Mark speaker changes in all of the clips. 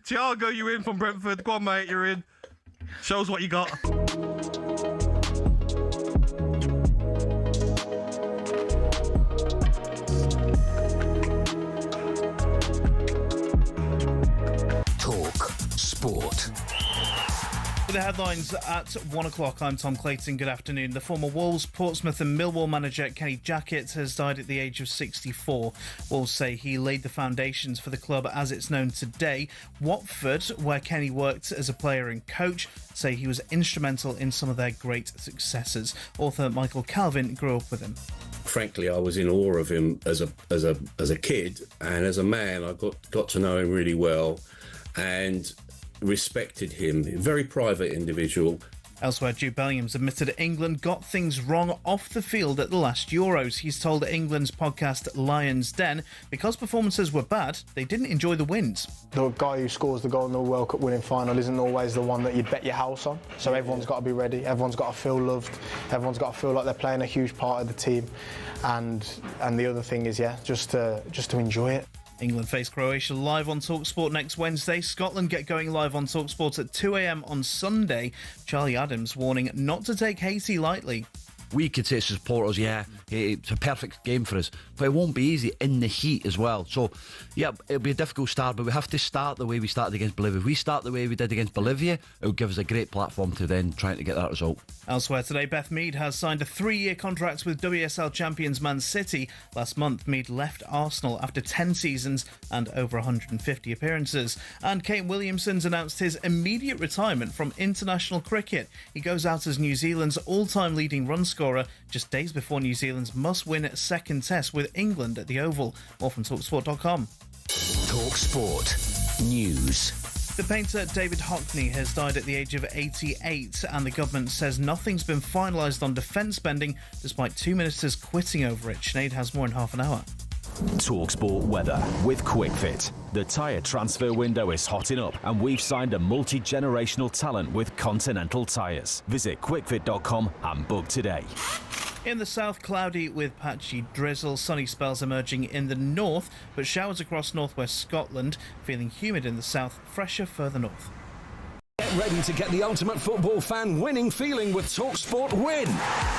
Speaker 1: Thiago, you in from Brentford? Go on, mate, you're in. Show us what you got.
Speaker 2: Talk Sport.
Speaker 3: The headlines at 1 o'clock. I'm Tom Clayton. Good afternoon. The former Wolves, Portsmouth and Millwall manager Kenny Jackett has died at the age of 64. Wolves say he laid the foundations for the club as it's known today. Watford, where Kenny worked as a player and coach, say he was instrumental in some of their great successes. Author Michael Calvin grew up with him.
Speaker 4: Frankly, I was in awe of him as a kid, and as a man, I got to know him really well and respected him. A very private individual.
Speaker 3: Elsewhere, Jude Bellingham's admitted England got things wrong off the field at the last Euros. He's told England's podcast Lion's Den, because performances were bad, they didn't enjoy the wins.
Speaker 5: The guy who scores the goal in the World Cup winning final isn't always the one that you'd bet your house on. So everyone's got to be ready, everyone's got to feel loved, everyone's got to feel like they're playing a huge part of the team. And the other thing is, just to enjoy it.
Speaker 3: England face Croatia live on talkSPORT next Wednesday. Scotland get going live on talkSPORT at 2 a.m. on Sunday. Charlie Adams warning not to take Haiti lightly.
Speaker 6: We could say to supporters, it's a perfect game for us, but it won't be easy in the heat as well. So, it'll be a difficult start, but we have to start the way we started against Bolivia. If we start the way we did against Bolivia, it'll give us a great platform to then try to get that result.
Speaker 3: Elsewhere today, Beth Mead has signed a 3-year contract with WSL champions Man City. Last month, Mead left Arsenal after 10 seasons and over 150 appearances. And Kane Williamson's announced his immediate retirement from international cricket. He goes out as New Zealand's all-time leading run scorer just days before New Zealand's must-win second test with England at the Oval. More from talksport.com.
Speaker 2: talkSPORT News.
Speaker 3: The painter David Hockney has died at the age of 88, and the government says nothing's been finalised on defence spending, despite two ministers quitting over it. Sinead has more in half an hour.
Speaker 7: talkSPORT weather with QuickFit. The tyre transfer window is hotting up, and we've signed a multi-generational talent with Continental Tyres. Visit quickfit.com and book today.
Speaker 3: In the south, cloudy with patchy drizzle. Sunny spells emerging in the north, but showers across northwest Scotland. Feeling humid in the south, fresher further north.
Speaker 8: Get ready to get the ultimate football fan winning feeling with talkSPORT Win.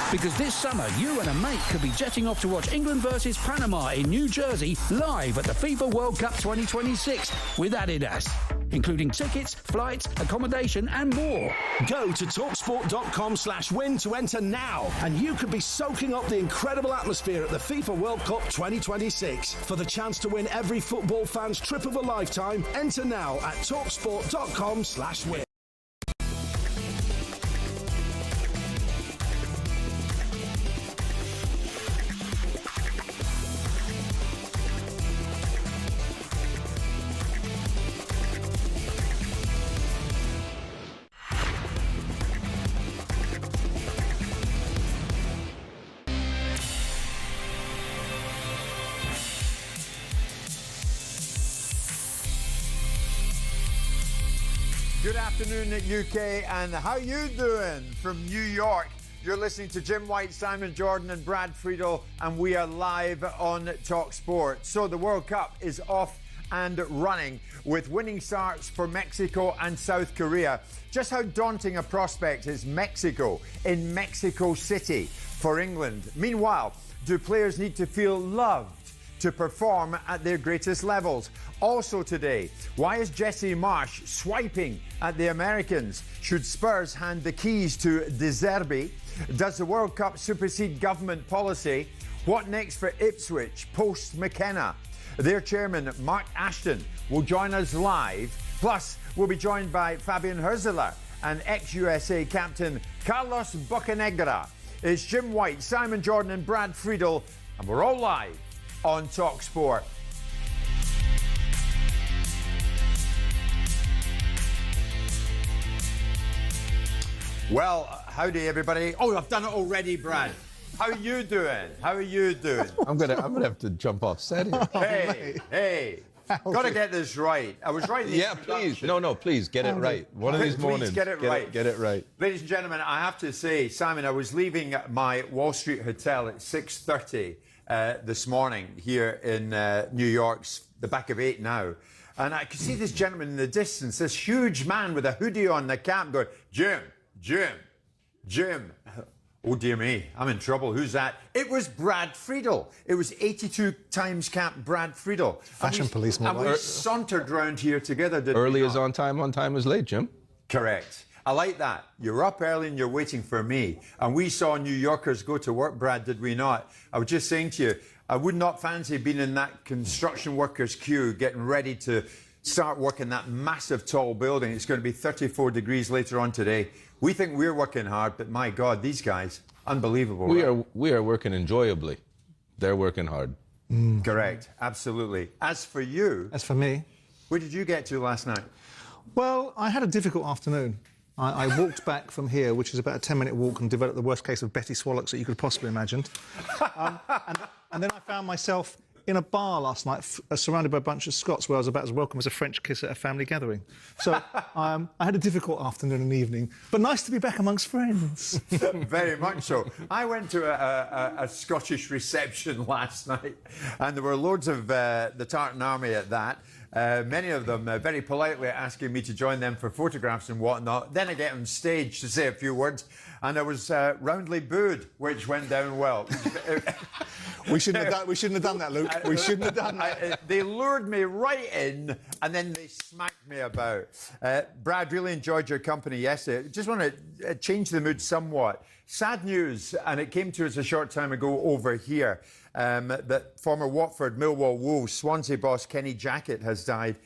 Speaker 9: Because this summer, you and a mate could be jetting off to watch England versus Panama in New Jersey live at the FIFA World Cup 2026 with Adidas, including tickets, flights, accommodation and more.
Speaker 8: Go to talksport.com/win to enter now, and you could be soaking up the incredible atmosphere at the FIFA World Cup 2026. For the chance to win every football fan's trip of a lifetime, enter now at talksport.com/win.
Speaker 10: Good afternoon, UK, and how you doing from New York? You're listening to Jim White, Simon Jordan and Brad Friedel, and we are live on talkSPORT. So the World Cup is off and running with winning starts for Mexico and South Korea. Just how daunting a prospect is Mexico in Mexico City for England? Meanwhile, do players need to feel loved to perform at their greatest levels? Also today, why is Jesse Marsch swiping at the Americans? Should Spurs hand the keys to De Zerbi? Does the World Cup supersede government policy? What next for Ipswich post McKenna? Their chairman, Mark Ashton, will join us live. Plus, we'll be joined by Fabian Hürzeler and ex-USA captain Carlos Bocanegra. It's Jim White, Simon Jordan and Brad Friedel, and we're all live on talkSPORT. Well, howdy everybody. Oh, I've done it already, Brad. How are you doing? How are you doing?
Speaker 11: I'm gonna have to jump off set here.
Speaker 10: Hey. Got to get this right. I was right.
Speaker 11: Yeah, please. No, please get it right. One of these mornings.
Speaker 10: Get it right.
Speaker 11: Get it right.
Speaker 10: Ladies and gentlemen, I have to say, Simon, I was leaving my Wall Street hotel at 6:30 this morning here in New York's the back of 8 now. And I could see this gentleman in the distance, this huge man with a hoodie on, the cap, going, Jim, Jim, Jim. Oh, dear me, I'm in trouble. Who's that? It was Brad Friedel. It was 82 times cap Brad Friedel.
Speaker 12: Fashion policeman.
Speaker 10: And we sauntered round here together, didn't we?
Speaker 11: Early is on time is late, Jim.
Speaker 10: Correct. I like that. You're up early and you're waiting for me. And we saw New Yorkers go to work, Brad, did we not? I was just saying to you, I would not fancy being in that construction workers queue, getting ready to start working that massive tall building. It's going to be 34 degrees later on today. We think we're working hard, but my God, these guys, unbelievable.
Speaker 11: We are working enjoyably. They're working hard.
Speaker 10: Correct. Absolutely. As for you...
Speaker 12: As for me...
Speaker 10: Where did you get to last night?
Speaker 12: Well, I had a difficult afternoon. I walked back from here, which is about a 10-minute walk, and developed the worst case of Betty Swallocks that you could possibly imagine. And then I found myself in a bar last night, surrounded by a bunch of Scots, where I was about as welcome as a French kiss at a family gathering. So I had a difficult afternoon and evening, but nice to be back amongst friends.
Speaker 10: Very much so. I went to a Scottish reception last night, and there were loads of the Tartan Army at that. Many of them very politely asking me to join them for photographs and whatnot. Then I get on stage to say a few words, and I was roundly booed, which went down well.
Speaker 12: We shouldn't have done that, Luke. We shouldn't have done that.
Speaker 10: They lured me right in, and then they smacked me about. Brad, really enjoyed your company yesterday. Just want to change the mood somewhat. Sad news, and it came to us a short time ago over here, that former Watford, Millwall, Wolves, Swansea boss Kenny Jackett has died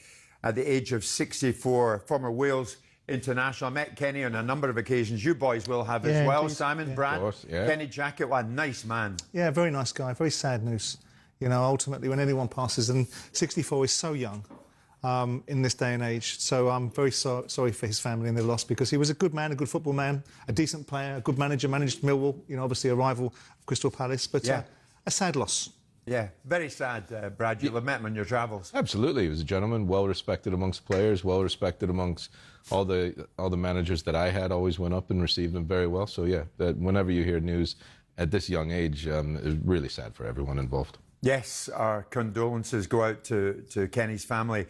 Speaker 10: at the age of 64. Former Wales international. I met Kenny on a number of occasions. You boys will have as well. Indeed. Simon, Brad,
Speaker 11: of course, yeah.
Speaker 10: Kenny Jackett, what a nice man.
Speaker 12: Yeah, very nice guy. Very sad news. You know, ultimately, when anyone passes, and 64 is so young in this day and age. So I'm very sorry for his family and their loss, because he was a good man, a good football man, a decent player, a good manager, managed Millwall, you know, obviously a rival of Crystal Palace, but a sad loss.
Speaker 10: Yeah, very sad, Brad. You'll have met him on your travels.
Speaker 11: Absolutely. He was a gentleman, well respected amongst players, well respected amongst all the managers that I had. Always went up and received them very well. So yeah, that whenever you hear news at this young age, it's really sad for everyone involved.
Speaker 10: Yes, our condolences go out to Kenny's family.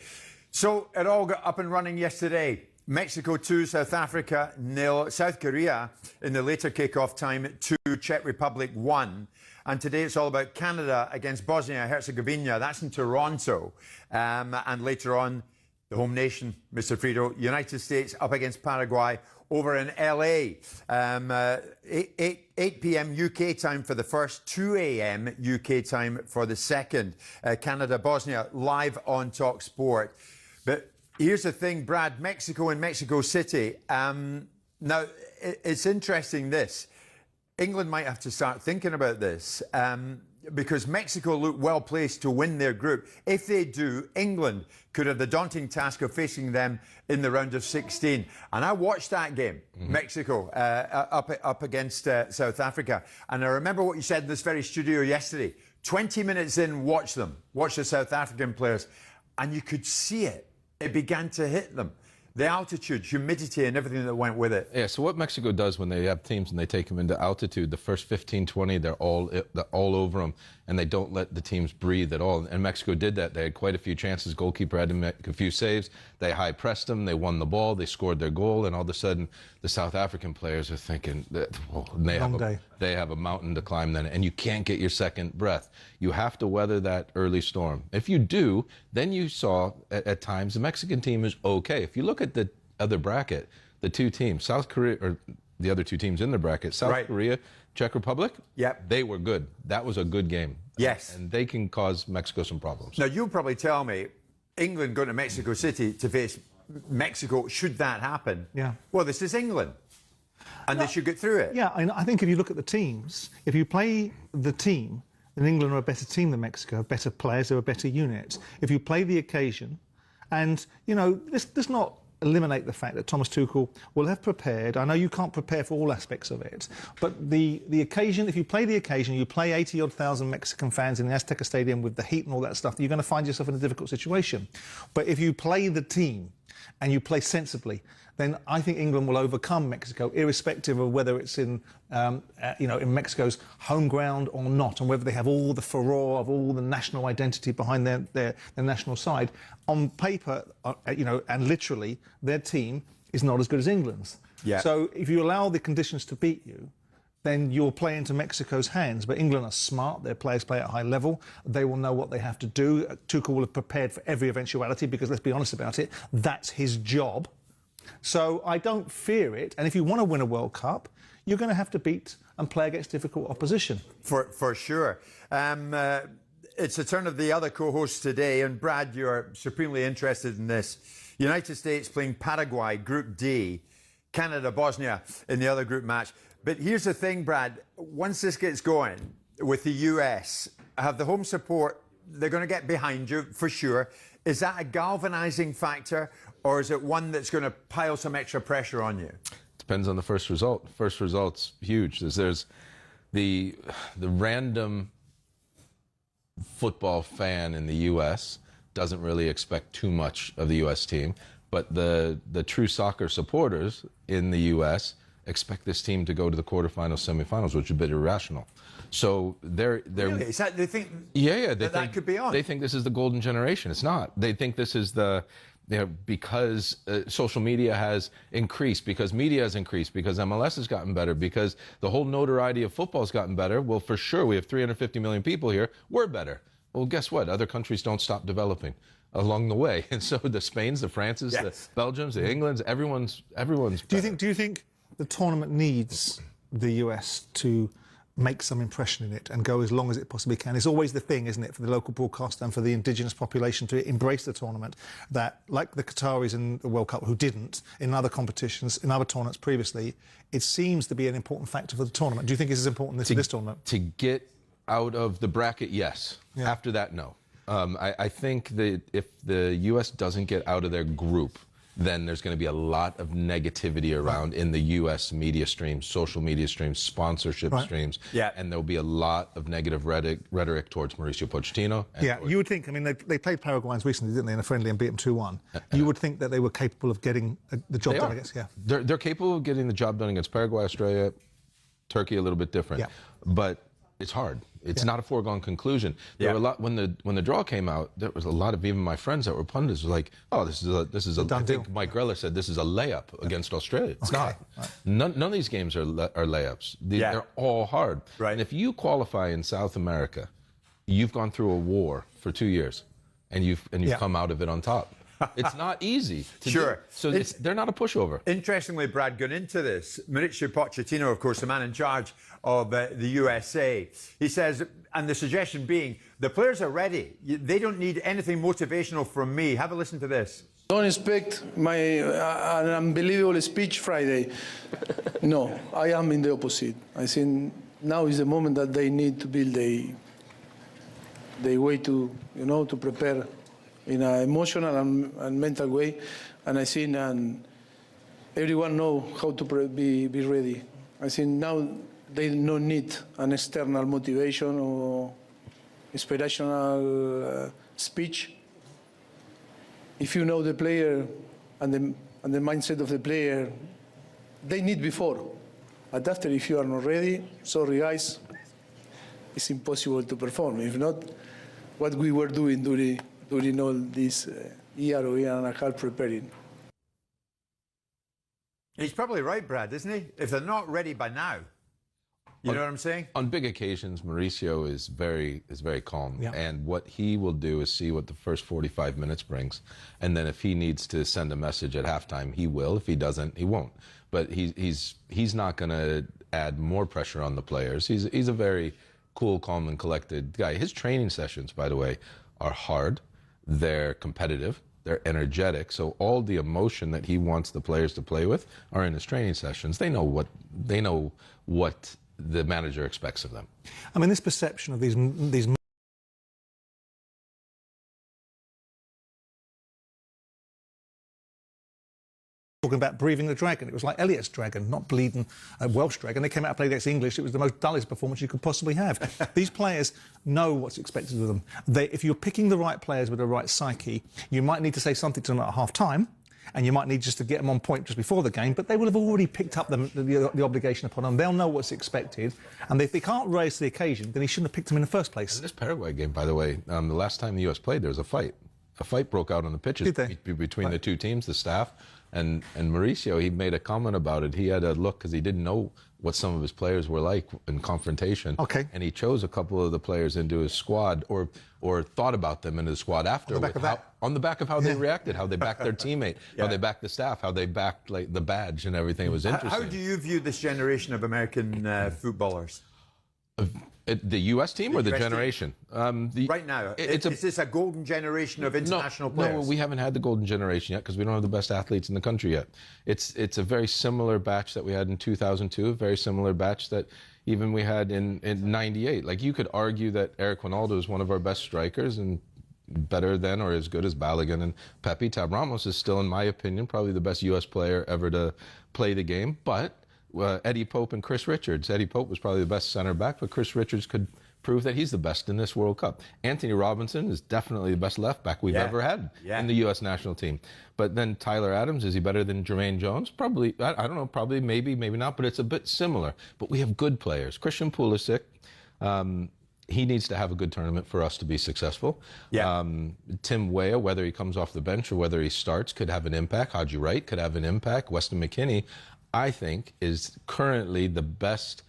Speaker 10: So it all got up and running yesterday. Mexico 2, South Africa 0. South Korea in the later kickoff time 2, Czech Republic 1. And today it's all about Canada against Bosnia-Herzegovina. That's in Toronto. And later on, the home nation, Mr. Friedel, United States up against Paraguay over in LA. 8 p.m. UK time for the first, 2 a.m. UK time for the second. Canada-Bosnia live on talkSPORT. But here's the thing, Brad, Mexico and Mexico City. Now, it's interesting this. England might have to start thinking about this because Mexico look well placed to win their group. If they do, England could have the daunting task of facing them in the round of 16. And I watched that game, Mexico up against South Africa. And I remember what you said in this very studio yesterday. 20 minutes in, watch them. Watch the South African players. And you could see it. It began to hit them. The altitude, humidity, and everything that went with it.
Speaker 11: Yeah, so what Mexico does when they have teams and they take them into altitude, the first 15, 20, they're all over them, and they don't let the teams breathe at all. And Mexico did that. They had quite a few chances. Goalkeeper had to make a few saves. They high-pressed them. They won the ball. They scored their goal. And all of a sudden, the South African players are thinking, they have a mountain to climb then, and you can't get your second breath. You have to weather that early storm. If you do, then you saw at times the Mexican team is okay. If you look at the other bracket, the two teams, South Korea, or the other two teams in the bracket, South Korea, Czech Republic, they were good. That was a good game.
Speaker 10: Yes.
Speaker 11: And they can cause Mexico some problems.
Speaker 10: Now, you'll probably tell me, England going to Mexico City to face Mexico, should that happen?
Speaker 12: Yeah.
Speaker 10: Well, this is England. And they should get through it.
Speaker 12: Yeah, I think if you look at the teams, if you play the team, then England are a better team than Mexico, better players, they're a better unit. If you play the occasion, and, you know, let's not eliminate the fact that Thomas Tuchel will have prepared. I know you can't prepare for all aspects of it, but the occasion, if you play the occasion, you play 80-odd thousand Mexican fans in the Azteca Stadium with the heat and all that stuff, you're going to find yourself in a difficult situation. But if you play the team, and you play sensibly, then I think England will overcome Mexico, irrespective of whether it's in in Mexico's home ground or not, and whether they have all the furore of all the national identity behind their national side. On paper, and literally, their team is not as good as England's.
Speaker 10: Yeah.
Speaker 12: So if you allow the conditions to beat you, then you'll play into Mexico's hands. But England are smart. Their players play at a high level. They will know what they have to do. Tuchel will have prepared for every eventuality because, let's be honest about it, that's his job. So I don't fear it. And if you want to win a World Cup, you're going to have to beat and play against difficult opposition.
Speaker 10: For sure. It's the turn of the other co-hosts today. And Brad, you're supremely interested in this. United States playing Paraguay, Group D. Canada, Bosnia in the other group match. But here's the thing, Brad. Once this gets going with the US, have the home support, they're going to get behind you for sure. Is that a galvanising factor, or is it one that's going to pile some extra pressure on you?
Speaker 11: Depends on the first result. First result's huge. There's the random football fan in the US doesn't really expect too much of the US team, but the true soccer supporters in the US expect this team to go to the quarterfinals, semifinals, which is a bit irrational. So they're
Speaker 10: really? Is that, they think
Speaker 11: that
Speaker 10: could be on?
Speaker 11: They think this is the golden generation. It's not. They think this is because social media has increased, because media has increased, because MLS has gotten better, because the whole notoriety of football has gotten better. Well, for sure, we have 350 million people here. We're better. Well, guess what? Other countries don't stop developing along the way, and so the Spains, the Frances, the Belgiums, the Englands, everyone's.
Speaker 12: Do you think the tournament needs the US to make some impression in it and go as long as it possibly can? It's always the thing, isn't it, for the local broadcaster and for the indigenous population to embrace the tournament, that, like the Qataris in the World Cup, who didn't, in other competitions, in other tournaments previously, it seems to be an important factor for the tournament. Do you think it's as important as this tournament?
Speaker 11: To get out of the bracket, yes. Yeah. After that, no. I think that if the US doesn't get out of their group, then there's going to be a lot of negativity around in the U.S. media streams, social media streams, sponsorship streams. Yeah. And there'll be a lot of negative rhetoric towards Mauricio Pochettino.
Speaker 12: Yeah, you would think, I mean, they played Paraguayans recently, didn't they, in a friendly and beat them 2-1. You would think that they were capable of getting the job done, I guess, yeah.
Speaker 11: They're capable of getting the job done against Paraguay, Australia, Turkey a little bit different. Yeah. But it's hard. It's not a foregone conclusion. There were a lot when the draw came out. There was a lot of even my friends that were pundits were like, "Oh, this is a
Speaker 12: done deal."
Speaker 11: Mike Greller said this is a layup against Australia. It's not. Right. None of these games are layups. They're all hard. Right. And if you qualify in South America, you've gone through a war for 2 years, and you've come out of it on top. It's not easy to do. So they're not a pushover.
Speaker 10: Interestingly, Brad, going into this, Mauricio Pochettino, of course, the man in charge of the USA, he says, and the suggestion being, the players are ready. They don't need anything motivational from me. Have a listen to this.
Speaker 13: Don't expect an unbelievable speech Friday. No, I am in the opposite. I think now is the moment that they need to build the way to, to prepare in an emotional and mental way, and I think everyone know how to be ready. I think now they don't need an external motivation or inspirational speech. If you know the player and the mindset of the player, they need before. But after, if you are not ready, sorry guys, it's impossible to perform. If not, what we were doing during all this year or year and a half preparing.
Speaker 10: He's probably right, Brad, isn't he? If they're not ready by now, you know what I'm saying?
Speaker 11: On big occasions, Mauricio is very calm, and what he will do is see what the first 45 minutes brings, and then if he needs to send a message at halftime, he will. If he doesn't, he won't. But he's not going to add more pressure on the players. He's a very cool, calm, and collected guy. His training sessions, by the way, are hard. They're competitive, they're energetic, so all the emotion that he wants the players to play with are in his training sessions. They know what the manager expects of them.
Speaker 12: I mean, this perception of these talking about breathing the dragon. It was like Elliot's dragon, not bleeding Welsh dragon. They came out and played against English. It was the most dullest performance you could possibly have. These players know what's expected of them. If you're picking the right players with the right psyche, you might need to say something to them at half-time, and you might need just to get them on point just before the game, but they will have already picked up the obligation upon them. They'll know what's expected, and if they can't rise to the occasion, then he shouldn't have picked them in the first place.
Speaker 11: In this Paraguay game, by the way, the last time the U.S. played, there was a fight. A fight broke out on the pitches between the two teams, the staff, and Mauricio. He made a comment about it. He had a look because he didn't know what some of his players were like in confrontation.
Speaker 12: Okay.
Speaker 11: And he chose a couple of the players into his squad, or thought about them into the squad after. On the back of how they reacted, how they backed their teammate, how they backed the staff, how they backed like the badge and everything. It was interesting.
Speaker 10: How do you view this generation of American footballers?
Speaker 11: The U.S. team or the generation?
Speaker 10: Right now, is this a golden generation of international players?
Speaker 11: No, we haven't had the golden generation yet because we don't have the best athletes in the country yet. It's a very similar batch that we had in 2002, a very similar batch that even we had in 98. Like, you could argue that Eric Ronaldo is one of our best strikers and better than or as good as Balogun and Pepe. Tab Ramos is still, in my opinion, probably the best U.S. player ever to play the game, but Eddie Pope and Chris Richards. Eddie Pope was probably the best center back, but Chris Richards could prove that he's the best in this World Cup. Anthony Robinson is definitely the best left back we've ever had in the U.S. national team. But then Tyler Adams, is he better than Jermaine Jones? Probably, I don't know, probably, maybe not, but it's a bit similar. But we have good players. Christian Pulisic, he needs to have a good tournament for us to be successful. Tim Weah, whether he comes off the bench or whether he starts, could have an impact. Haji Wright could have an impact. Weston McKennie, I think, is currently the best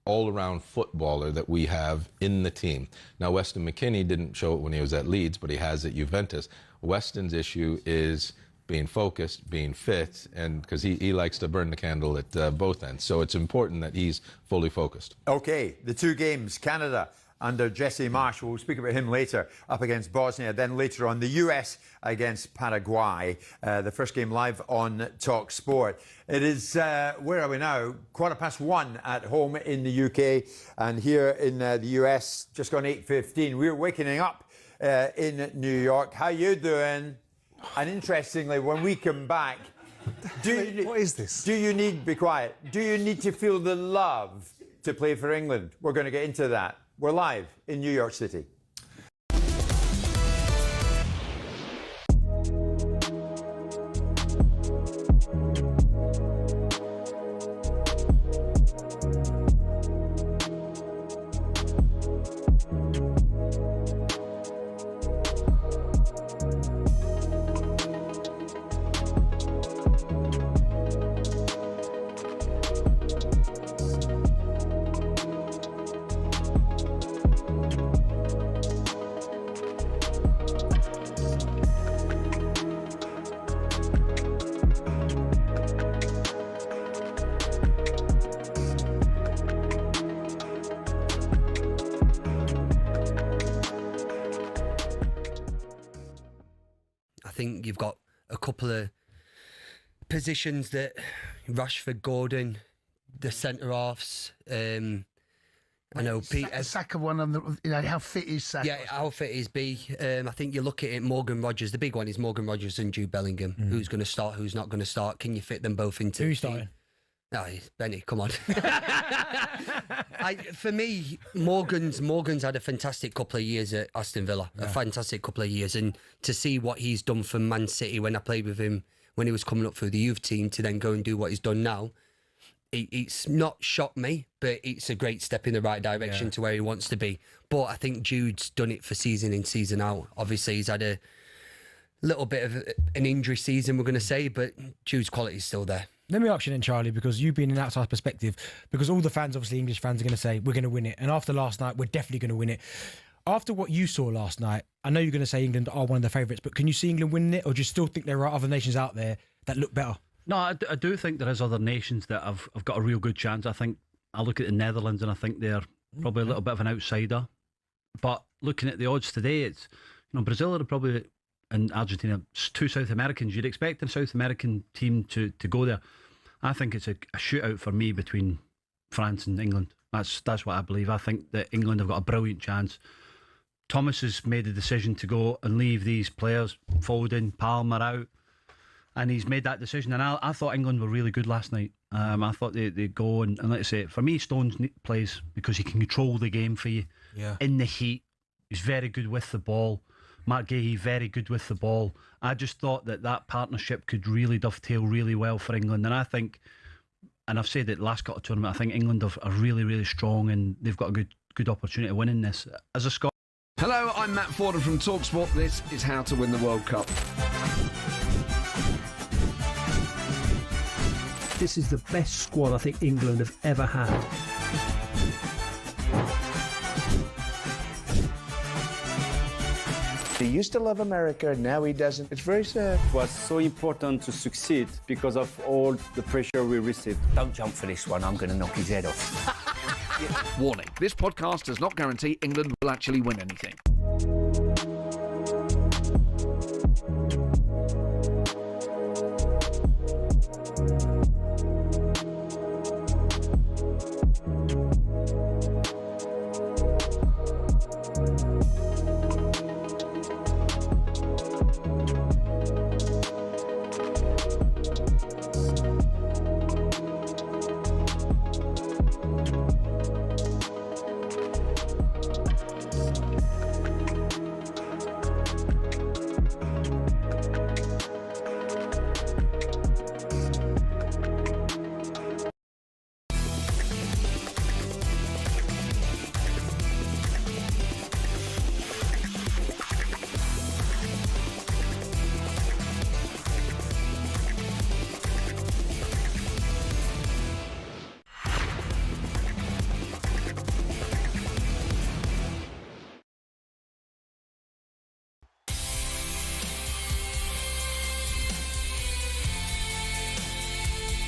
Speaker 11: all-around footballer that we have in the team. Now, Weston McKennie didn't show it when he was at Leeds, but he has at Juventus. Weston's issue is being focused, being fit, and because he likes to burn the candle at both ends. So it's important that he's fully focused.
Speaker 10: Okay, the two games, Canada under Jesse Marsh, we'll speak about him later, up against Bosnia. Then later on, the US against Paraguay. The first game live on talkSPORT. It is, where are we now? 1:15 at home in the UK. And here in the US, just gone 8:15. We're waking up in New York. How you doing? And interestingly, when we come back,
Speaker 12: what is this?
Speaker 10: Do you need, be quiet, do you need to feel the love to play for England? We're going to get into that. We're live in New York City.
Speaker 14: I think you've got a couple of positions that Rashford, Gordon, the centre-halves. I know Peter.
Speaker 15: Saka one on the, how fit is Saka?
Speaker 14: Yeah, how fit is B? I think you look at it, Morgan Rogers. The big one is Morgan Rogers and Jude Bellingham. Who's going to start? Who's not going to start? Can you fit them both into?
Speaker 16: Who's starting?
Speaker 14: No, Benny, come on. For me, Morgan's had a fantastic couple of years at Aston Villa. A fantastic couple of years. And to see what he's done for Man City when I played with him when he was coming up through the youth team to then go and do what he's done now, it's not shocked me, but it's a great step in the right direction to where he wants to be. But I think Jude's done it for season in, season out. Obviously, he's had a little bit of an injury season, we're going to say, but Jude's quality is still there.
Speaker 16: Let me ask you then, Charlie, because you've been an outside perspective, because all the fans, obviously English fans, are going to say, we're going to win it. And after last night, we're definitely going to win it. After what you saw last night, I know you're going to say England are one of the favourites, but can you see England winning it, or do you still think there are other nations out there that look better?
Speaker 17: No, I do think there is other nations that have got a real good chance. I think I look at the Netherlands and I think they're probably a little bit of an outsider. But looking at the odds today, it's, Brazil are probably, and Argentina, two South Americans. You'd expect a South American team to go there. I think it's a shootout for me between France and England. That's what I believe. I think that England have got a brilliant chance. Thomas has made the decision to go and leave these players, Foden, Palmer out, and he's made that decision. And I thought England were really good last night. I thought they'd go and let's say, for me, Stones plays because he can control the game for you in the heat. He's very good with the ball. Mark Gahey, very good with the ball. I just thought that partnership could really dovetail really well for England. And I think, and I've said it last couple of tournament, I think England are really, really strong, and they've got a good opportunity to win in this. As a Scot.
Speaker 18: Hello, I'm Matt Forden from talkSPORT. This is How to Win the World Cup.
Speaker 19: This is the best squad I think England have ever had.
Speaker 20: He used to love America, now he doesn't. It's very sad.
Speaker 21: It was so important to succeed because of all the pressure we received.
Speaker 20: Don't jump for this one, I'm going to knock his head off.
Speaker 18: Warning, this podcast does not guarantee England will actually win anything.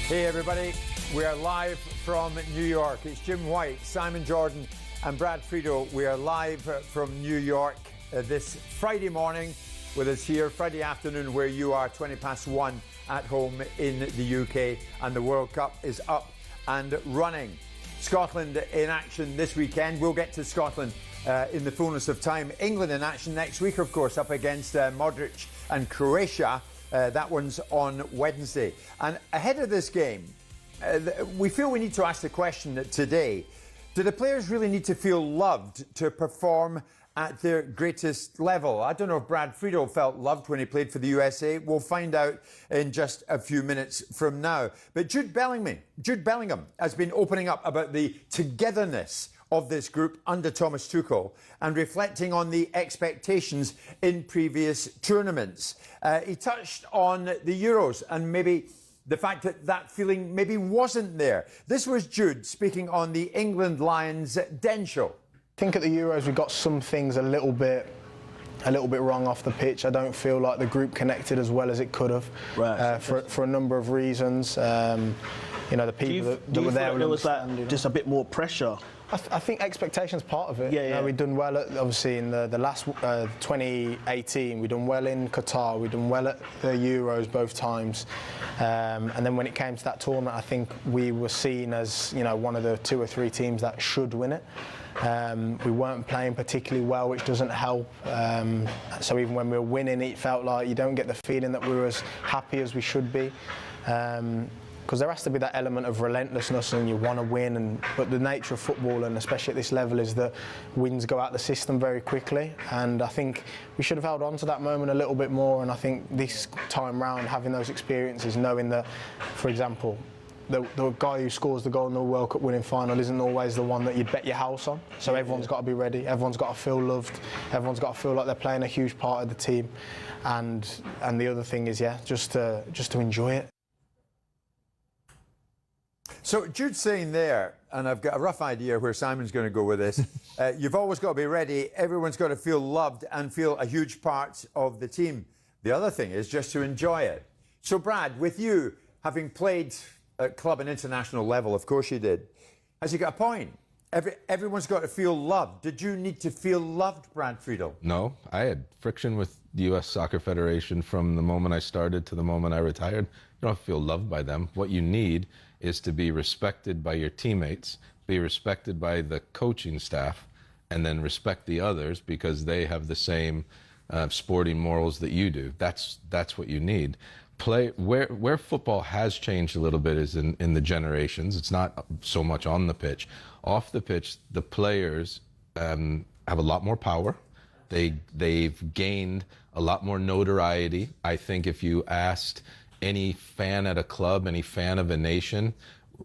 Speaker 10: Hey everybody, we are live from New York. It's Jim White, Simon Jordan and Brad Friedel. We are live from New York this Friday morning with us here, Friday afternoon where you are, 1:20 at home in the UK, and the World Cup is up and running. Scotland in action this weekend. We'll get to Scotland in the fullness of time. England in action next week, of course, up against Modric and Croatia. That one's on Wednesday. And ahead of this game, we feel we need to ask the question today, do the players really need to feel loved to perform at their greatest level? I don't know if Brad Friedel felt loved when he played for the USA. We'll find out in just a few minutes from now. But Jude Bellingham has been opening up about the togetherness of this group under Thomas Tuchel and reflecting on the expectations in previous tournaments. He touched on the Euros and maybe the fact that that feeling maybe wasn't there. This was Jude speaking on the England Lions Den Show.
Speaker 5: I think at the Euros we got some things a little bit wrong off the pitch. I don't feel like the group connected as well as it could have, for a number of reasons. You know, the people that were there.
Speaker 22: There was just a bit more pressure.
Speaker 5: I think expectations part of it.
Speaker 22: Yeah, yeah.
Speaker 5: You know, we've done well obviously in the last 2018. We've done well in Qatar. We've done well at the Euros both times. And then when it came to that tournament, I think we were seen as, you know, one of the 2 or 3 teams that should win it. We weren't playing particularly well, which doesn't help. So even when we were winning, it felt like you don't get the feeling that we were as happy as we should be. Because there has to be that element of relentlessness and you want to win, but the nature of football, and especially at this level, is that wins go out the system very quickly, and I think we should have held on to that moment a little bit more. And I think this time round, having those experiences, knowing that, for example, the guy who scores the goal in the World Cup winning final isn't always the one that you'd bet your house on. So everyone's got to be ready, everyone's got to feel loved, everyone's got to feel like they're playing a huge part of the team, and the other thing is, just to enjoy it.
Speaker 10: So Jude's saying there, and I've got a rough idea where Simon's going to go with this, you've always got to be ready, everyone's got to feel loved and feel a huge part of the team. The other thing is just to enjoy it. So Brad, with you, having played at club and international level, of course you did, has he got a point? Everyone's got to feel loved. Did you need to feel loved, Brad Friedel?
Speaker 11: No, I had friction with the U.S. Soccer Federation from the moment I started to the moment I retired. You don't feel loved by them. What you need is to be respected by your teammates, be respected by the coaching staff, and then respect the others because they have the same sporting morals that you do. That's what you need. Where football has changed a little bit is in the generations. It's not so much on the pitch. Off the pitch, the players have a lot more power. They've gained a lot more notoriety. I think if you asked any fan at a club, any fan of a nation,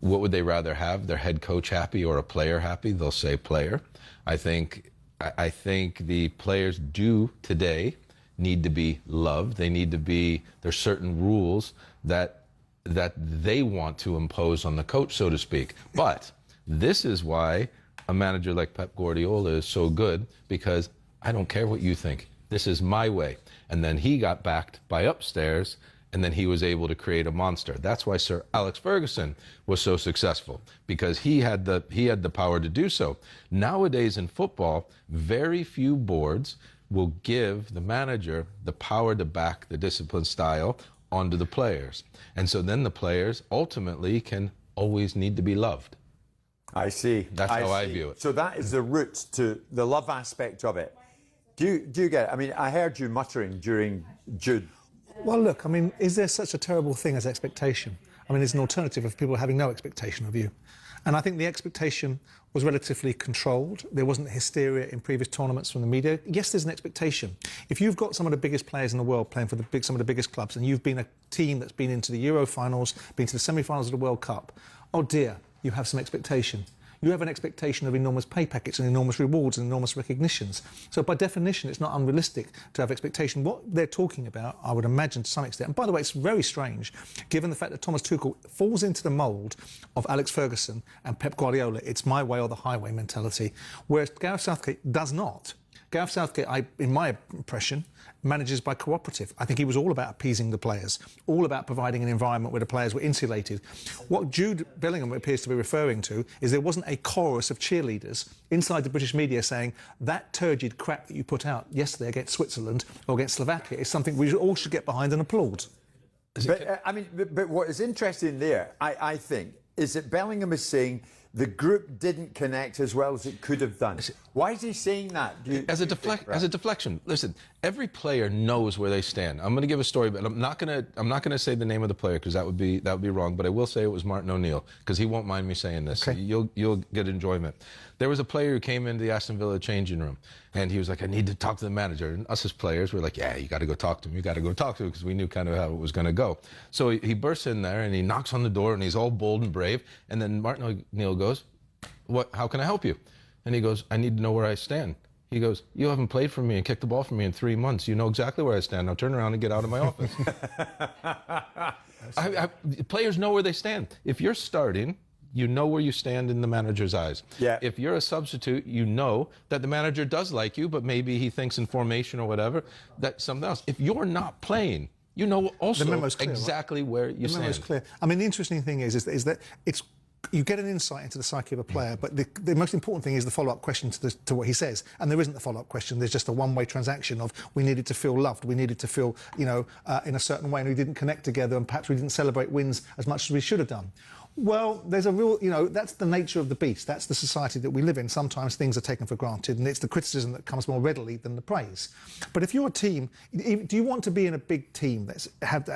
Speaker 11: what would they rather have? Their head coach happy or a player happy? They'll say player. I think the players do today need to be loved. They need to be, there's certain rules that they want to impose on the coach, so to speak. But this is why a manager like Pep Guardiola is so good, because I don't care what you think. This is my way. And then he got backed by upstairs, and then he was able to create a monster. That's why Sir Alex Ferguson was so successful, because he had the power to do so. Nowadays in football, very few boards will give the manager the power to back the discipline style onto the players. And so then the players ultimately can always need to be loved.
Speaker 10: I see.
Speaker 11: That's how I view it.
Speaker 10: So that is the root to the love aspect of it. Do you get it? I mean, I heard you muttering during Jude.
Speaker 12: Well, look, I mean, is there such a terrible thing as expectation? I mean, there's an alternative of people having no expectation of you. And I think the expectation was relatively controlled. There wasn't hysteria in previous tournaments from the media. Yes, there's an expectation. If you've got some of the biggest players in the world playing for some of the biggest clubs, and you've been a team that's been into the Euro finals, been to the semi-finals of the World Cup, oh dear, you have some expectation. You have an expectation of enormous pay packets and enormous rewards and enormous recognitions. So by definition, it's not unrealistic to have expectation. What they're talking about, I would imagine to some extent, and by the way, it's very strange, given the fact that Thomas Tuchel falls into the mould of Alex Ferguson and Pep Guardiola, it's my way or the highway mentality, whereas Gareth Southgate does not. Gareth Southgate, in my impression, manages by cooperative. I think he was all about appeasing the players, all about providing an environment where the players were insulated. What Jude Bellingham appears to be referring to is there wasn't a chorus of cheerleaders inside the British media saying that turgid crap that you put out yesterday against Switzerland or against Slovakia is something we all should get behind and applaud.
Speaker 10: But what is interesting there, I think, is that Bellingham is saying the group didn't connect as well as it could have done. Why is he saying that?
Speaker 11: As a deflection. Listen, every player knows where they stand. I'm going to give a story, but I'm not going to say the name of the player because that would be wrong. But I will say it was Martin O'Neill because he won't mind me saying this. Okay. You'll get enjoyment. There was a player who came into the Aston Villa changing room, and he was like, "I need to talk to the manager." And us as players were like, "Yeah, you got to go talk to him. You got to go talk to him," because we knew kind of how it was going to go. So he bursts in there and he knocks on the door and he's all bold and brave. And then Martin O'Neill goes, "What? How can I help you?" And he goes, "I need to know where I stand." He goes, "You haven't played for me and kicked the ball for me in 3 months. You know exactly where I stand. Now turn around and get out of my office." Players know where they stand. If you're starting, you know where you stand in the manager's eyes. Yeah. If you're a substitute, you know that the manager does like you, but maybe he thinks in formation or whatever, that's something else. If you're not playing, you know also exactly where you stand.
Speaker 12: The memo's clear. I mean, the interesting thing is that it's you get an insight into the psyche of a player, but the most important thing is the follow-up question to what he says. And there isn't the follow-up question. There's just a one-way transaction of we needed to feel loved, we needed to feel, in a certain way, and we didn't connect together, and perhaps we didn't celebrate wins as much as we should have done. Well, there's a real, that's the nature of the beast. That's the society that we live in. Sometimes things are taken for granted, and it's the criticism that comes more readily than the praise. But if you're a team, do you want to be in a big team that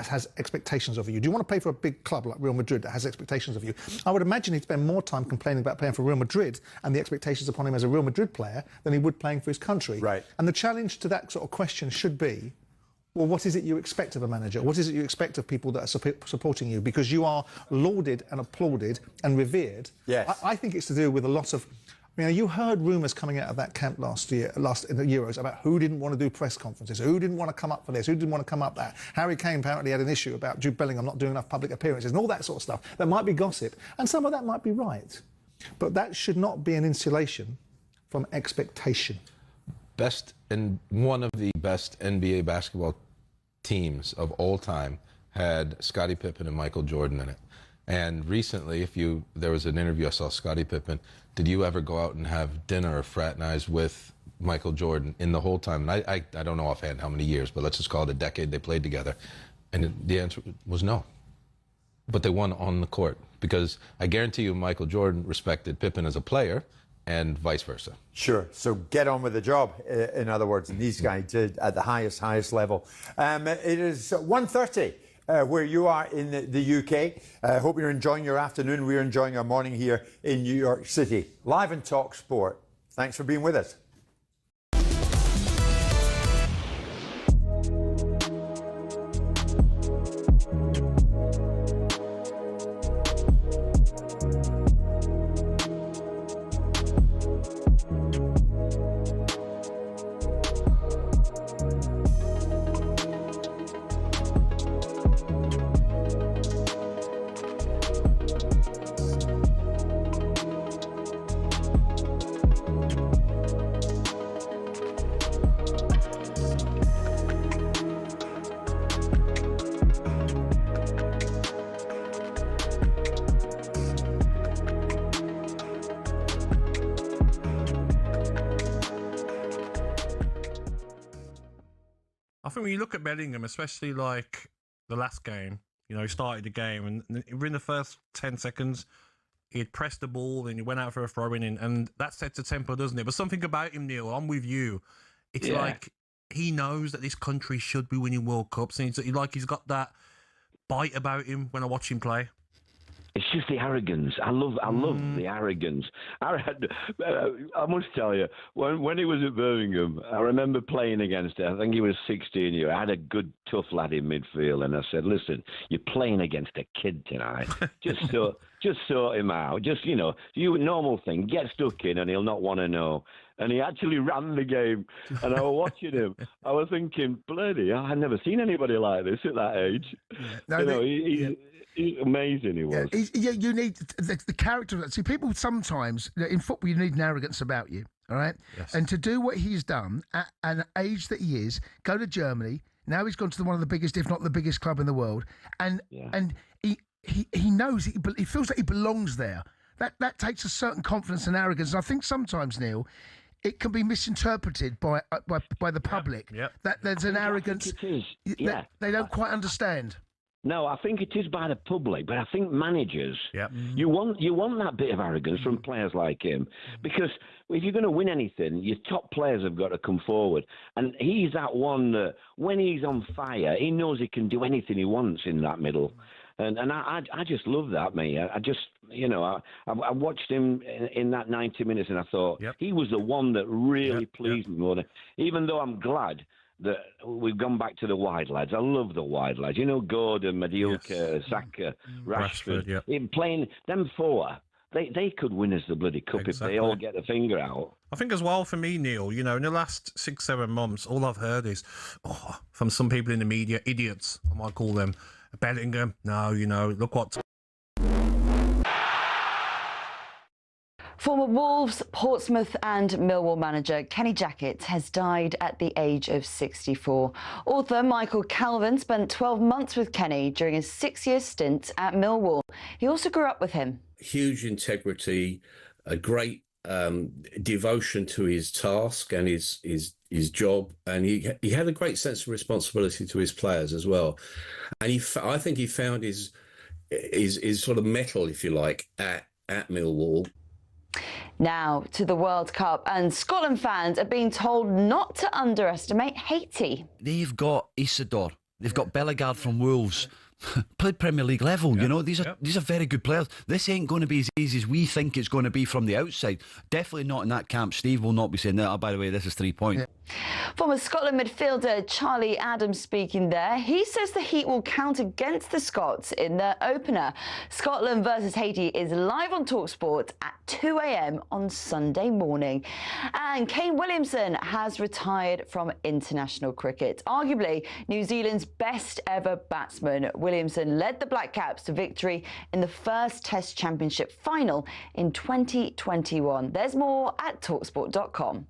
Speaker 12: has expectations of you? Do you want to play for a big club like Real Madrid that has expectations of you? I would imagine he'd spend more time complaining about playing for Real Madrid and the expectations upon him as a Real Madrid player than he would playing for his country. Right. And the challenge to that sort of question should be, well, what is it you expect of a manager? What is it you expect of people that are supporting you? Because you are lauded and applauded and revered. Yes. I think it's to do with a lot of... you heard rumours coming out of that camp last in the Euros about who didn't want to do press conferences, who didn't want to come up for this, who didn't want to come up that. Harry Kane apparently had an issue about Jude Bellingham not doing enough public appearances and all that sort of stuff. That might be gossip. And some of that might be right. But that should not be an insulation from expectation.
Speaker 11: One of the best NBA basketball teams of all time had Scottie Pippen and Michael Jordan in it. And recently, there was an interview I saw Scottie Pippen. Did you ever go out and have dinner or fraternize with Michael Jordan in the whole time? And I don't know offhand how many years, but let's just call it a decade they played together. And the answer was no. But they won on the court because I guarantee you Michael Jordan respected Pippen as a player and vice versa.
Speaker 10: Sure. So get on with the job, in other words. And these guys did at the highest level. It is 1:30 where you are in the UK. I hope you're enjoying your afternoon. We're enjoying our morning here in New York City. Live and talk sport. Thanks for being with us.
Speaker 1: you look at Bellingham, especially like the last game, you know, he started the game and within the first 10 seconds, he had pressed the ball and he went out for a throw-in, and that sets the tempo, doesn't it? But something about him, Neil, I'm with you. It's like he knows that this country should be winning World Cups, and he's got that bite about him when I watch him play.
Speaker 4: It's just the arrogance. I love the arrogance. I must tell you, when he was at Birmingham, I remember playing against him. I think he was 16 years. I had a good, tough lad in midfield, and I said, "Listen, you're playing against a kid tonight. Just sort him out. Just, you know, normal thing. Get stuck in, and he'll not want to know." And he actually ran the game, and I was watching him. I was thinking, bloody, I've never seen anybody like this at that age.
Speaker 15: No,
Speaker 4: you know, he's amazing. He was.
Speaker 15: You need the character. See, people sometimes in football, you need an arrogance about you. All right, and to do what he's done at an age that he is, go to Germany. Now he's gone to one of the biggest, if not the biggest, club in the world, and he knows he feels like he belongs there. That takes a certain confidence and arrogance. And I think sometimes, Neil, it can be misinterpreted by the public that there's an arrogance that they don't quite understand.
Speaker 4: No, I think it is by the public, but I think managers, you want that bit of arrogance from players like him, because if you're going to win anything, your top players have got to come forward, and he's that one that when he's on fire, he knows he can do anything he wants in that middle. And I just love that, mate. I just, you know, I watched him in that 90 minutes, and I thought he was the one that really pleased me more than, even though I'm glad that we've gone back to the wide lads. I love the wide lads. You know, Gordon, Mediocre, Saka, Rashford. In playing them four, they could win us the bloody cup if they all get the finger out.
Speaker 1: I think as well for me, Neil, you know, in the last 6-7 months, all I've heard is, from some people in the media, idiots, I might call them, Bellingham. No, you know, look what...
Speaker 23: Former Wolves, Portsmouth and Millwall manager Kenny Jackett has died at the age of 64. Author Michael Calvin spent 12 months with Kenny during his 6-year stint at Millwall. He also grew up with him.
Speaker 24: Huge integrity, a great devotion to his task and his job, and he had a great sense of responsibility to his players as well. And I think he found his sort of mettle, if you like, at Millwall.
Speaker 23: Now to the World Cup, and Scotland fans are being told not to underestimate Haiti.
Speaker 6: They've got Isidore, they've got Bellegarde from Wolves. Played Premier League level, you know. These are very good players. This ain't going to be as easy as we think it's going to be from the outside. Definitely not in that camp. Steve will not be saying that. Oh, by the way, this is 3 points.
Speaker 23: Former Scotland midfielder Charlie Adams speaking there. He says the Heat will count against the Scots in their opener. Scotland versus Haiti is live on talkSPORT at 2 a.m. on Sunday morning. And Kane Williamson has retired from international cricket. Arguably New Zealand's best ever batsman, Williamson led the Black Caps to victory in the first Test Championship final in 2021. There's more at talksport.com.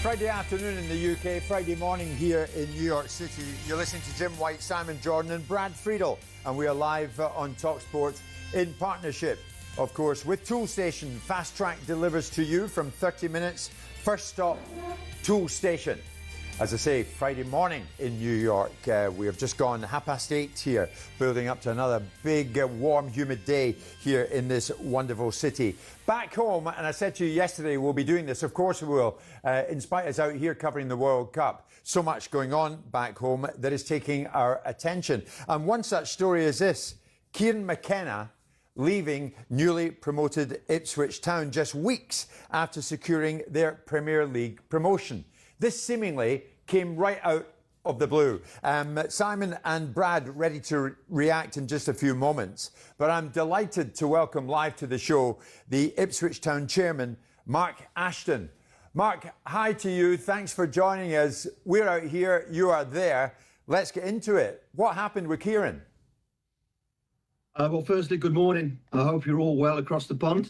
Speaker 10: Friday afternoon in the UK, Friday morning here in New York City. You're listening to Jim White, Simon Jordan and Brad Friedel, and we are live on talkSPORT in partnership, of course, with Toolstation. Fast Track delivers to you from 30 minutes. First stop, Toolstation. As I say, Friday morning in New York. We have just gone 8:30 here, building up to another big, warm, humid day here in this wonderful city. Back home, and I said to you yesterday, we'll be doing this. Of course we will. In spite of us out here covering the World Cup, so much going on back home that is taking our attention. And one such story is this. Kieran McKenna leaving newly promoted Ipswich Town just weeks after securing their Premier League promotion. This seemingly came right out of the blue. Simon and Brad ready to react in just a few moments, but I'm delighted to welcome live to the show the Ipswich Town chairman, Mark Ashton. Mark, hi to you. Thanks for joining us. We're out here, you are there. Let's get into it. What happened with Kieran?
Speaker 2: Well, firstly, good morning. I hope you're all well across the pond.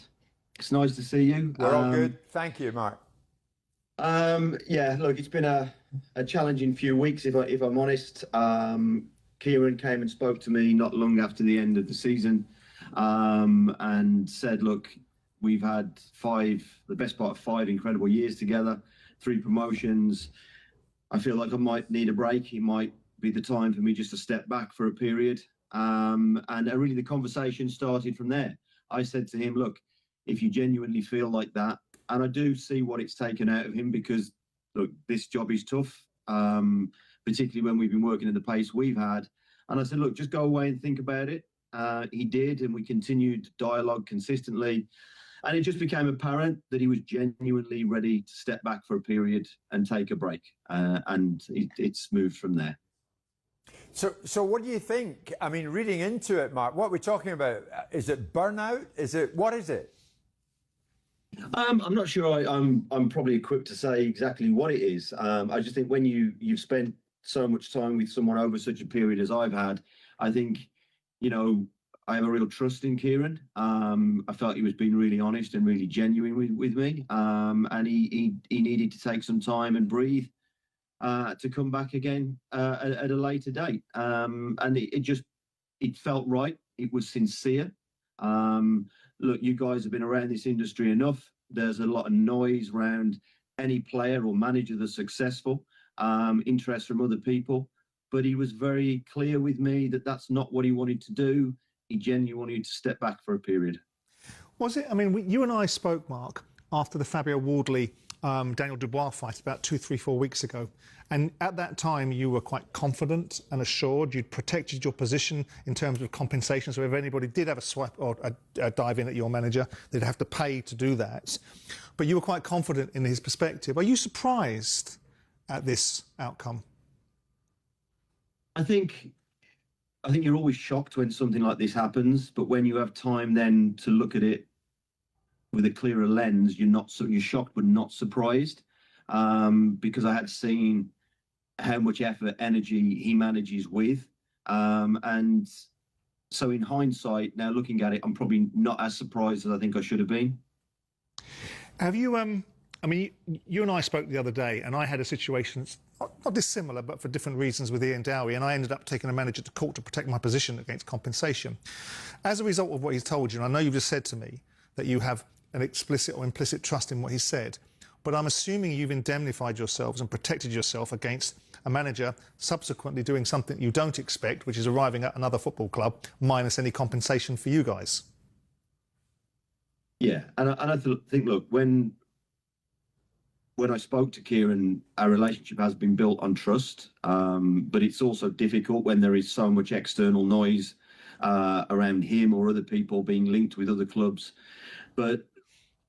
Speaker 2: It's nice to see you.
Speaker 10: We're all good. Thank you, Mark.
Speaker 2: Yeah, look, it's been a challenging few weeks, if I'm honest. Kieran came and spoke to me not long after the end of the season, and said, look, we've had the best part of 5 incredible years together, 3 promotions. I feel like I might need a break. It might be the time for me just to step back for a period. And really the conversation started from there. I said to him, look, if you genuinely feel like that, and I do see what it's taken out of him, because, look, this job is tough, particularly when we've been working at the pace we've had. And I said, look, just go away and think about it. He did, and we continued dialogue consistently. And it just became apparent that he was genuinely ready to step back for a period and take a break. And it's moved from there.
Speaker 10: So what do you think? I mean, reading into it, Mark, what are we talking about? Is it burnout? What is it?
Speaker 2: I'm not sure I'm probably equipped to say exactly what it is. I just think when you've spent so much time with someone over such a period as I've had, I think, I have a real trust in Kieran. I felt he was being really honest and really genuine with me. And he needed to take some time and breathe to come back again at a later date. And it felt right. It was sincere. Look, you guys have been around this industry enough. There's a lot of noise around any player or manager that's successful, interest from other people. But he was very clear with me that that's not what he wanted to do. He genuinely wanted to step back for a period.
Speaker 12: Was it? I mean, you and I spoke, Mark, after the Fabio Wardley, Daniel Dubois fight about 2, 3, 4 weeks ago. And at that time, you were quite confident and assured. You'd protected your position in terms of compensation. So if anybody did have a swipe or a dive in at your manager, they'd have to pay to do that. But you were quite confident in his perspective. Are you surprised at this outcome?
Speaker 2: I think you're always shocked when something like this happens. But when you have time then to look at it with a clearer lens, you're shocked but not surprised, because I had seen how much effort, energy he manages with, and so in hindsight, now looking at it, I'm probably not as surprised as I think I should have been.
Speaker 12: Have you? I mean, you and I spoke the other day, and I had a situation that's not dissimilar, but for different reasons with Ian Dowie, and I ended up taking a manager to court to protect my position against compensation. As a result of what he's told you, and I know you've just said to me that you have an explicit or implicit trust in what he said, but I'm assuming you've indemnified yourselves and protected yourself against a manager subsequently doing something you don't expect, which is arriving at another football club minus any compensation for you guys.
Speaker 2: Yeah, and I think, look, when I spoke to Kieran, our relationship has been built on trust, but it's also difficult when there is so much external noise around him or other people being linked with other clubs. But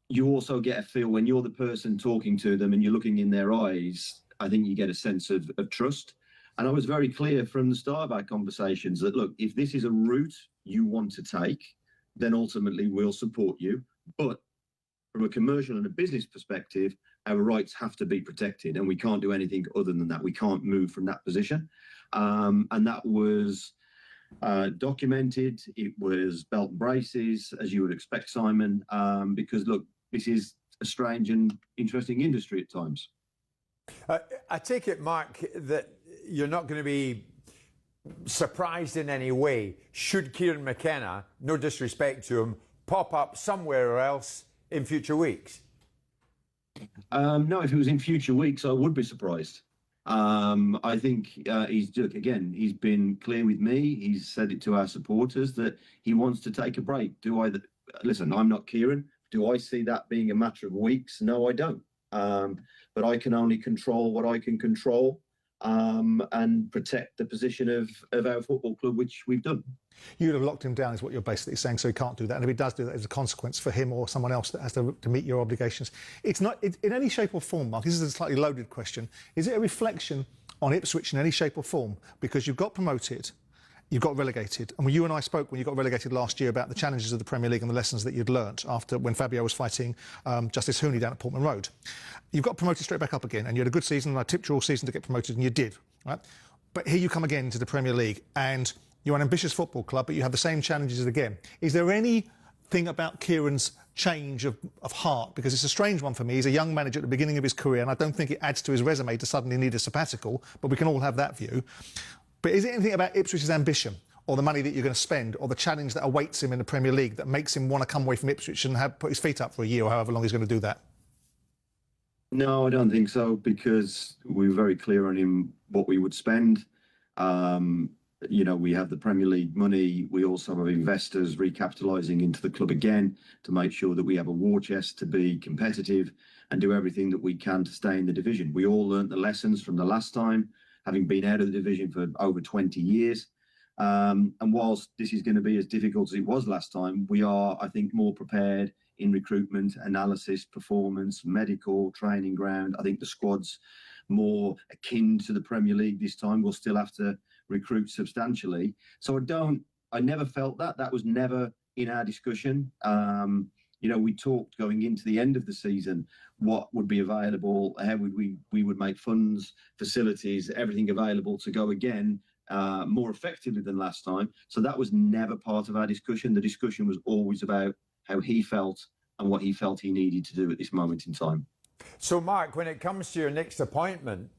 Speaker 2: you also get a feel when you're the person talking to them and you're looking in their eyes, I think you get a sense of trust. And I was very clear from the start of our conversations that, look, if this is a route you want to take, then ultimately we'll support you. But from a commercial and a business perspective, our rights have to be protected, and we can't do anything other than that. We can't move from that position. And that was documented. It was belt and braces, as you would expect, Simon, because, look, this is a strange and interesting industry at times.
Speaker 10: I take it, Mark, that you're not going to be surprised in any way should Kieran McKenna, no disrespect to him, pop up somewhere else in future weeks?
Speaker 2: No, if it was in future weeks, I would be surprised. I think he's been clear with me. He's said it to our supporters that he wants to take a break. Listen, I'm not Kieran. Do I see that being a matter of weeks? No, I don't. But I can only control what I can control, and protect the position of our football club, which we've done.
Speaker 12: You'd have locked him down, is what you're basically saying, so he can't do that. And if he does do that, there's a consequence for him or someone else that has to meet your obligations. It's not, in any shape or form, Mark, this is a slightly loaded question, is it a reflection on Ipswich in any shape or form? Because you've got promoted, you got relegated. And when you and I spoke when you got relegated last year about the challenges of the Premier League and the lessons that you'd learnt after when Fabio was fighting Justice Hooney down at Portman Road. You got promoted straight back up again, and you had a good season, and I tipped you all season to get promoted, and you did, right? But here you come again to the Premier League, and you're an ambitious football club, but you have the same challenges again. Is there anything about Kieran's change of heart? Because it's a strange one for me. He's a young manager at the beginning of his career, and I don't think it adds to his resume to suddenly need a sabbatical, but we can all have that view. But is it anything about Ipswich's ambition, or the money that you're going to spend, or the challenge that awaits him in the Premier League that makes him want to come away from Ipswich and put his feet up for a year or however long he's going to do that?
Speaker 2: No, I don't think so, because we were very clear on him what we would spend. We have the Premier League money. We also have investors recapitalising into the club again to make sure that we have a war chest to be competitive and do everything that we can to stay in the division. We all learnt the lessons from the last time, having been out of the division for over 20 years. And whilst this is going to be as difficult as it was last time, we are, I think, more prepared in recruitment, analysis, performance, medical, training ground. I think the squad's more akin to the Premier League this time. We'll still have to recruit substantially. So I never felt that. That was never in our discussion. We talked going into the end of the season, what would be available, how we would make funds, facilities, everything available to go again more effectively than last time. So that was never part of our discussion. The discussion was always about how he felt and what he felt he needed to do at this moment in time.
Speaker 10: So, Mark, when it comes to your next appointment,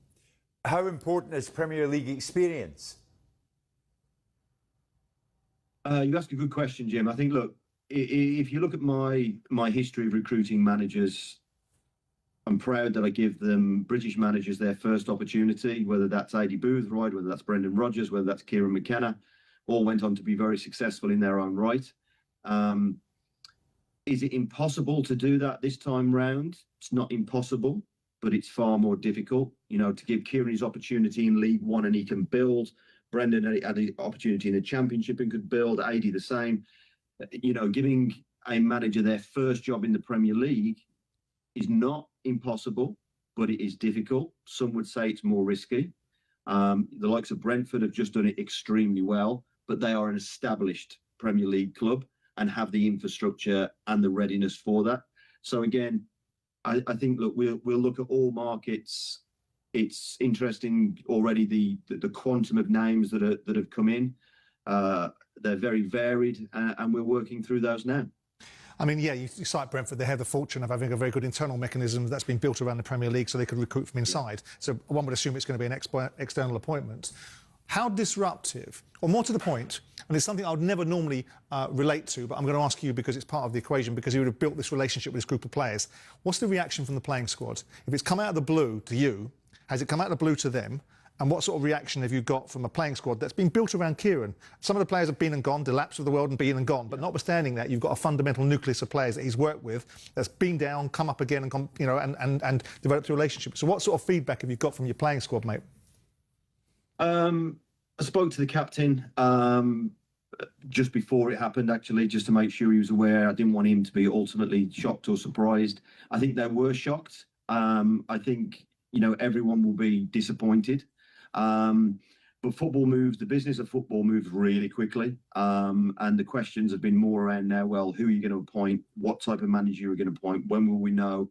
Speaker 10: how important is Premier League experience?
Speaker 2: You ask a good question, Jim. I think, look, if you look at my history of recruiting managers, I'm proud that I give them British managers their first opportunity, whether that's Adi Boothroyd, whether that's Brendan Rodgers, whether that's Kieran McKenna, all went on to be very successful in their own right. Is it impossible to do that this time round? It's not impossible, but it's far more difficult. To give Kieran his opportunity in League One and he can build. Brendan had the opportunity in the Championship and could build. Adi the same. Giving a manager their first job in the Premier League is not impossible, but it is difficult. Some would say it's more risky. The likes of Brentford have just done it extremely well, but they are an established Premier League club and have the infrastructure and the readiness for that. So again, I think, look, we'll look at all markets. It's interesting already the quantum of names that have come in. They're very varied, and we're working through those now.
Speaker 12: I mean, yeah, you cite Brentford. They have the fortune of having a very good internal mechanism that's been built around the Premier League so they could recruit from inside. So one would assume it's going to be an external appointment. How disruptive, or more to the point, and it's something I would never normally relate to, but I'm going to ask you because it's part of the equation, because you would have built this relationship with this group of players. What's the reaction from the playing squad? If it's come out of the blue to you, has it come out of the blue to them? And what sort of reaction have you got from a playing squad that's been built around Kieran? Some of the players have been and gone, Delapse of the world and been and gone. But notwithstanding that, you've got a fundamental nucleus of players that he's worked with that's been down, come up again, and developed a relationship. So what sort of feedback have you got from your playing squad, mate?
Speaker 2: I spoke to the captain just before it happened, actually, just to make sure he was aware. I didn't want him to be ultimately shocked or surprised. I think they were shocked. I think, everyone will be disappointed. But football moves, the business of football moves really quickly. And the questions have been more around now, well, who are you going to appoint? What type of manager you're going to appoint? When will we know?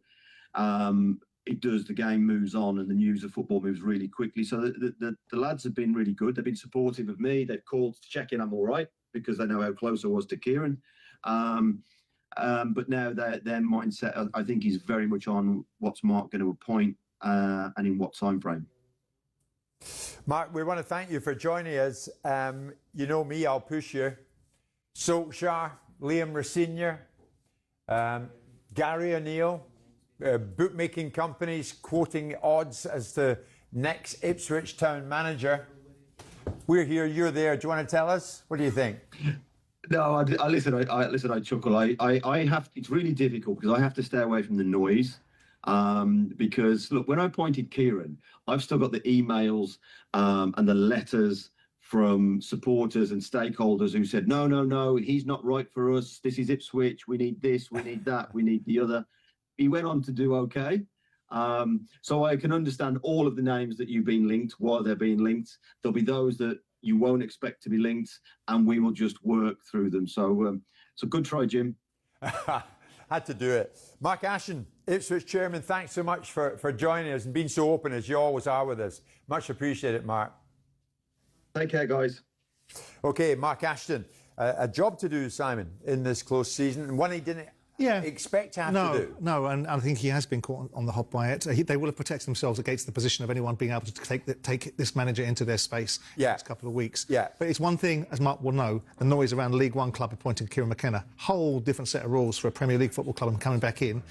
Speaker 2: The game moves on and the news of football moves really quickly. So the lads have been really good. They've been supportive of me. They've called to check in I'm all right because they know how close I was to Kieran. But now their mindset, I think, is very much on what's Mark going to appoint and in what time frame.
Speaker 10: Mark, we want to thank you for joining us. You know me, I'll push you. Solskjaer, Liam Rossinier, Gary O'Neill, bookmaking companies quoting odds as to next Ipswich Town manager. We're here, you're there. Do you want to tell us? What do you think?
Speaker 2: No, I listen. I listen. I chuckle. I have. It's really difficult because I have to stay away from the noise. Because look, when I appointed Kieran, I've still got the emails and the letters from supporters and stakeholders who said, no, he's not right for us. This is Ipswich. We need this. We need that. We need the other. He went on to do okay. So I can understand all of the names that you've been linked, why they're being linked. There'll be those that you won't expect to be linked, and we will just work through them. So good try, Jim.
Speaker 10: Had to do it. Mark Ashton, Ipswich chairman, thanks so much for joining us and being so open as you always are with us. Much appreciated, Mark.
Speaker 2: Take care, guys.
Speaker 10: Okay, Mark Ashton, a job to do, Simon, in this close season, and one he didn't expect to have to do.
Speaker 12: No, and I think he has been caught on the hop by it. They will have protected themselves against the position of anyone being able to take this manager into their space in the next couple of weeks.
Speaker 10: Yeah.
Speaker 12: But it's one thing, as Mark will know, the noise around League One club appointing Kieran McKenna. Whole different set of rules for a Premier League football club and coming back in.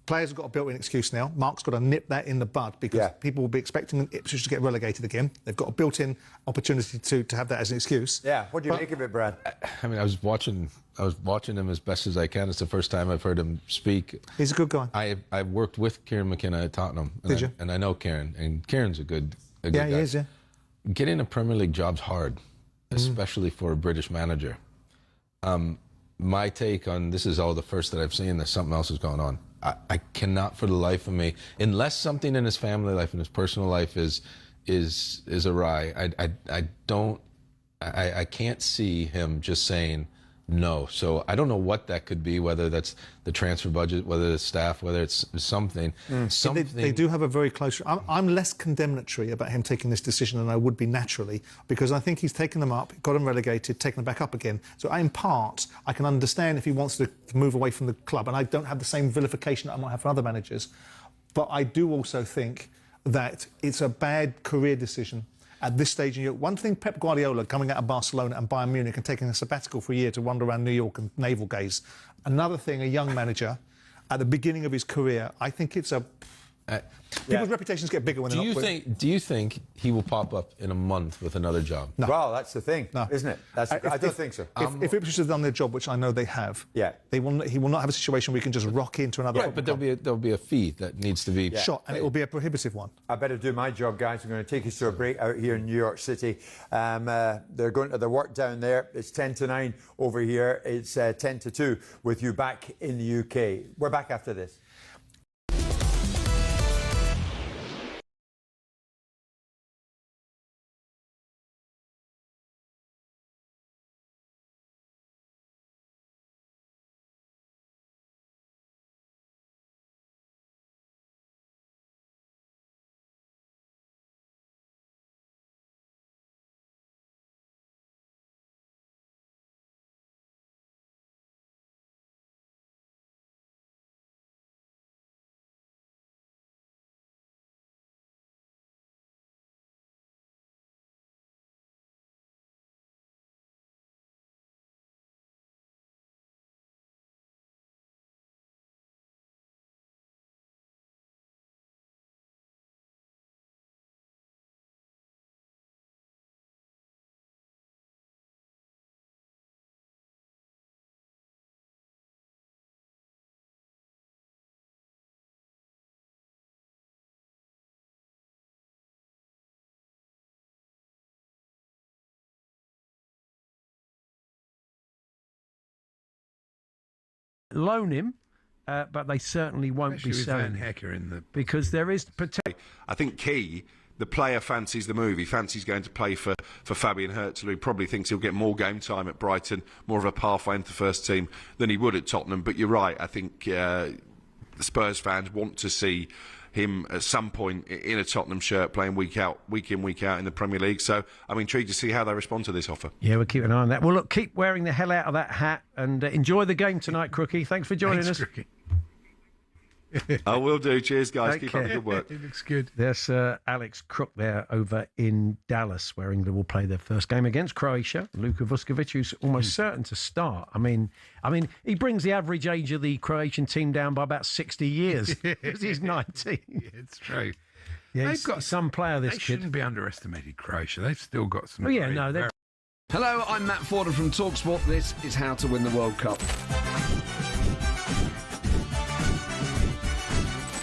Speaker 12: Players have got a built-in excuse now. Mark's got to nip that in the bud because people will be expecting Ipswich to get relegated again. They've got a built-in opportunity to have that as an excuse.
Speaker 10: Yeah. What do you make of it, Brad?
Speaker 11: I mean, I was watching him as best as I can. It's the first time I've heard him speak.
Speaker 12: He's a good guy.
Speaker 11: I worked with Kieran McKenna at Tottenham.
Speaker 12: Did you?
Speaker 11: And I know Kieran, and Kieran's a good guy.
Speaker 12: Yeah, he is, yeah.
Speaker 11: Getting a Premier League job's hard, especially for a British manager. My take on this is all the first that I've seen that something else is going on. I cannot for the life of me, unless something in his family life and his personal life is awry, I can't see him just saying no. So I don't know what that could be, whether that's the transfer budget, whether it's staff, whether it's something.
Speaker 12: They do have a very close... I'm less condemnatory about him taking this decision than I would be naturally, because I think he's taken them up, got them relegated, taken them back up again. So in part, I can understand if he wants to move away from the club, and I don't have the same vilification that I might have for other managers. But I do also think that it's a bad career decision at this stage in Europe. One thing, Pep Guardiola coming out of Barcelona and Bayern Munich and taking a sabbatical for a year to wander around New York and navel gaze. Another thing, a young manager at the beginning of his career, I think it's a... People's reputations get bigger when they're not...
Speaker 11: Do you think he will pop up in a month with another job?
Speaker 12: No.
Speaker 10: Well, that's the thing, isn't it? I don't think so.
Speaker 12: If Ipswich has done their job, which I know they have, he will not have a situation where he can just rock into another
Speaker 11: but there'll be a fee that needs to be
Speaker 12: shot, and it will be a prohibitive one.
Speaker 10: I better do my job, guys. I'm going to take us to a break out here in New York City. They're going to their work down there. It's 10 to 9 over here. It's 10 to 2 with you back in the UK. We're back after this.
Speaker 19: Loan him, but they certainly won't be selling him because there is potential.
Speaker 3: I think Key, the player, fancies the move. He fancies going to play for Fabian Herzl, who probably thinks he'll get more game time at Brighton, more of a pathway into the first team than he would at Tottenham. But you're right, I think the Spurs fans want to see him at some point in a Tottenham shirt playing week in, week out in the Premier League. So I'm intrigued to see how they respond to this offer.
Speaker 19: Yeah, we'll keep an eye on that. Well, look, keep wearing the hell out of that hat and enjoy the game tonight, Crookie. Thanks for joining us. Crookie.
Speaker 3: I will do. Cheers, guys. Keep up the good work.
Speaker 19: It looks good. There's Alex Crook there over in Dallas, where England will play their first game against Croatia. Luka Vuskovic, who's almost certain to start. I mean, he brings the average age of the Croatian team down by about 60 years because he's 19.
Speaker 7: Yeah, it's true.
Speaker 19: Yeah,
Speaker 7: They've got
Speaker 19: some player. This
Speaker 7: They
Speaker 19: kid
Speaker 7: shouldn't be underestimated, Croatia. They've still got some.
Speaker 19: Oh yeah,
Speaker 7: great-
Speaker 19: no, they're.
Speaker 18: Hello, I'm Matt Forden from talkSPORT. This is How to Win the World Cup.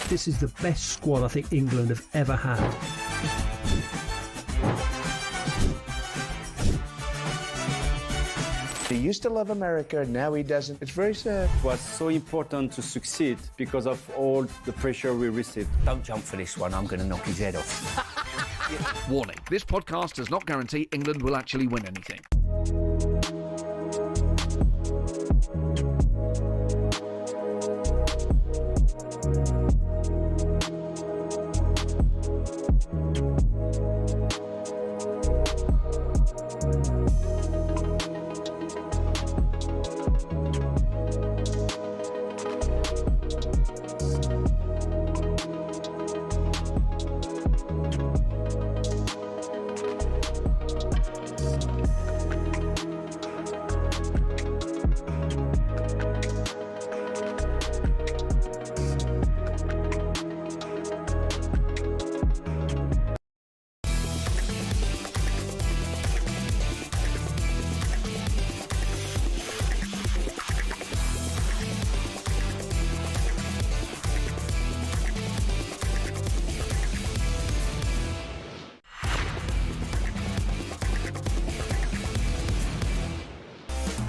Speaker 8: This is the best squad I think England have ever had.
Speaker 22: He used to love America, now he doesn't. It's very sad.
Speaker 21: It was so important to succeed because of all the pressure we received.
Speaker 20: Don't jump for this one, I'm going to knock his head off.
Speaker 18: Warning, this podcast does not guarantee England will actually win anything.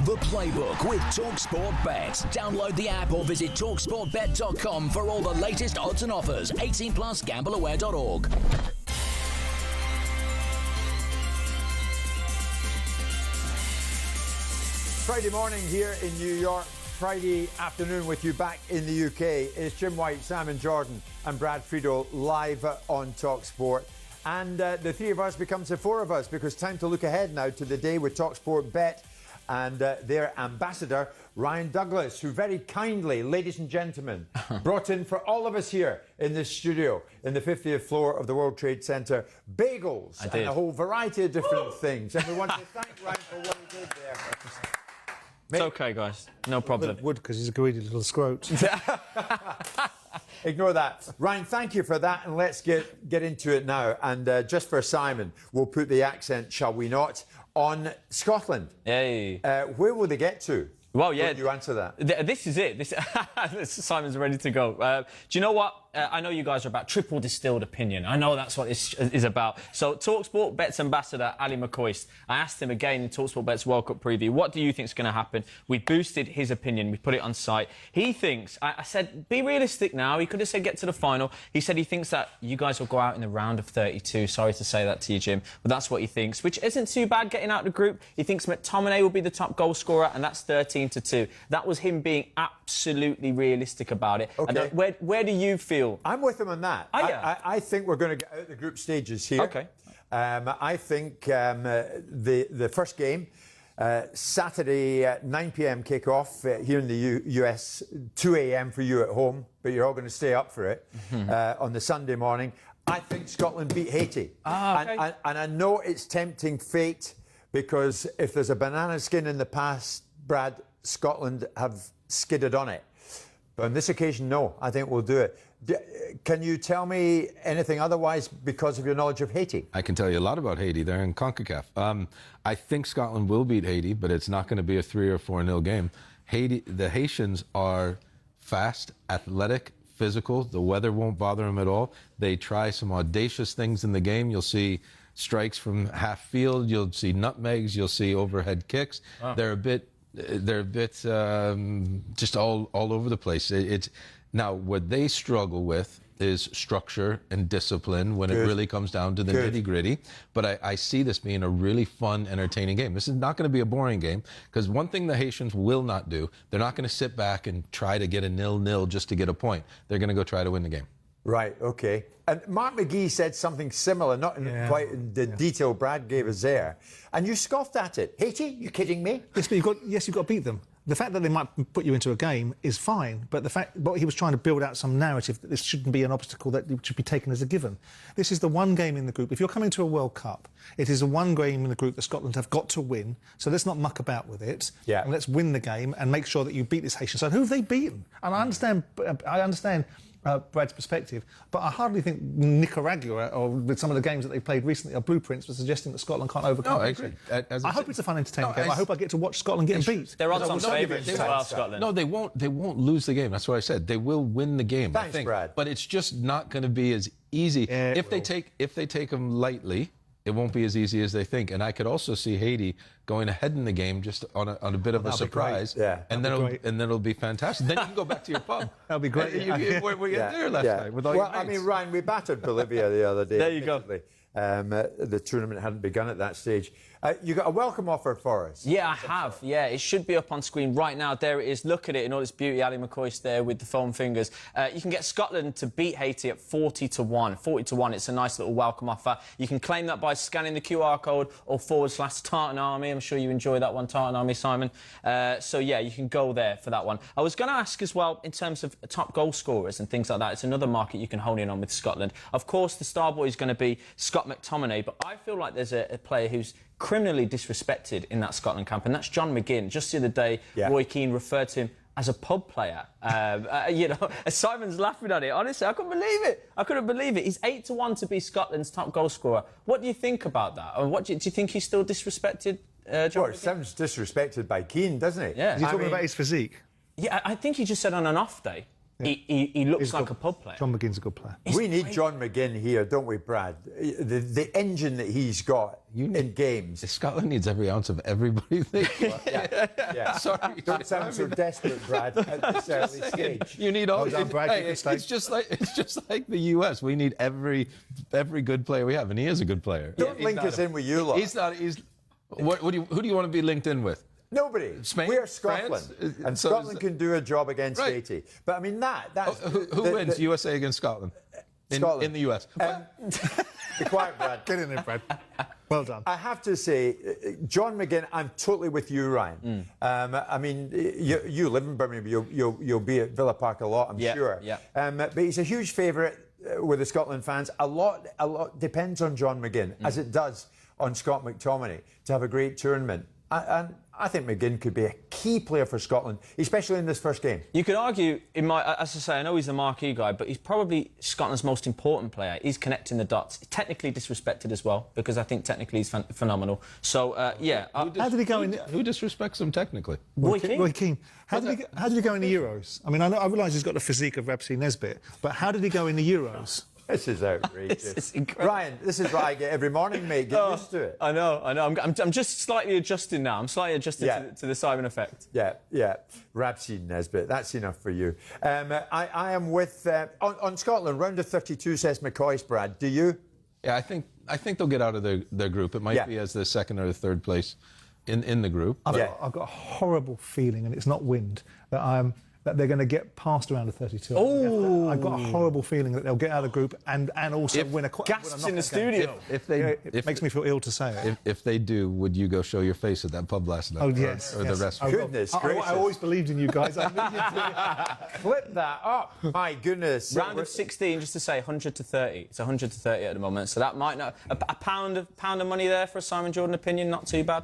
Speaker 9: The Playbook with talkSPORT Bet. Download the app or visit talksportbet.com for all the latest odds and offers. 18 plus gambleaware.org.
Speaker 10: Friday morning here in New York, Friday afternoon with you back in the UK. It's Jim White, Simon Jordan and Brad Friedel live on talkSPORT. And the three of us becomes the four of us because time to look ahead now to the day with talkSPORT Bet and their ambassador, Ryan Douglas, who very kindly, ladies and gentlemen, brought in for all of us here in this studio in the 50th floor of the World Trade Center, bagels and a whole variety of different things. And we want to thank Ryan for what he did there.
Speaker 13: It's okay, guys. No problem.
Speaker 12: Would, because he's a greedy little scrote.
Speaker 10: Ignore that. Ryan, thank you for that, and let's get into it now. And just for Simon, we'll put the accent, shall we not, on Scotland.
Speaker 13: Hey.
Speaker 10: Where will they get to?
Speaker 13: Well, yeah.
Speaker 10: Will you answer that?
Speaker 13: This is it. Simon's ready to go. Do you know what? I know you guys are about triple distilled opinion. I know that's what this is about. So, talkSPORT Bet's ambassador, Ali McCoist, I asked him again in talkSPORT Bet's World Cup preview, what do you think is going to happen? We boosted his opinion. We put it on site. He thinks, I said, be realistic now. He could have said get to the final. He said he thinks that you guys will go out in the round of 32. Sorry to say that to you, Jim, but that's what he thinks, which isn't too bad getting out of the group. He thinks McTominay will be the top goal scorer, and that's 13-2. That was him being absolutely realistic about it.
Speaker 10: Okay.
Speaker 13: And where do you feel?
Speaker 10: I'm with him on that. I think we're going to get out the group stages here.
Speaker 13: Okay.
Speaker 10: I think the first game, Saturday at 9 p.m. kickoff here in the US, 2 a.m. for you at home, but you're all going to stay up for it on the Sunday morning. I think Scotland beat Haiti.
Speaker 13: Okay.
Speaker 10: And I know it's tempting fate because if there's a banana skin in the past, Brad, Scotland have skidded on it. But on this occasion, no, I think we'll do it. Can you tell me anything otherwise because of your knowledge of Haiti?
Speaker 11: I can tell you a lot about Haiti. They're in CONCACAF. I think Scotland will beat Haiti, but it's not going to be a 3 or 4-0 game. The Haitians are fast, athletic, physical. The weather won't bother them at all. They try some audacious things in the game. You'll see strikes from half field. You'll see nutmegs. You'll see overhead kicks.
Speaker 13: Wow.
Speaker 11: They're a bit just all over the place. Now, what they struggle with is structure and discipline when it really comes down to the nitty-gritty. But I see this being a really fun, entertaining game. This is not going to be a boring game because one thing the Haitians will not do, they're not going to sit back and try to get a 0-0 just to get a point. They're going to go try to win the game.
Speaker 10: Right, okay. And Mark McGee said something similar, not in quite the detail Brad gave us there. And you scoffed at it. Haiti, you kidding me?
Speaker 12: Yes, but you've got to beat them. The fact that they might put you into a game is fine, but the fact what he was trying to build out some narrative that this shouldn't be an obstacle that should be taken as a given. This is the one game in the group. If you're coming to a World Cup, it is the one game in the group that Scotland have got to win. So let's not muck about with it.
Speaker 10: Yeah.
Speaker 12: And let's win the game and make sure that you beat this Haitian side. Who have they beaten? And I understand Brad's perspective, but I hardly think Nicaragua or with some of the games that they've played recently are blueprints for suggesting that Scotland can't overcome.
Speaker 11: No, I agree.
Speaker 12: I hope it's a fun, entertaining game. I hope I get to watch Scotland getting beat.
Speaker 13: They're odds on favourites as well, Scotland.
Speaker 11: No, they won't lose the game. That's what I said. They will win the game.
Speaker 10: Thanks,
Speaker 11: I think.
Speaker 10: Brad.
Speaker 11: But it's just not going to be as easy. If they take them lightly, it won't be as easy as they think. And I could also see Haiti going ahead in the game just on a bit of a surprise.
Speaker 10: Yeah,
Speaker 11: and then it'll be fantastic. Then you can go back to your pub.
Speaker 12: That'll be great.
Speaker 11: Were you there last night with all your mates?
Speaker 10: I mean, Ryan, we battered Bolivia the other day.
Speaker 13: There you go.
Speaker 10: The tournament hadn't begun at that stage. You got a welcome offer for us.
Speaker 13: Yeah, I have. Yeah, it should be up on screen right now. There it is. Look at it in all its beauty. Ali McCoy's there with the foam fingers. You can get Scotland to beat Haiti at 40-1. 40-1. It's a nice little welcome offer. You can claim that by scanning the QR code or / Tartan Army. I'm sure you enjoy that one, Tartan Army, Simon. So, yeah, you can go there for that one. I was going to ask as well, in terms of top goal scorers and things like that, it's another market you can hone in on with Scotland. Of course, the star boy is going to be Scott McTominay, but I feel like there's a player who's criminally disrespected in that Scotland camp, and that's John McGinn. Just the other day, Roy Keane referred to him as a pub player. You know, Simon's laughing at it. Honestly, I couldn't believe it. I couldn't believe it. He's 8-1 to be Scotland's top goal scorer. What do you think about that? Or do you think he's still disrespected, John?
Speaker 10: Well, it sounds disrespected by Keane, doesn't he?
Speaker 13: Yeah.
Speaker 12: Is he talking about his physique?
Speaker 13: Yeah, I think he just said on an off day. Yeah. He looks like a pub player.
Speaker 12: John McGinn's a good player.
Speaker 10: We need John McGinn here, don't we, Brad? The engine that he's got in games.
Speaker 11: Scotland needs every ounce of everybody.
Speaker 10: Yeah. Sorry. Don't sound so desperate, Brad, at this early stage.
Speaker 11: You need all.
Speaker 12: It's
Speaker 11: just like the US. We need every good player we have, and he is a good player.
Speaker 10: Don't link us in with you lot.
Speaker 11: Who do you want to be linked in with?
Speaker 10: Nobody.
Speaker 11: Spain?
Speaker 10: We're Scotland.
Speaker 11: France?
Speaker 10: And so Scotland can do a job against Haiti. But I mean, that's...
Speaker 11: Who wins, USA against Scotland?
Speaker 10: Scotland.
Speaker 11: In the US.
Speaker 10: Be quiet, Brad.
Speaker 12: Get in there, Brad. Well done.
Speaker 10: I have to say, John McGinn, I'm totally with you, Ryan. I mean, you live in Birmingham. You'll be at Villa Park a lot, I'm sure.
Speaker 13: Yeah.
Speaker 10: But he's a huge favourite with the Scotland fans. A lot depends on John McGinn, as it does on Scott McTominay, to have a great tournament. And I think McGinn could be a key player for Scotland, especially in this first game.
Speaker 13: You could argue, as I say, I know he's a marquee guy, but he's probably Scotland's most important player. He's connecting the dots. Technically disrespected as well, because I think technically he's phenomenal. So, yeah.
Speaker 12: How did he go in?
Speaker 11: Who disrespects him technically?
Speaker 12: Roy Keane. How did he go in the Euros? I mean, I realise he's got the physique of Rapsy Nesbitt, but how did he go in the Euros?
Speaker 10: This is outrageous. This is incredible. Ryan, this is what I get every morning, mate. Get used to it.
Speaker 13: I know. I'm just slightly adjusting now. I'm slightly adjusting to the Simon effect.
Speaker 10: Yeah. Rapsy Nesbitt, that's enough for you. I am with... on Scotland, round of 32, says McCoy's, Brad. Do you?
Speaker 11: Yeah, I think they'll get out of their group. It might be as the second or the third place in the group.
Speaker 12: I've got a horrible feeling, and it's not wind, that they're going to get past around the 32.
Speaker 13: Oh,
Speaker 12: I've got a horrible feeling that they'll get out of the group and also win a
Speaker 13: gasps in the studio.
Speaker 12: It makes me feel ill to say it.
Speaker 11: If they do, would you go show your face at that pub last night?
Speaker 12: Oh yes,
Speaker 11: or the restaurant?
Speaker 10: Goodness gracious!
Speaker 12: I always believed in you guys. I knew you'd
Speaker 10: flip that up. My goodness.
Speaker 13: Round of 16, just to say, 100 to 30. It's 100 to 30 at the moment, so that might not a pound of money there for a Simon Jordan opinion. Not too bad.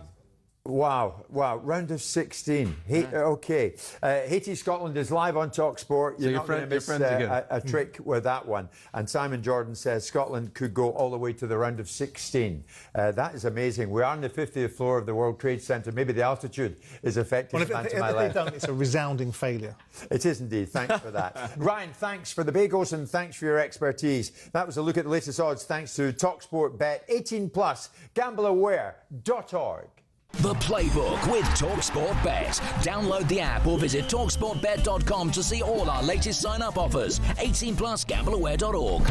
Speaker 10: Wow. Round of 16. Okay. Haiti, Scotland is live on talkSPORT. You're not going to miss a trick with that one. And Simon Jordan says Scotland could go all the way to the round of 16. That is amazing. We are on the 50th floor of the World Trade Center. Maybe the altitude is affecting the man to my left.
Speaker 12: If they don't, it's a resounding failure.
Speaker 10: It is indeed. Thanks for that. Ryan, thanks for the bagels and thanks for your expertise. That was a look at the latest odds thanks to talkSPORT Bet. 18+, gambleaware.org.
Speaker 9: The Playbook with talkSPORT Bet. Download the app or visit talksportbet.com to see all our latest sign-up offers. 18+, gambleaware.org.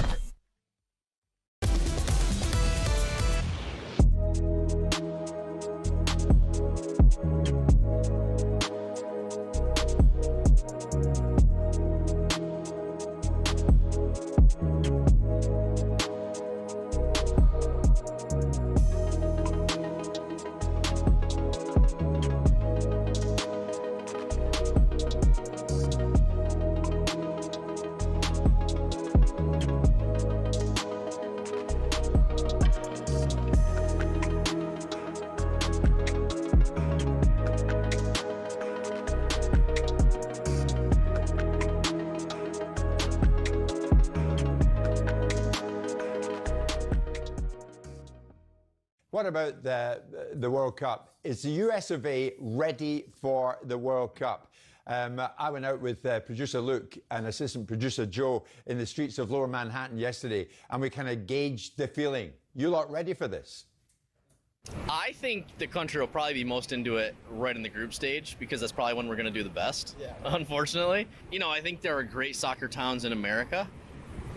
Speaker 10: what about the World Cup? Is the US of A ready for the World Cup? I went out with producer Luke and assistant producer Joe in the streets of Lower Manhattan yesterday, and we kind of gauged the feeling. You lot ready for this?
Speaker 5: I think the country will probably be most into it right in the group stage because that's probably when we're going to do the best, unfortunately. You know, I think there are great soccer towns in America.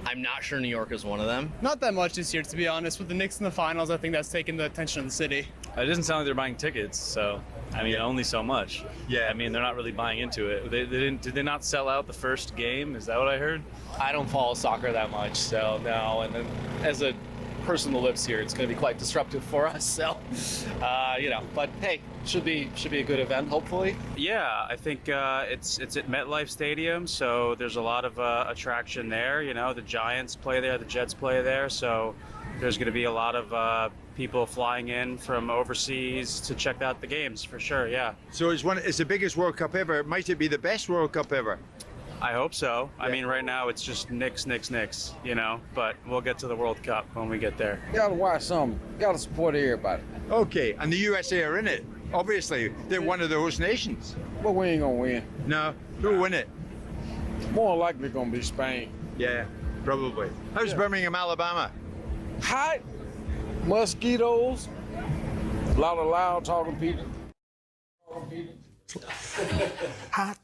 Speaker 5: I'm not sure New York is one of them.
Speaker 14: Not that much this year, to be honest. With the Knicks in the finals, I think that's taken the attention of the city.
Speaker 16: It doesn't sound like they're buying tickets, so, I mean, only so much. Yeah. I mean, they're not really buying into it. Did they not sell out the first game? Is that what I heard?
Speaker 14: I don't follow soccer that much, so no. And then as a person that lives here, it's going to be quite disruptive for us. So, you know, but hey, should be a good event, hopefully.
Speaker 16: Yeah, I think it's at MetLife Stadium, so there's a lot of attraction there. You know, the Giants play there, the Jets play there, so there's going to be a lot of people flying in from overseas to check out the games for sure. Yeah.
Speaker 10: So it's the biggest World Cup ever. Might it be the best World Cup ever?
Speaker 16: I hope so. Yeah. I mean, right now it's just Knicks, you know, but we'll get to the World Cup when we get there.
Speaker 17: You gotta watch something. You gotta support everybody.
Speaker 10: Okay, and the USA are in it. Obviously, they're one of the host nations.
Speaker 17: But we ain't gonna win.
Speaker 10: No, who'll win it?
Speaker 17: More likely gonna be Spain.
Speaker 10: Yeah, probably. How's Birmingham, Alabama?
Speaker 17: Hot, mosquitoes, a lot of loud talking people.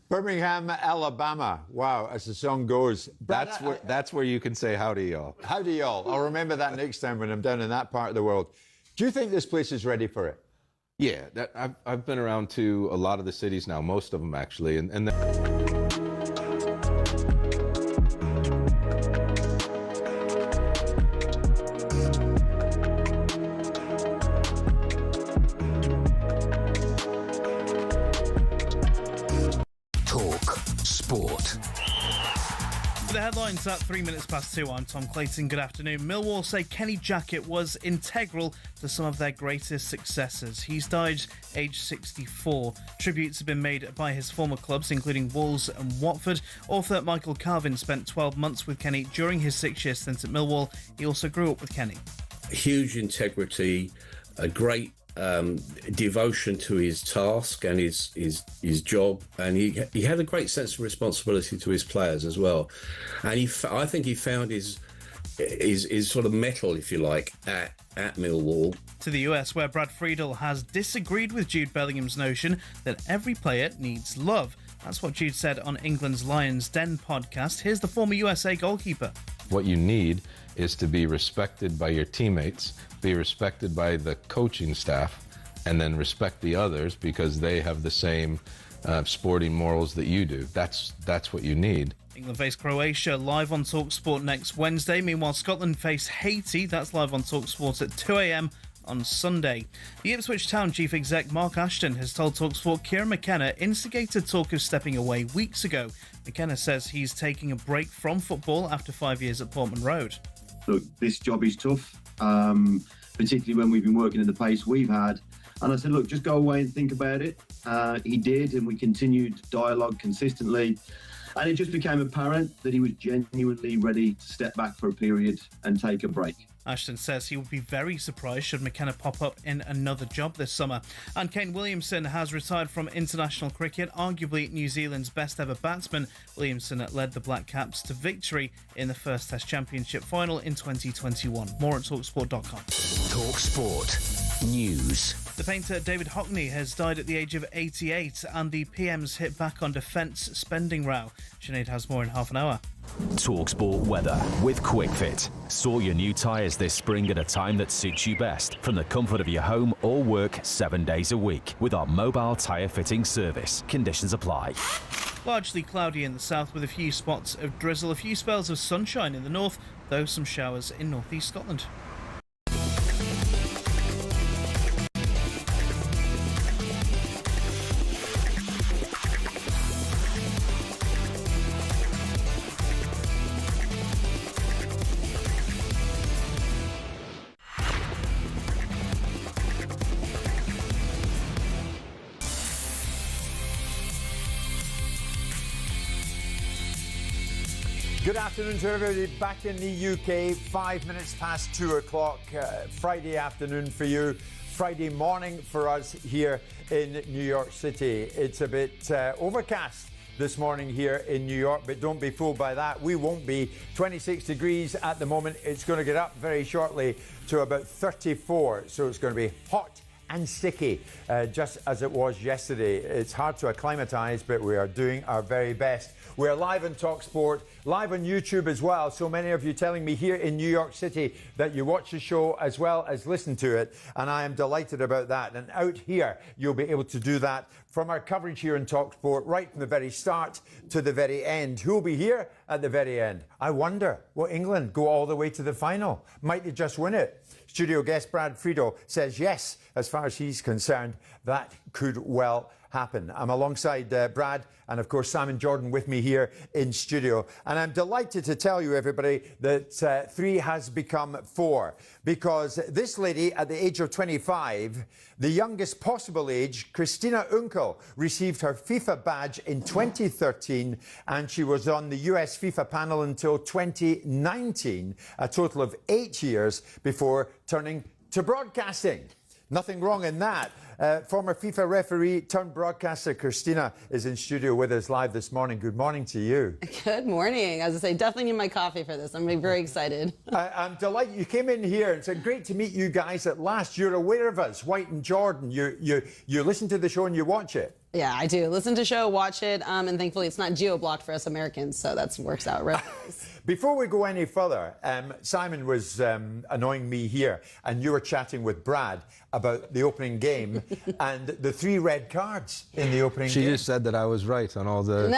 Speaker 10: Birmingham, Alabama. Wow, as the song goes.
Speaker 11: That's where you can say howdy, y'all.
Speaker 10: Howdy, y'all. I'll remember that next time when I'm down in that part of the world. Do you think this place is ready for it?
Speaker 11: Yeah, I've been around to a lot of the cities now, most of them actually, and
Speaker 9: Sport.
Speaker 25: For the headlines at 3 minutes past 2, I'm Tom Clayton. Good afternoon. Millwall say Kenny Jackett was integral to some of their greatest successes. He's died aged 64. Tributes have been made by his former clubs, including Wolves and Watford. Author Michael Carvin spent 12 months with Kenny during his 6-year stint at Millwall. He also grew up with Kenny.
Speaker 24: Huge integrity, a great devotion to his task and his job, and he had a great sense of responsibility to his players as well. And I think he found his sort of mettle, if you like, at Millwall.
Speaker 25: To the US, where Brad Friedel has disagreed with Jude Bellingham's notion that every player needs love. That's what Jude said on England's Lions Den podcast. Here's the former USA goalkeeper.
Speaker 11: What you need is to be respected by your teammates, be respected by the coaching staff, and then respect the others because they have the same sporting morals that you do. That's what you need.
Speaker 25: England face Croatia live on talkSPORT next Wednesday. Meanwhile, Scotland face Haiti. That's live on talkSPORT at 2 a.m. on Sunday. The Ipswich Town chief exec Mark Ashton has told talkSPORT Kieran McKenna instigated talk of stepping away weeks ago. McKenna says he's taking a break from football after 5 years at Portman Road.
Speaker 2: Look, this job is tough, particularly when we've been working at the pace we've had. And I said, look, just go away and think about it. He did, and we continued dialogue consistently. And it just became apparent that he was genuinely ready to step back for a period and take a break.
Speaker 25: Ashton says he would be very surprised should McKenna pop up in another job this summer. And Kane Williamson has retired from international cricket, arguably New Zealand's best ever batsman. Williamson led the Black Caps to victory in the first Test Championship final in 2021. More at talksport.com.
Speaker 9: talkSPORT News.
Speaker 25: The painter David Hockney has died at the age of 88, and the PM's hit back on defence spending row. Sinead has more in half an hour.
Speaker 26: talkSPORT weather with QuickFit. Sort your new tyres this spring at a time that suits you best, from the comfort of your home or work 7 days a week with our mobile tyre fitting service. Conditions apply.
Speaker 25: Largely cloudy in the south with a few spots of drizzle, a few spells of sunshine in the north, though some showers in northeast Scotland.
Speaker 10: Good afternoon to everybody back in the UK. 5 minutes past 2 o'clock, Friday afternoon for you, Friday morning for us here in New York City. It's a bit overcast this morning here in New York, but don't be fooled by that. We won't be. 26 degrees at the moment. It's going to get up very shortly to about 34, so it's going to be hot and sticky, just as it was yesterday. It's hard to acclimatise, but we are doing our very best. We're live on talkSPORT, live on YouTube as well. So many of you telling me here in New York City that you watch the show as well as listen to it, and I am delighted about that. And out here, you'll be able to do that from our coverage here in talkSPORT, right from the very start to the very end. Who will be here at the very end? I wonder, will England go all the way to the final? Might they just win it? Studio guest Brad Friedel says yes, as far as he's concerned, that could well happen. I'm alongside Brad and, of course, Simon Jordan with me here in studio. And I'm delighted to tell you, everybody, that 3 has become 4. Because this lady, at the age of 25, the youngest possible age, Christina Unkel, received her FIFA badge in 2013, and she was on the US FIFA panel until 2019, a total of 8 years before turning to broadcasting. Nothing wrong in that. Former FIFA referee turned broadcaster Christina is in studio with us live this morning. Good morning to you.
Speaker 1: Good morning. As I say, definitely need my coffee for this. I'm very excited.
Speaker 10: I'm delighted you came in here. It's great to meet you guys at last. You're aware of us, White and Jordan. You listen to the show and you watch it.
Speaker 1: Yeah, I do. Listen to the show, watch it, and thankfully it's not geo-blocked for us Americans, so that works out really nice.
Speaker 10: Before we go any further, Simon was annoying me here, and you were chatting with Brad about the opening game and the 3 red cards in the opening game.
Speaker 11: She just said that I was right on all the...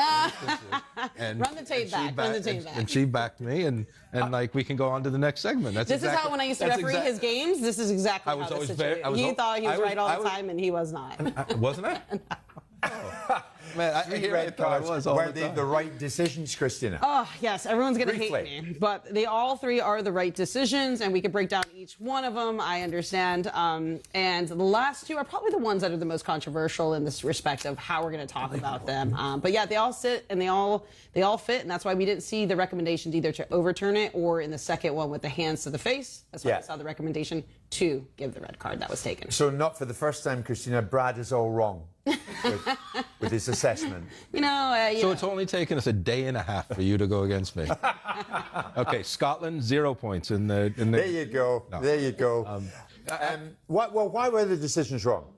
Speaker 1: And run the tape back. Run the tape back.
Speaker 11: And she backed me, and like we can go on to the next segment.
Speaker 1: This is how, when I used to referee his games, this is exactly how this situation. He thought he was right all the time, and he was not.
Speaker 11: Wasn't I? Man, I hear
Speaker 10: red cards. Were they the right decisions, Christina?
Speaker 1: Oh, yes. Everyone's going to hate me. But they all 3 are the right decisions, and we could break down each one of them. I understand. And the last 2 are probably the ones that are the most controversial in this respect of how we're going to talk about them. But yeah, they all sit and they all fit, and that's why we didn't see the recommendations either to overturn it or in the second one with the hands to the face. That's why we saw the recommendation to give the red card that was taken.
Speaker 10: So not for the first time, Christina, Brad is all wrong with his assessment.
Speaker 11: So it's only taken us a day and a half for you to go against me. Okay, Scotland 0 points in the.
Speaker 10: There you go. No. There you go. Why were the decisions wrong?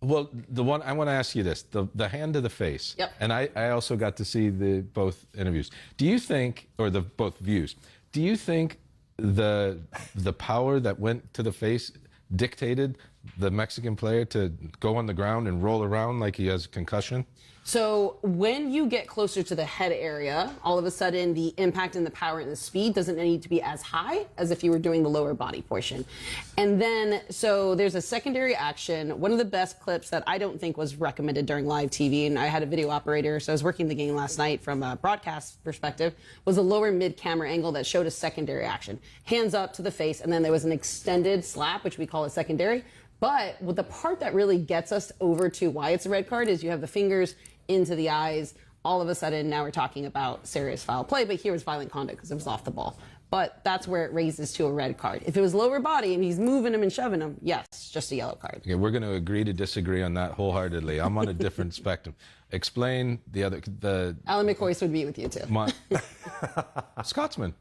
Speaker 11: Well, the one I want to ask you this: the hand to the face.
Speaker 1: Yep.
Speaker 11: And I also got to see both interviews. Do you think, or both views? Do you think the power that went to the face dictated the Mexican player to go on the ground and roll around like he has a concussion?
Speaker 1: So when you get closer to the head area, all of a sudden the impact and the power and the speed doesn't need to be as high as if you were doing the lower body portion. And then, so there's a secondary action. One of the best clips that I don't think was recommended during live TV, and I had a video operator, so I was working the game last night from a broadcast perspective, was a lower mid-camera angle that showed a secondary action. Hands up to the face, and then there was an extended slap, which we call a secondary. But the part that really gets us over to why it's a red card is you have the fingers into the eyes. All of a sudden, now we're talking about serious foul play, but here was violent conduct because it was off the ball. But that's where it raises to a red card. If it was lower body and he's moving him and shoving him, yes, just a yellow card.
Speaker 11: Okay, we're going to agree to disagree on that wholeheartedly. I'm on a different spectrum. Explain the other.
Speaker 1: Alan McCoist would be with you too.
Speaker 11: Scotsman.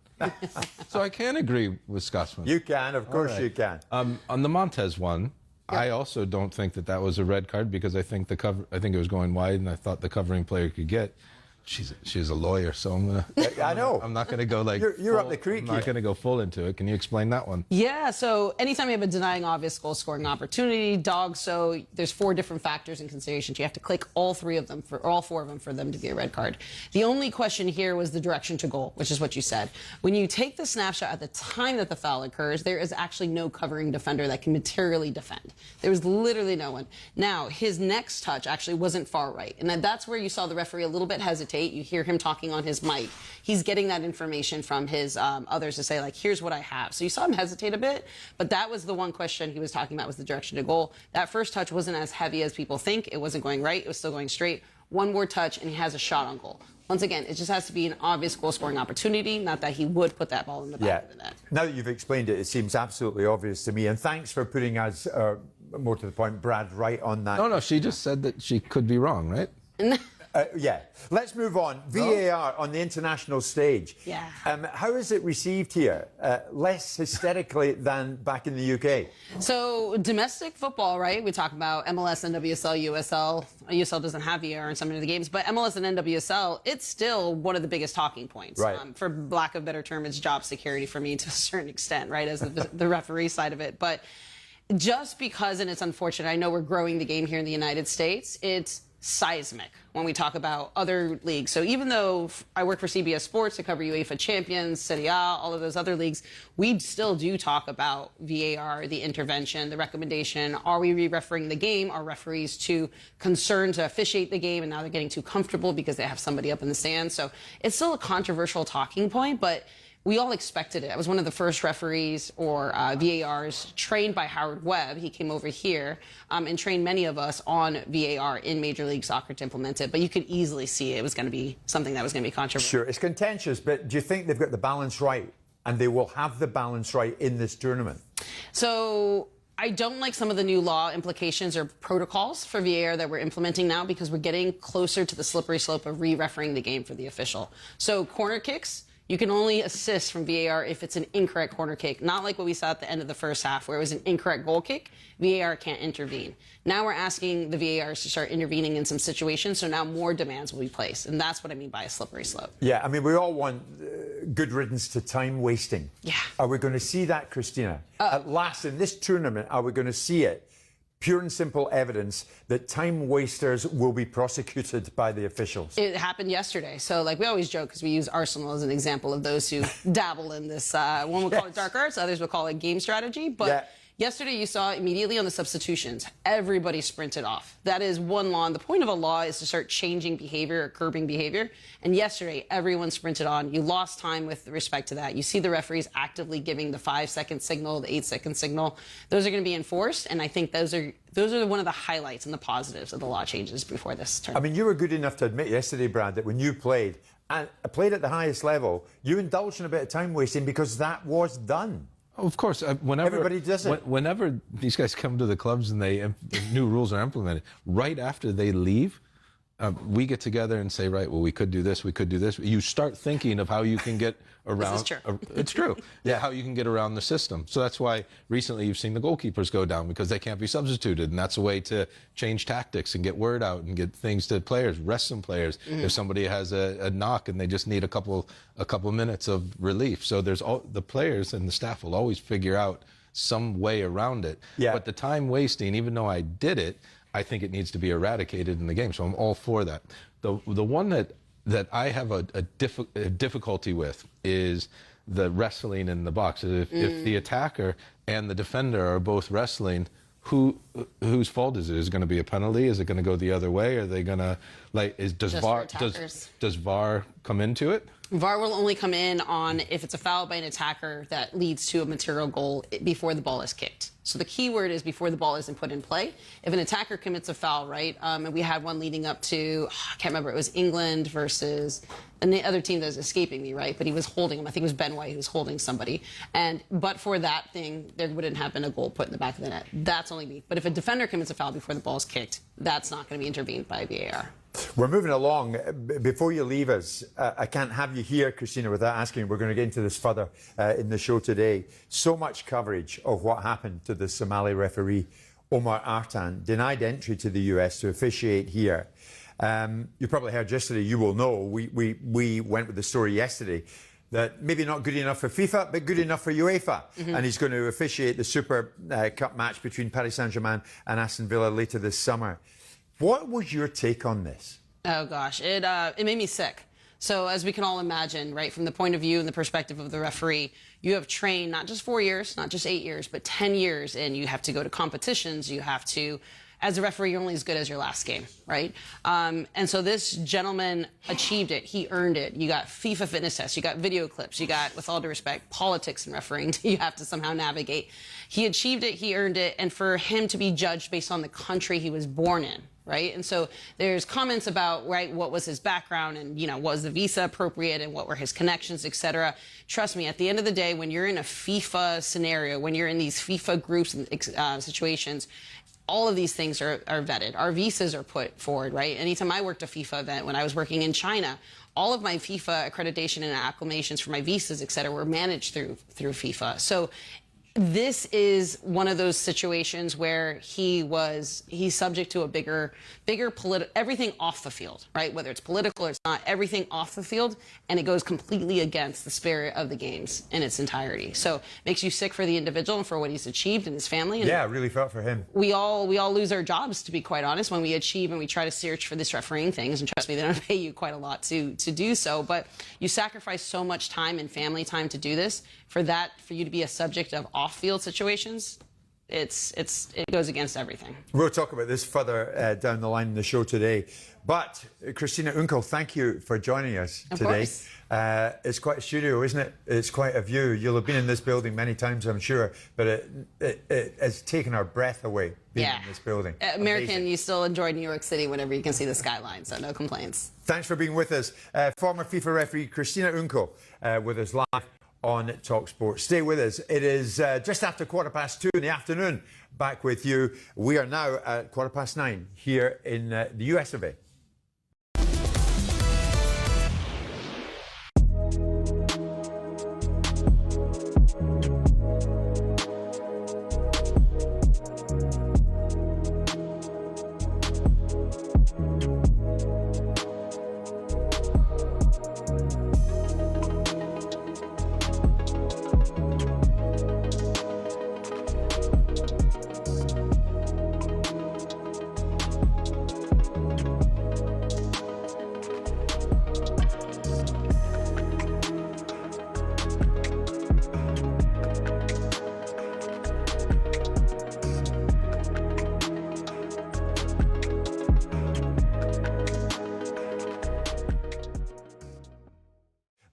Speaker 11: So I can agree with Scotsman.
Speaker 10: You can, of course you can.
Speaker 11: On the Montez one, I also don't think that was a red card because I think it was going wide, and I thought the covering player could get. She's a lawyer, so I'm gonna.
Speaker 10: I know.
Speaker 11: I'm not gonna go like.
Speaker 10: You're up the creek.
Speaker 11: I'm not gonna go full into it. Can you explain that one?
Speaker 1: Yeah. So anytime you have a denying obvious goal scoring opportunity, so there's 4 different factors in consideration. You have to click all 4 of them for them to be a red card. The only question here was the direction to goal, which is what you said. When you take the snapshot at the time that the foul occurs, there is actually no covering defender that can materially defend. There was literally no one. Now his next touch actually wasn't far right, and that's where you saw the referee a little bit hesitate. You hear him talking on his mic. He's getting that information from his others to say, like, here's what I have. So you saw him hesitate a bit, but that was the one question he was talking about was the direction to goal. That first touch wasn't as heavy as people think. It wasn't going right. It was still going straight. one more touch, and he has a shot on goal. Once again, it just has to be an obvious goal-scoring opportunity, not that he would put that ball in the back of the net.
Speaker 10: Now that you've explained it, it seems absolutely obvious to me. And thanks for putting us, more to the point, Brad, right on that.
Speaker 11: No, she just said that she could be wrong, right?
Speaker 10: Yeah. Let's move on. VAR on the international stage.
Speaker 1: Yeah.
Speaker 10: How is it received here? Less hysterically than back in the UK?
Speaker 1: So domestic football, right? We talk about MLS, NWSL, USL. USL doesn't have VAR in some of the games, but MLS and NWSL, it's still one of the biggest talking points.
Speaker 10: Right.
Speaker 1: For lack of a better term, it's job security for me to a certain extent, right, as the referee side of it. But just because, and it's unfortunate, I know we're growing the game here in the United States, it's seismic when we talk about other leagues. So even though I work for CBS Sports to cover UEFA Champions, Serie A, all of those other leagues, we still do talk about VAR, the intervention, the recommendation. Are we re-refereeing the game? Are referees too concerned to officiate the game, and now they're getting too comfortable because they have somebody up in the stands? So it's still a controversial talking point, but we all expected it. I was one of the first referees or VARs trained by Howard Webb. He came over here and trained many of us on VAR in Major League Soccer to implement it. But you could easily see it was going to be something that was going to be controversial.
Speaker 10: Sure, it's contentious, but do you think they've got the balance right? And they will have the balance right in this tournament?
Speaker 1: So I don't like some of the new law implications or protocols for VAR that we're implementing now, because we're getting closer to the slippery slope of re-refereeing the game for the official. So corner kicks, you can only assist from VAR if it's an incorrect corner kick, not like what we saw at the end of the first half where it was an incorrect goal kick. VAR can't intervene. Now we're asking the VARs to start intervening in some situations, so now more demands will be placed, and that's what I mean by a slippery slope.
Speaker 10: Yeah, I mean, we all want good riddance to time wasting.
Speaker 1: Yeah.
Speaker 10: Are we going to see that, Christina? At last, in this tournament, are we going to see it? Pure and simple evidence that time wasters will be prosecuted by the officials.
Speaker 1: It happened yesterday. So, like, we always joke because we use Arsenal as an example of those who dabble in this. One would call it dark arts, others would call it game strategy. But yesterday you saw immediately on the substitutions, everybody sprinted off. That is one law. And the point of a law is to start changing behavior or curbing behavior. And yesterday, everyone sprinted on. You lost time with respect to that. You see the referees actively giving the 5-second signal, the 8-second signal. Those are going to be enforced. And I think those are one of the highlights and the positives of the law changes before this tournament.
Speaker 10: I mean, you were good enough to admit yesterday, Brad, that when you played, and played at the highest level, you indulged in a bit of time wasting because that was done.
Speaker 11: Of course, whenever
Speaker 10: everybody does it.
Speaker 11: Whenever these guys come to the clubs and the new rules are implemented, right after they leave, we get together and say, right, well, we could do this, we could do this. You start thinking of how you can get around.
Speaker 1: This is true.
Speaker 11: It's true. Yeah, how you can get around the system. So that's why recently you've seen the goalkeepers go down, because they can't be substituted, and that's a way to change tactics and get word out and get things to players, rest some players. If somebody has a knock and they just need a couple minutes of relief. So there's the players and the staff will always figure out some way around it.
Speaker 10: Yeah.
Speaker 11: But the time wasting, even though I did it, I think it needs to be eradicated in the game. So I'm all for that. The one that I have a difficulty with is the wrestling in the box. If the attacker and the defender are both wrestling, whose fault is it? Is it going to be a penalty? Is it going to go the other way? Are they going to does VAR come into it?
Speaker 1: VAR will only come in on if it's a foul by an attacker that leads to a material goal before the ball is kicked. So the key word is before the ball isn't put in play. If an attacker commits a foul, right, and we had one leading up to, I can't remember, it was England versus, and the other team that was escaping me, right, but he was holding him. I think it was Ben White who was holding somebody. But for that thing, there wouldn't have been a goal put in the back of the net. That's only me. But if a defender commits a foul before the ball is kicked, that's not going to be intervened by VAR.
Speaker 10: We're moving along. Before you leave us, I can't have you here, Christina, without asking. We're going to get into this further in the show today. So much coverage of what happened to the Somali referee, Omar Artan, denied entry to the US to officiate here. You probably heard yesterday, you will know, we went with the story yesterday that maybe not good enough for FIFA, but good enough for UEFA. And he's going to officiate the Super Cup match between Paris Saint-Germain and Aston Villa later this summer. What was your take on this?
Speaker 1: Oh, gosh. It made me sick. So as we can all imagine, right, from the point of view and the perspective of the referee, you have trained not just 4 years, not just 8 years, but 10 years, and you have to go to competitions. You have to, as a referee, you're only as good as your last game, right? And so this gentleman achieved it. He earned it. You got FIFA fitness tests. You got video clips. You got, with all due respect, politics and refereeing you have to somehow navigate. He achieved it. He earned it. And for him to be judged based on the country he was born in, right? And so there's comments about, right, what was his background and, you know, was the visa appropriate and what were his connections, etc. Trust me, at the end of the day, when you're in a FIFA scenario, when you're in these FIFA groups and situations, all of these things are vetted. Our visas are put forward, right? Anytime I worked a FIFA event, when I was working in China, all of my FIFA accreditation and acclamations for my visas, et cetera, were managed through FIFA. So this is one of those situations where he's subject to a bigger everything off the field, right? Whether it's political or it's not, everything off the field, and it goes completely against the spirit of the games in its entirety. So it makes you sick for the individual and for what he's achieved and his family. And
Speaker 10: yeah, I really felt for him.
Speaker 1: We all lose our jobs, to be quite honest, when we achieve and we try to search for this refereeing things. And trust me, they don't pay you quite a lot to do so. But you sacrifice so much time and family time to do this. For you to be a subject of off-field situations, it goes against everything.
Speaker 10: We'll talk about this further down the line in the show today. But Christina Unkel, thank you for joining us
Speaker 1: of
Speaker 10: today.
Speaker 1: Course.
Speaker 10: It's quite a studio, isn't it? It's quite a view. You'll have been in this building many times, I'm sure, but it has taken our breath away being in this building.
Speaker 1: American,
Speaker 10: Amazing.
Speaker 1: you still enjoy New York City whenever you can see the skyline, so no complaints.
Speaker 10: Thanks for being with us. Former FIFA referee Christina Unkel with us live on talkSPORT. Stay with us. It is just after 2:15 in the afternoon. Back with you. We are now at 9:15 here in the US of A.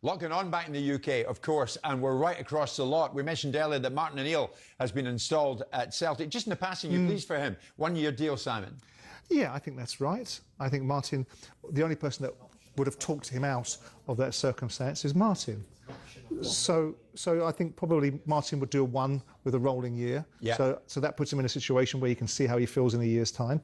Speaker 10: Locking on back in the UK, of course, and we're right across the lot. We mentioned earlier that Martin O'Neill has been installed at Celtic. Just in the passing, you're pleased for him. 1 year deal, Simon.
Speaker 12: Yeah, I think that's right. I think Martin, the only person that would have talked him out of that circumstance is Martin. So I think probably Martin would do a 1 with a rolling year.
Speaker 10: Yeah.
Speaker 12: So that puts him in a situation where you can see how he feels in a year's time.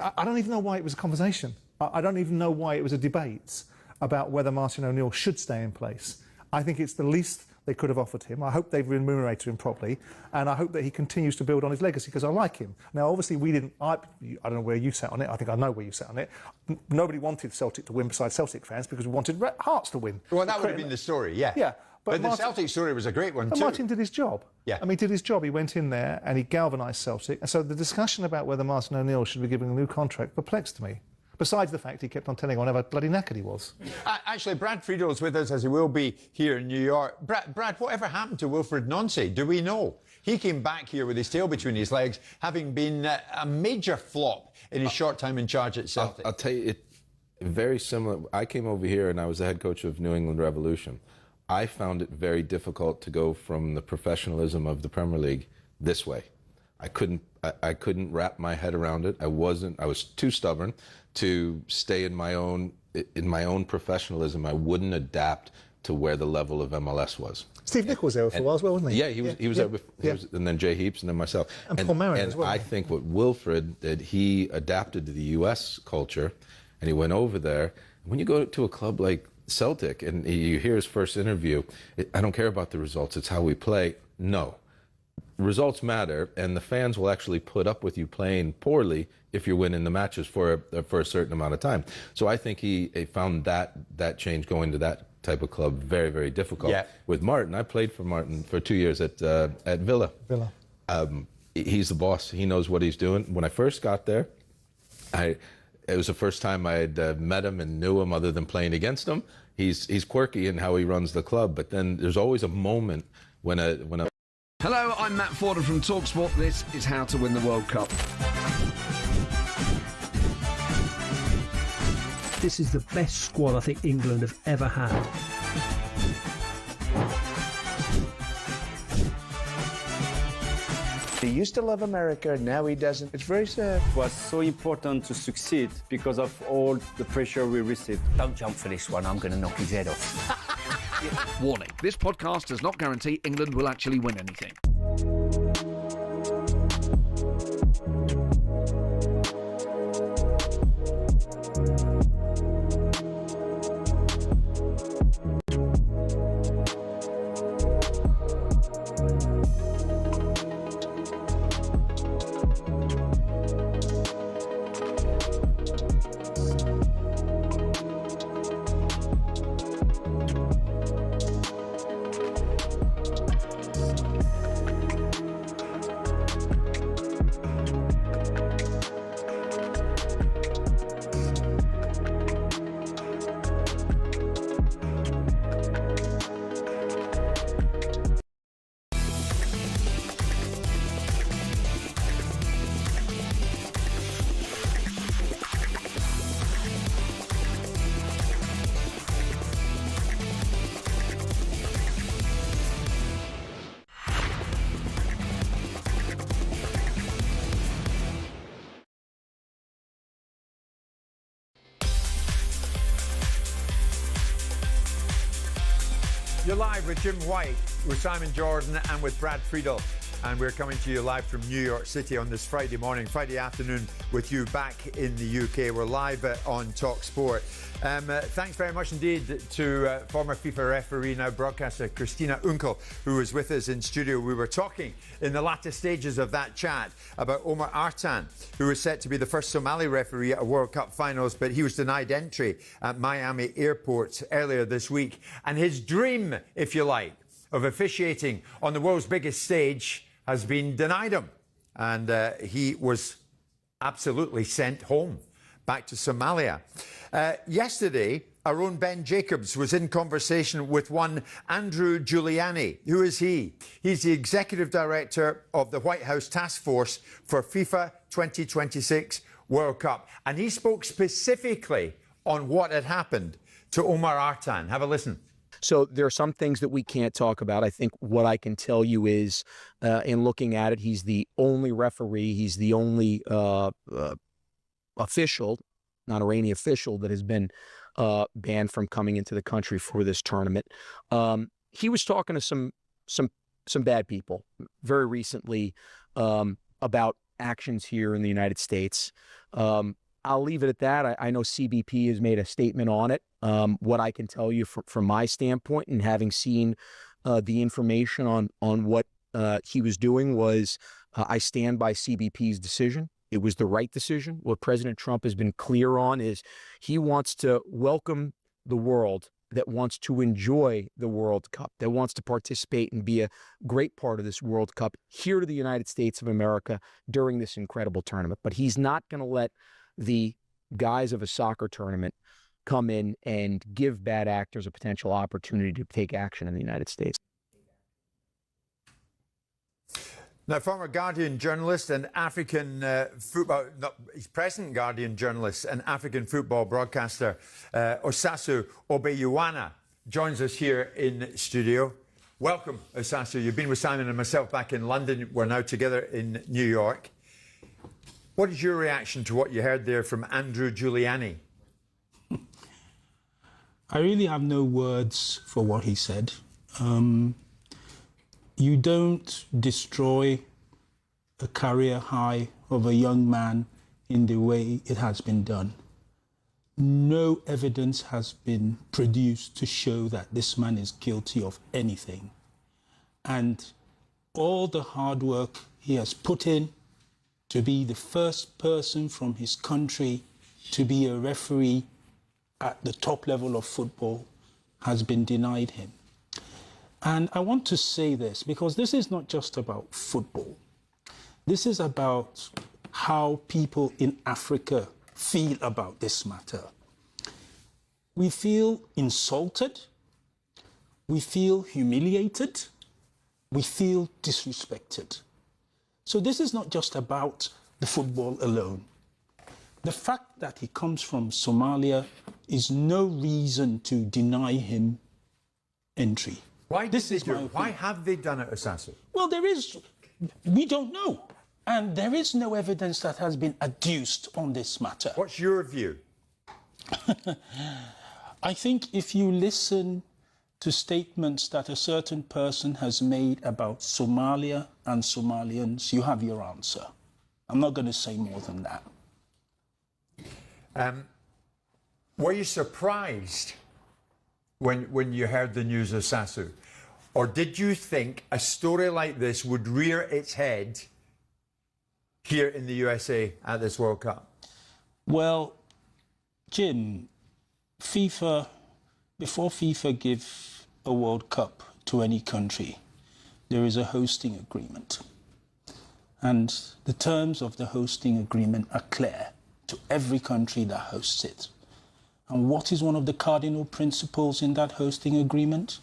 Speaker 12: I don't even know why it was a conversation. I don't even know why it was a debate about whether Martin O'Neill should stay in place. I think it's the least they could have offered him. I hope they've remunerated him properly, and I hope that he continues to build on his legacy, because I like him. Now, obviously, I don't know where you sat on it. I think I know where you sat on it. Nobody wanted Celtic to win besides Celtic fans, because we wanted Hearts to win.
Speaker 10: Well, that would have been the story, yeah.
Speaker 12: Yeah.
Speaker 10: But the Celtic story was a great one, too.
Speaker 12: Martin did his job.
Speaker 10: Yeah.
Speaker 12: I mean, he did his job. He went in there and he galvanised Celtic. And so the discussion about whether Martin O'Neill should be given a new contract perplexed me. Besides the fact he kept on telling everyone how bloody knackered he was.
Speaker 10: Actually, Brad Friedel's with us, as he will be here in New York. Brad, whatever happened to Wilfried Nancy? Do we know? He came back here with his tail between his legs, having been a major flop in his short time in charge at Celtic.
Speaker 11: I'll tell you, it very similar. I came over here and I was the head coach of New England Revolution. I found it very difficult to go from the professionalism of the Premier League this way. I couldn't wrap my head around it. I was too stubborn to stay in my own professionalism. I wouldn't adapt to where the level of MLS was.
Speaker 12: Steve Nicol was there for a while as well, wasn't he?
Speaker 11: Yeah, he was there with, and then Jay Heaps and then myself.
Speaker 12: And Paul Merritt as well.
Speaker 11: I think what Wilfried did, he adapted to the US culture and he went over there. When you go to a club like Celtic and you hear his first interview, I don't care about the results, it's how we play. No. Results matter, and the fans will actually put up with you playing poorly if you're winning the matches for a certain amount of time. So I think he found that change going to that type of club very, very difficult.
Speaker 10: Yeah.
Speaker 11: With Martin, I played for Martin for 2 years at Villa. He's the boss. He knows what he's doing. When I first got there, it was the first time I had met him and knew him other than playing against him. He's quirky in how he runs the club, but then there's always a moment when a
Speaker 18: Hello, I'm Matt Forder from talkSPORT. This is How to Win the World Cup.
Speaker 8: This is the best squad I think England have ever had.
Speaker 20: The
Speaker 22: used to love America, now he doesn't. It's very sad.
Speaker 21: It was so important to succeed because of all the pressure we received.
Speaker 20: Don't jump for this one, I'm going to knock his head off.
Speaker 18: Warning, this podcast does not guarantee England will actually win anything.
Speaker 10: You're live with Jim White, with Simon Jordan and with Brad Friedel. And we're coming to you live from New York City on this Friday morning, Friday afternoon with you back in the UK. We're live on talkSPORT. Thanks very much indeed to former FIFA referee, now broadcaster, Christina Unkel, who was with us in studio. We were talking in the latter stages of that chat about Omar Artan, who was set to be the first Somali referee at a World Cup finals, but he was denied entry at Miami Airport earlier this week. And his dream, if you like, of officiating on the world's biggest stage has been denied him. And he was absolutely sent home, back to Somalia. Yesterday, our own Ben Jacobs was in conversation with one Andrew Giuliani. Who is he? He's the Executive Director of the White House Task Force for FIFA 2026 World Cup. And he spoke specifically on what had happened to Omar Artan. Have a listen.
Speaker 3: So there are some things that we can't talk about. I think what I can tell you is, in looking at it, he's the only referee, he's the only official, not Iranian official, that has been banned from coming into the country for this tournament. He was talking to some bad people very recently about actions here in the United States. I'll leave it at that. I know CBP has made a statement on it. What I can tell you from my standpoint, and having seen the information on what he was doing, was I stand by CBP's decision. It was the right decision. What President Trump has been clear on is he wants to welcome the world that wants to enjoy the World Cup, that wants to participate and be a great part of this World Cup here to the United States of America during this incredible tournament. But he's not going to let the guys of a soccer tournament come in and give bad actors a potential opportunity to take action in the United States.
Speaker 10: Now, former Guardian journalist and African he's present Guardian journalist and African football broadcaster Osasu Obeyuwana joins us here in studio. Welcome, Osasu. You've been with Simon and myself back in London. We're now together in New York. What is your reaction to what you heard there from Andrew Giuliani?
Speaker 4: I really have no words for what he said. You don't destroy a career high of a young man in the way it has been done. No evidence has been produced to show that this man is guilty of anything. And all the hard work he has put in to be the first person from his country to be a referee at the top level of football has been denied him. And I want to say this because this is not just about football. This is about how people in Africa feel about this matter. We feel insulted, we feel humiliated, we feel disrespected. So this is not just about the football alone. The fact that he comes from Somalia is no reason to deny him entry.
Speaker 10: Why have they done it, Osasu?
Speaker 4: Well, there is We don't know. And there is no evidence that has been adduced on this matter.
Speaker 10: What's your view?
Speaker 4: I think if you listen to statements that a certain person has made about Somalia and Somalians, you have your answer. I'm not going to say more than that.
Speaker 10: Were you surprised when you heard the news of Sasu? Or did you think a story like this would rear its head here in the USA at this World Cup?
Speaker 4: Well, Jim, before FIFA give a World Cup to any country, there is a hosting agreement. And the terms of the hosting agreement are clear to every country that hosts it. And what is one of the cardinal principles in that hosting agreement?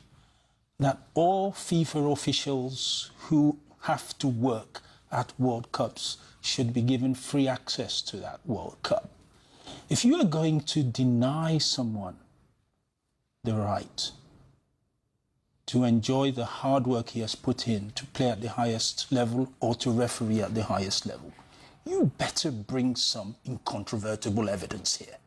Speaker 4: That all FIFA officials who have to work at World Cups should be given free access to that World Cup. If you are going to deny someone the right to enjoy the hard work he has put in to play at the highest level or to referee at the highest level, you better bring some incontrovertible evidence here.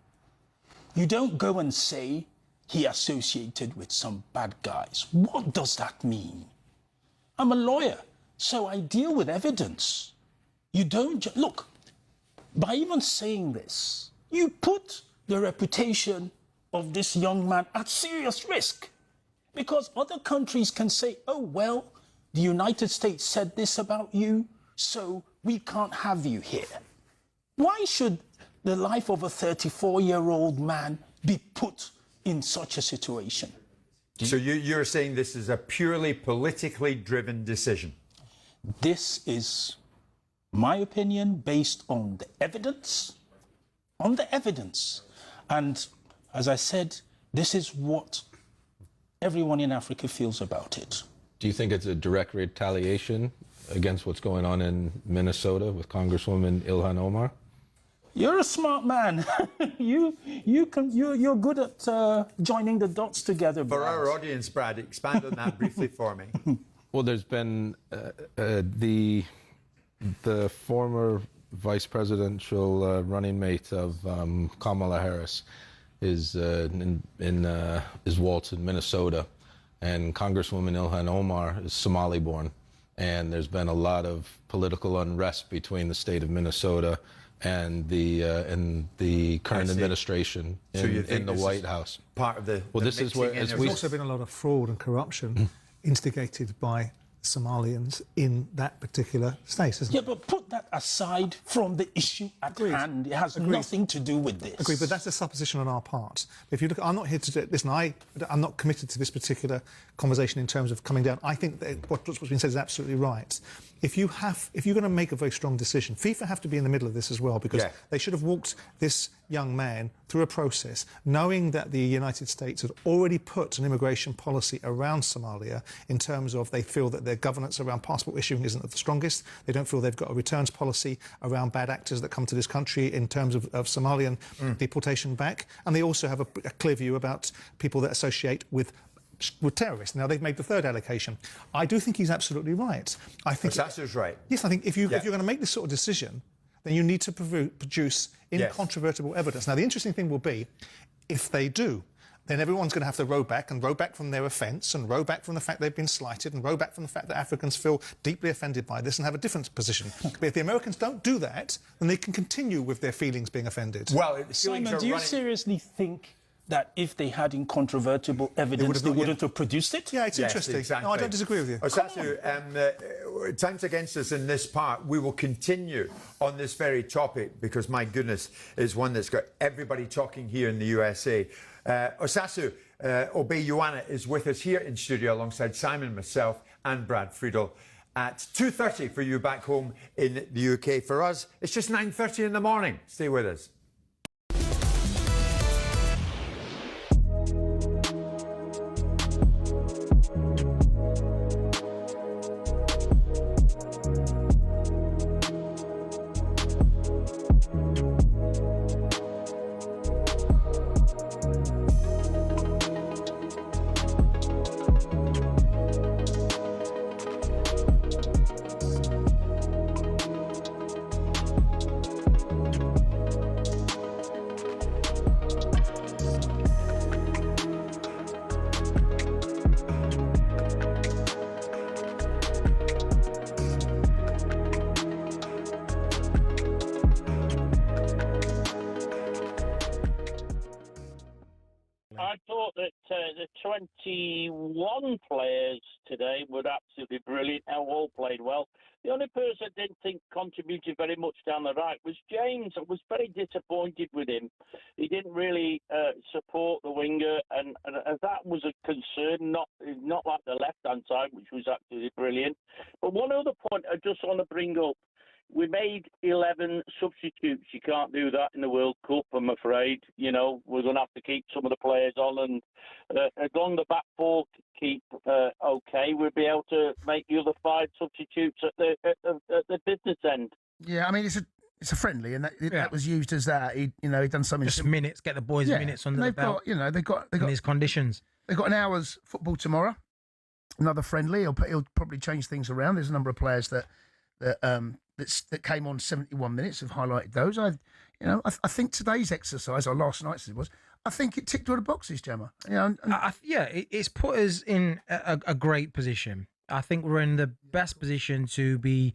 Speaker 4: You don't go and say he associated with some bad guys. What does that mean? I'm a lawyer, so I deal with evidence. You don't look, by even saying this, you put the reputation of this young man at serious risk, because other countries can say, oh, well, the United States said this about you, so we can't have you here. Why should the life of a 34-year-old man be put in such a situation?
Speaker 10: So you're saying this is a purely politically driven decision?
Speaker 4: This is my opinion based on the evidence. And as I said, this is what everyone in Africa feels about it.
Speaker 11: Do you think it's a direct retaliation against what's going on in Minnesota with Congresswoman Ilhan Omar?
Speaker 4: You're a smart man. You're good at joining the dots together, Brad.
Speaker 10: For our audience, Brad, expand on that briefly for me.
Speaker 11: Well, there's been the former vice presidential running mate of Kamala Harris is Walton, Minnesota, and Congresswoman Ilhan Omar is Somali-born, and there's been a lot of political unrest between the state of Minnesota and the current administration in the White House.
Speaker 10: Part of the
Speaker 11: this is where
Speaker 12: there's also been a lot of fraud and corruption instigated by Somalians in that particular state, isn't it?
Speaker 4: Yeah, but put that aside from the issue at hand. It has nothing to do with this.
Speaker 12: Agreed, but that's a supposition on our part. If you look, I'm not here to listen. I'm not committed to this particular conversation in terms of coming down. I think that what's been said is absolutely right. If you're going to make a very strong decision, FIFA have to be in the middle of this as well, because they should have walked this young man through a process, knowing that the United States had already put an immigration policy around Somalia in terms of they feel that their governance around passport issuing isn't the strongest. They don't feel they've got a returns policy around bad actors that come to this country in terms of Somalian deportation back. And they also have a clear view about people that associate with terrorists. Now, they've made the third allocation. I do think he's absolutely right. I think
Speaker 10: Sassu's right.
Speaker 12: Yes, I think if you're going to make this sort of decision, then you need to produce incontrovertible evidence. Now, the interesting thing will be, if they do, then everyone's going to have to row back from their offence and row back from the fact they've been slighted and row back from the fact that Africans feel deeply offended by this and have a different position. But if the Americans don't do that, then they can continue with their feelings being offended.
Speaker 10: Well,
Speaker 4: Simon, do you seriously think that if they had incontrovertible evidence, they wouldn't have produced it?
Speaker 12: Yeah, it's interesting.
Speaker 10: Exactly.
Speaker 12: No, I don't disagree with you.
Speaker 10: Osasu, time's against us in this part. We will continue on this very topic because, my goodness, it's one that's got everybody talking here in the USA. Osasu Obey-Ioana is with us here in studio alongside Simon, myself and Brad Friedel at 2:30 for you back home in the UK. For us, it's just 9:30 in the morning. Stay with us.
Speaker 6: the 21 players today were absolutely brilliant. All played well. The only person I didn't think contributed very much down the right was James. I was very disappointed with him. He didn't really support the winger, and that was a concern, not like the left-hand side, which was absolutely brilliant. But one other point I just want to bring up, we made 11 substitutes. You can't do that in the World Cup, I'm afraid. You know, we're going to have to keep some of the players on, and as long as the back four keep okay, we'll be able to make the other 5 substitutes at the business end.
Speaker 7: Yeah, I mean, it's a friendly, and that was used as that. He'd done something.
Speaker 13: Just minutes, get the boys minutes under the belt.
Speaker 7: They've got
Speaker 13: in these conditions.
Speaker 7: They've got an hour's football tomorrow. Another friendly. He'll probably change things around. There's a number of players that came on 71 minutes. Have highlighted those. I think today's exercise, or last night's it was, I think it ticked all the boxes, Gemma.
Speaker 13: It's put us in a great position. I think we're in the best position to be,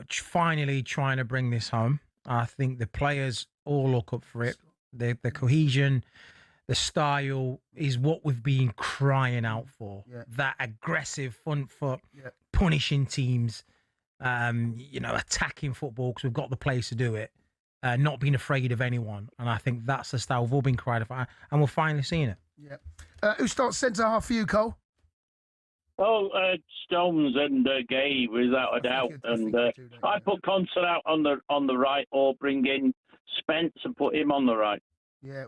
Speaker 13: finally trying to bring this home. I think the players all look up for it. The cohesion, the style is what we've been crying out for. Yeah. That aggressive front foot, punishing teams, attacking football because we've got the players to do it. Not being afraid of anyone. And I think that's the style we've all been crying for, and we're finally seeing it.
Speaker 7: Yeah. Who starts centre half for you, Cole?
Speaker 6: Oh, Stones and Gay, without a doubt. And I put Concert out on the right, or bring in Spence and put him on the right.
Speaker 7: Yeah,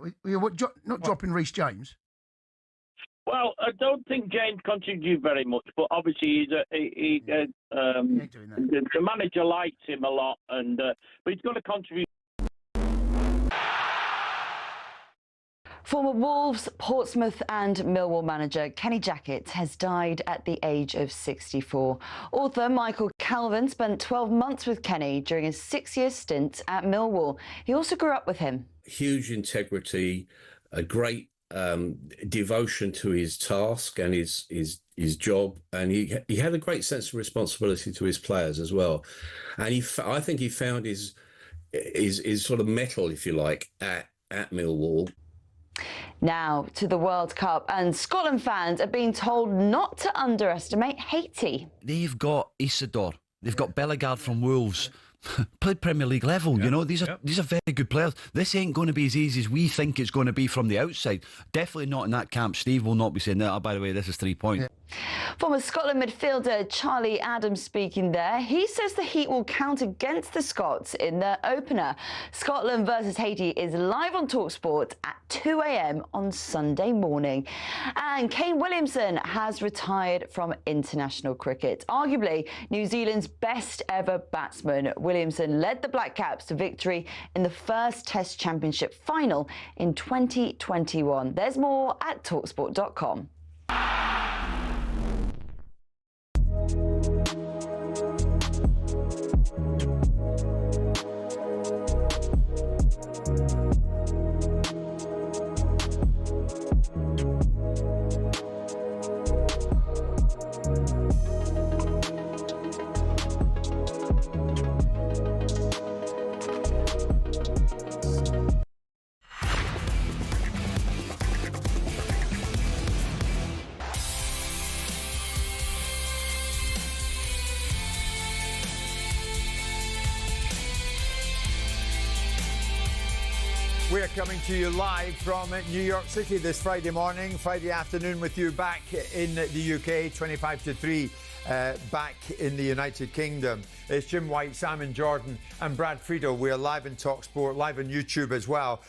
Speaker 7: not dropping Reece James.
Speaker 6: Well, I don't think James contributed very much, but obviously the manager likes him a lot, and but he's going to contribute.
Speaker 15: Former Wolves, Portsmouth and Millwall manager Kenny Jackett has died at the age of 64. Author Michael Calvin spent 12 months with Kenny during his 6-year stint at Millwall. He also grew up with him.
Speaker 24: Huge integrity, a great devotion to his task and his job, and he had a great sense of responsibility to his players as well. And I think he found his sort of mettle, if you like, at Millwall.
Speaker 15: Now to the World Cup, and Scotland fans are being told not to underestimate Haiti.
Speaker 19: They've got Isidore, they've got Bellegarde from Wolves. Played Premier League level, these are very good players. This ain't going to be as easy as we think it's going to be from the outside. Definitely not in that camp. Steve will not be saying that. Oh, by the way, this is 3 points.
Speaker 15: Former Scotland midfielder Charlie Adams speaking there. He says the Heat will count against the Scots in their opener. Scotland versus Haiti is live on talkSPORT at 2 a.m. on Sunday morning. And Kane Williamson has retired from international cricket. Arguably New Zealand's best ever batsman, Williamson led the Black Caps to victory in the first Test Championship final in 2021. There's more at talksport.com.
Speaker 10: We're coming to you live from New York City this Friday morning, Friday afternoon with you back in the UK, 25 to 3 back in the United Kingdom. It's Jim White, Simon Jordan and Brad Friedel. We're live in talkSPORT, live on YouTube as well.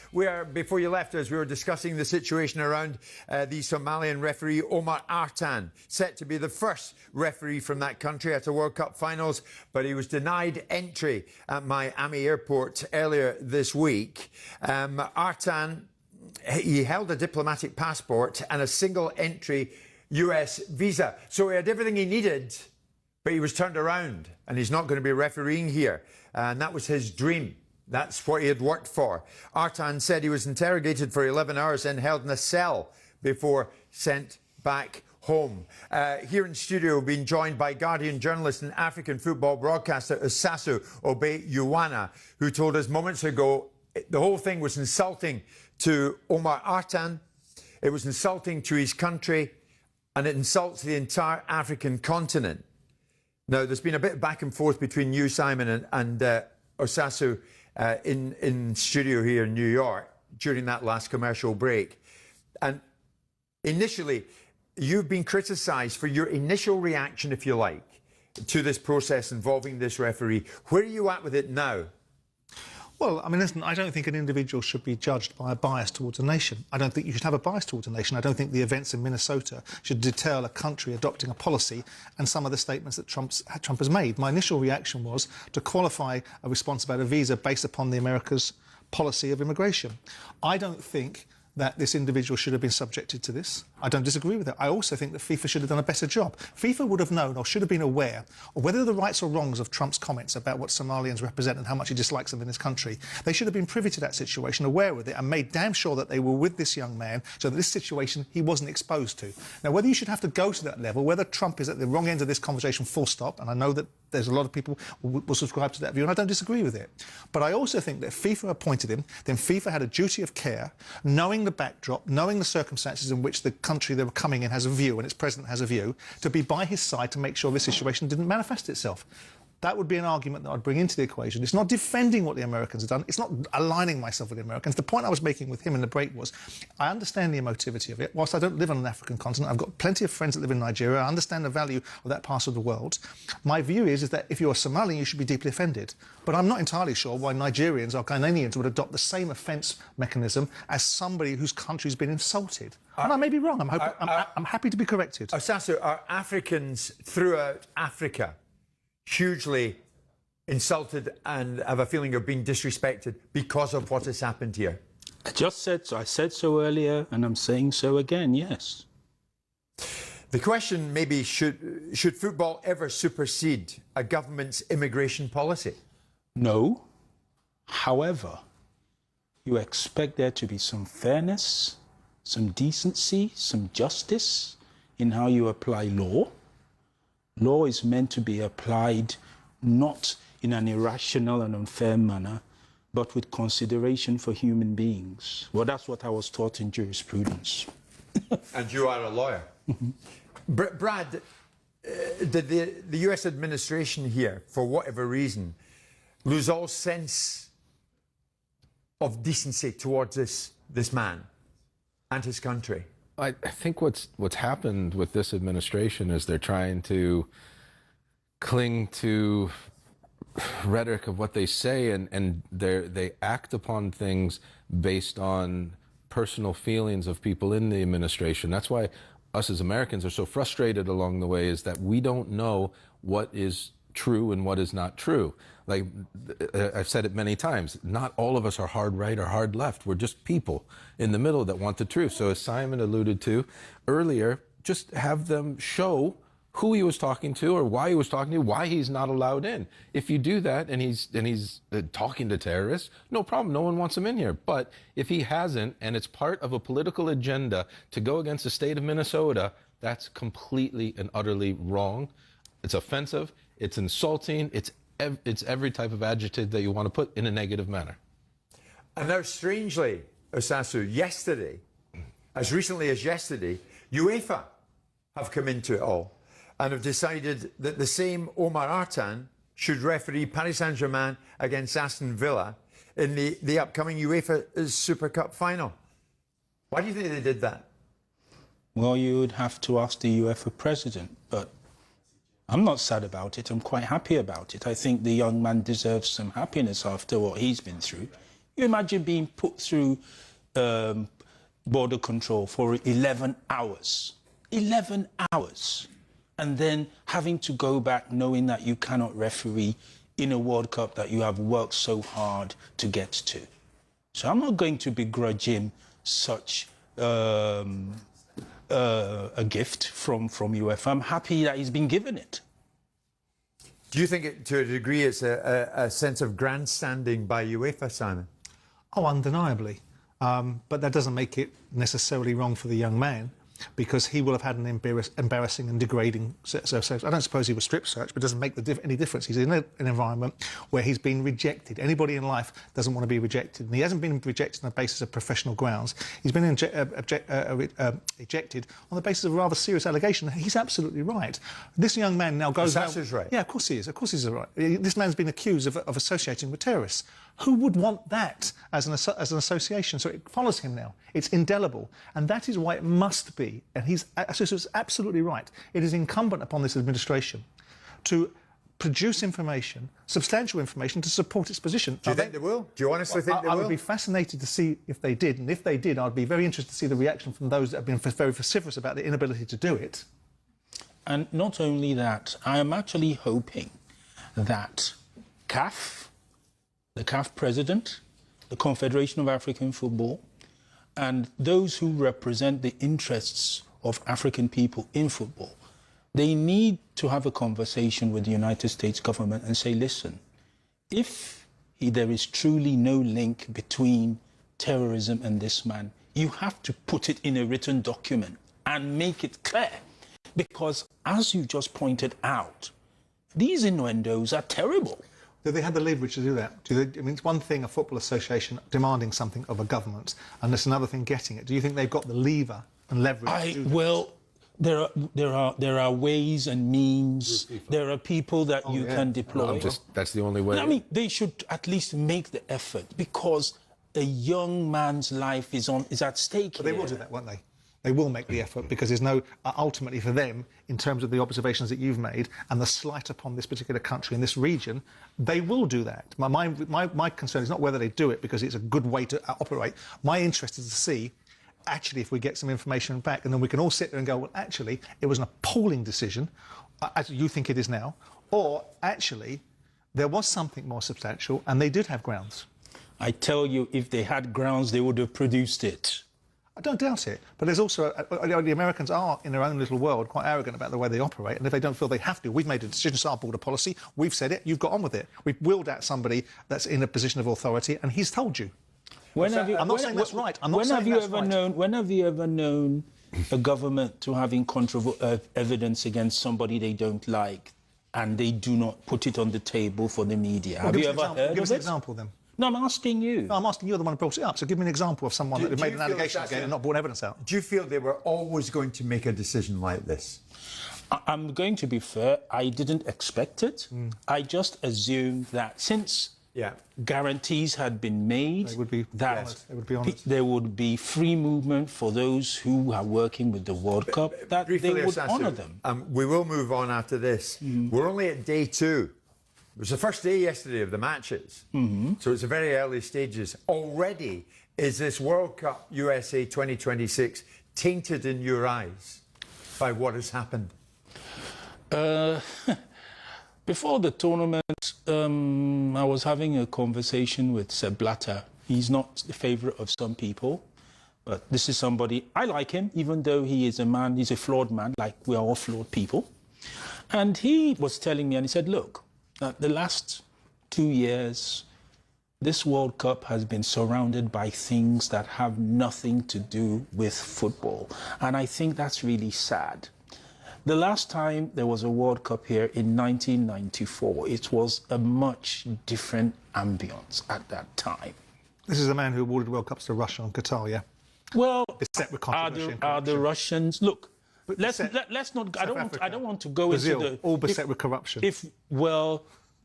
Speaker 10: Before you left us, we were discussing the situation around the Somalian referee Omar Artan, set to be the first referee from that country at a World Cup finals, but he was denied entry at Miami airport earlier this week. Artan, he held a diplomatic passport and a single entry US visa. So he had everything he needed, but he was turned around and he's not going to be refereeing here. And that was his dream. That's what he had worked for. Artan said he was interrogated for 11 hours and held in a cell before sent back home. Here in studio, being joined by Guardian journalist and African football broadcaster Osasu Obe-Yuwana, who told us moments ago the whole thing was insulting to Omar Artan. It was insulting to his country, and it insults the entire African continent. Now, there's been a bit back and forth between you, Simon, and Osasu in studio here in New York during that last commercial break. And initially, you've been criticised for your initial reaction, if you like, to this process involving this referee. Where are you at with it now?
Speaker 12: Well, I mean, listen, I don't think an individual should be judged by a bias towards a nation. I don't think you should have a bias towards a nation. I don't think the events in Minnesota should deter a country adopting a policy and some of the statements that Trump has made. My initial reaction was to qualify a response about a visa based upon the America's policy of immigration. I don't think that this individual should have been subjected to this. I don't disagree with it. I also think that FIFA should have done a better job. FIFA would have known or should have been aware of whether the rights or wrongs of Trump's comments about what Somalians represent and how much he dislikes them in his country. They should have been privy to that situation, aware of it, and made damn sure that they were with this young man so that this situation he wasn't exposed to. Now, whether you should have to go to that level, whether Trump is at the wrong end of this conversation full stop, and I know that there's a lot of people who will subscribe to that view, and I don't disagree with it. But I also think that if FIFA appointed him, then FIFA had a duty of care, knowing the backdrop, knowing the circumstances in which the country they were coming in has a view and its president has a view, to be by his side to make sure this situation didn't manifest itself. That would be an argument that I'd bring into the equation. It's not defending what the Americans have done. It's not aligning myself with the Americans. The point I was making with him in the break was, I understand the emotivity of it. Whilst I don't live on an African continent, I've got plenty of friends that live in Nigeria. I understand the value of that part of the world. My view is that if you're a Somalian, you should be deeply offended. But I'm not entirely sure why Nigerians or Ghanaians would adopt the same offence mechanism as somebody whose country's been insulted. And I may be wrong. I'm happy to be corrected.
Speaker 10: Osasu, are Africans throughout Africa hugely insulted and have a feeling of being disrespected because of what has happened here?
Speaker 4: I just said so. I said so earlier, and I'm saying so again, yes.
Speaker 10: The question maybe, should football ever supersede a government's immigration policy?
Speaker 4: No. However, you expect there to be some fairness, some decency, some justice in how you apply law. Law is meant to be applied not in an irrational and unfair manner, but with consideration for human beings. Well, that's what I was taught in jurisprudence.
Speaker 10: And you are a lawyer. Brad, did the US administration here, for whatever reason, lose all sense of decency towards this man and his country?
Speaker 11: I think what's happened with this administration is they're trying to cling to rhetoric of what they say, and they act upon things based on personal feelings of people in the administration. That's why us as Americans are so frustrated along the way, is that we don't know what is true and what is not true. Like I've said it many times, not all of us are hard right or hard left. We're just people in the middle that want the truth. So as Simon alluded to earlier, just have them show who he was talking to or why he was talking to, why he's not allowed in. If you do that and he's talking to terrorists, no problem, no one wants him in here. But if he hasn't, and it's part of a political agenda to go against the state of Minnesota, that's completely and utterly wrong. It's offensive, it's insulting, it's every type of adjective that you want to put in a negative manner.
Speaker 10: And now, strangely, Osasu, yesterday, as recently as yesterday, UEFA have come into it all and have decided that the same Omar Artan should referee Paris Saint-Germain against Aston Villa in the upcoming UEFA Super Cup final. Why do you think they did that?
Speaker 4: Well, you would have to ask the UEFA president, but I'm not sad about it. I'm quite happy about it. I think the young man deserves some happiness after what he's been through. You imagine being put through border control for 11 hours. 11 hours. And then having to go back knowing that you cannot referee in a World Cup that you have worked so hard to get to. So I'm not going to begrudge him such a gift from UEFA. I'm happy that he's been given it.
Speaker 10: Do you think, to a degree, it's a sense of grandstanding by UEFA, Simon?
Speaker 12: Oh, undeniably. But that doesn't make it necessarily wrong for the young man. because he will have had an embarrassing and degrading so I don't suppose he was strip searched, but it doesn't make any difference. He's in an environment where he's been rejected. Anybody in life doesn't want to be rejected, and he hasn't been rejected on the basis of professional grounds. He's been ejected on the basis of a rather serious allegation. He's absolutely right. This young man now goes out...
Speaker 10: That's right.
Speaker 12: Yeah, of course he is. Of course he's right. This man's been accused of associating with terrorists. Who would want that as an association? So it follows him now. It's indelible. And that is why it must be, and he's absolutely right, it is incumbent upon this administration to produce information, substantial information, to support its position.
Speaker 10: Do you think they will? Do you honestly think they will?
Speaker 12: I would be fascinated to see if they did, and if they did, I'd be very interested to see the reaction from those that have been very vociferous about the inability to do it.
Speaker 4: And not only that, I am actually hoping that CAF, the CAF president, the Confederation of African Football, and those who represent the interests of African people in football, they need to have a conversation with the United States government and say, listen, if there is truly no link between terrorism and this man, you have to put it in a written document and make it clear. Because, as you just pointed out, these innuendos are terrible.
Speaker 12: Do they have the leverage to do that? I mean, it's one thing a football association demanding something of a government, and it's another thing getting it. Do you think they've got the lever and leverage to do
Speaker 4: well, there are ways and means. There are people that you can deploy.
Speaker 11: That's the only way.
Speaker 4: I mean, they should at least make the effort, because a young man's life is at stake.
Speaker 12: But they will do that, won't they? They will make the effort, because there's no, ultimately for them, in terms of the observations that you've made and the slight upon this particular country and this region, they will do that. My concern is not whether they do it because it's a good way to operate. My interest is to see, actually, if we get some information back, and then we can all sit there and go, well, actually, it was an appalling decision, as you think it is now, or actually, there was something more substantial, and they did have grounds.
Speaker 4: I tell you, if they had grounds, they would have produced it.
Speaker 12: I don't doubt it, but there's also the Americans are in their own little world quite arrogant about the way they operate, and if they don't feel they have to, we've made a decision, it's our border policy, we've said it, you've got on with it. We've wheeled out somebody that's in a position of authority, and he's told you. I'm not saying that's right. When have you
Speaker 4: ever known a government to having evidence against somebody they don't like, and they do not put it on the table for the media?
Speaker 12: Well,
Speaker 4: have you ever heard of it?
Speaker 12: Give us an example then.
Speaker 4: No, I'm asking you.
Speaker 12: No, I'm asking you, the one who brought it up. So give me an example of someone that made an allegation against and not brought evidence out.
Speaker 10: Do you feel they were always going to make a decision like this?
Speaker 4: I'm going to be fair. I didn't expect it. I just assumed that since guarantees had been made, there would be free movement for those who are working with the World Cup, that they would honour them.
Speaker 10: We will move on after this. We're only at day 2. It was the first day yesterday of the matches, so it's the very early stages. Already, is this World Cup USA 2026 tainted in your eyes by what has happened?
Speaker 4: Before the tournament, I was having a conversation with Sepp Blatter. He's not the favourite of some people, but this is somebody, I like him, even though he is a man, he's a flawed man, like we are all flawed people. And he was telling me, and he said, look, the last 2 years, this World Cup has been surrounded by things that have nothing to do with football. And I think that's really sad. The last time there was a World Cup here in 1994, it was a much different ambience at that time.
Speaker 12: This is a man who awarded World Cups to Russia and Qatar, yeah?
Speaker 4: Well,
Speaker 12: beset with controversy
Speaker 4: are the Russians... Look, let's not... I don't want to go
Speaker 12: Brazil,
Speaker 4: into the...
Speaker 12: all beset with corruption.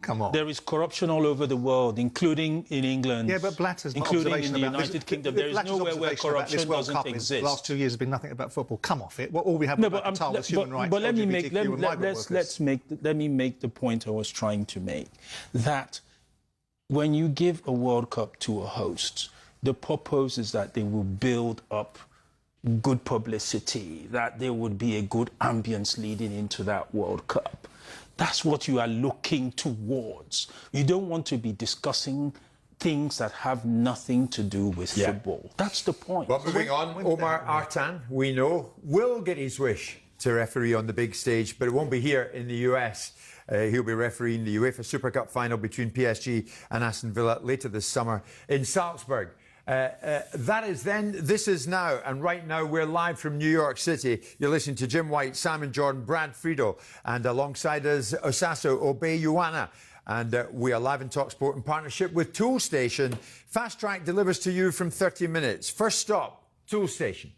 Speaker 4: Come on. There is corruption all over the world, including in England.
Speaker 12: Yeah, but Blatter's
Speaker 4: including in the United Kingdom. There is nowhere where corruption doesn't exist.
Speaker 12: The last 2 years have been nothing about football. Come off it. All we have about Qatar was human rights.
Speaker 4: But let me make the point I was trying to make, that when you give a World Cup to a host, the purpose is that they will build up good publicity, that there would be a good ambience leading into that World Cup. That's what you are looking towards. You don't want to be discussing things that have nothing to do with football. That's the point.
Speaker 10: Well, moving on, Omar Artan, we know, will get his wish to referee on the big stage, but it won't be here in the US. He'll be refereeing the UEFA Super Cup final between PSG and Aston Villa later this summer in Salzburg. That is then, this is now, and right now we're live from New York City. You're listening to Jim White, Simon Jordan, Brad Friedel, and alongside us, Osaso Obeyuana. And we are live in talkSPORT in partnership with Toolstation. Fast Track delivers to you from 30 minutes. First stop, Toolstation.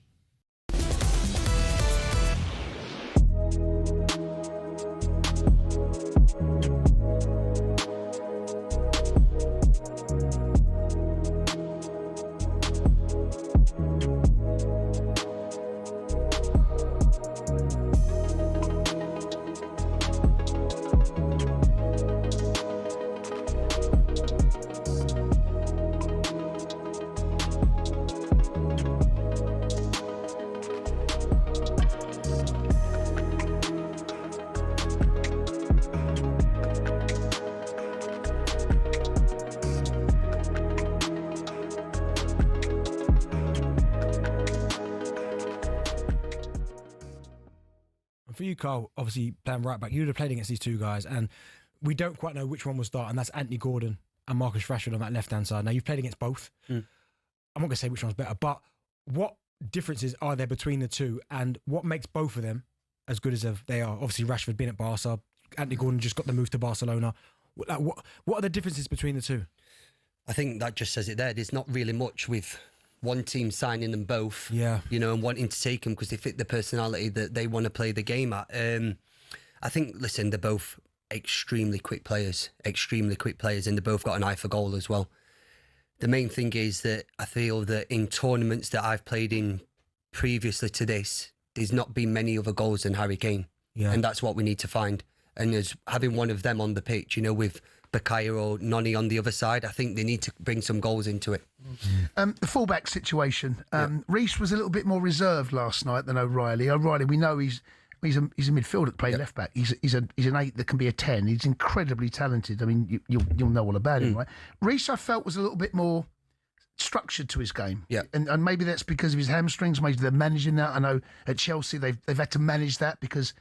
Speaker 2: For you, Carl, obviously playing right back, you'd have played against these two guys, and we don't quite know which one will start, and that's Anthony Gordon and Marcus Rashford on that left-hand side. Now, you've played against both. I'm not going to say which one's better, but what differences are there between the two, and what makes both of them as good as they are? Obviously, Rashford being at Barca, Anthony Gordon just got the move to Barcelona. What are the differences between the two?
Speaker 5: I think that just says it there. There's not really much with one team signing them both, and wanting to take them because they fit the personality that they want to play the game at. I think, listen, they're both extremely quick players, and they both got an eye for goal as well. The main thing is that I feel that in tournaments that I've played in previously to this, there's not been many other goals than Harry Kane, and that's what we need to find. And as having one of them on the pitch, with Bakaya or Noni on the other side, I think they need to bring some goals into it.
Speaker 7: The fullback situation. Reece was a little bit more reserved last night than O'Reilly. O'Reilly, we know he's a midfielder that plays left back. He's an 8 that can be a 10. He's incredibly talented. I mean, you'll know all about him, right? Reece, I felt, was a little bit more structured to his game. And maybe that's because of his hamstrings. Maybe they're managing that. I know at Chelsea they've had to manage that because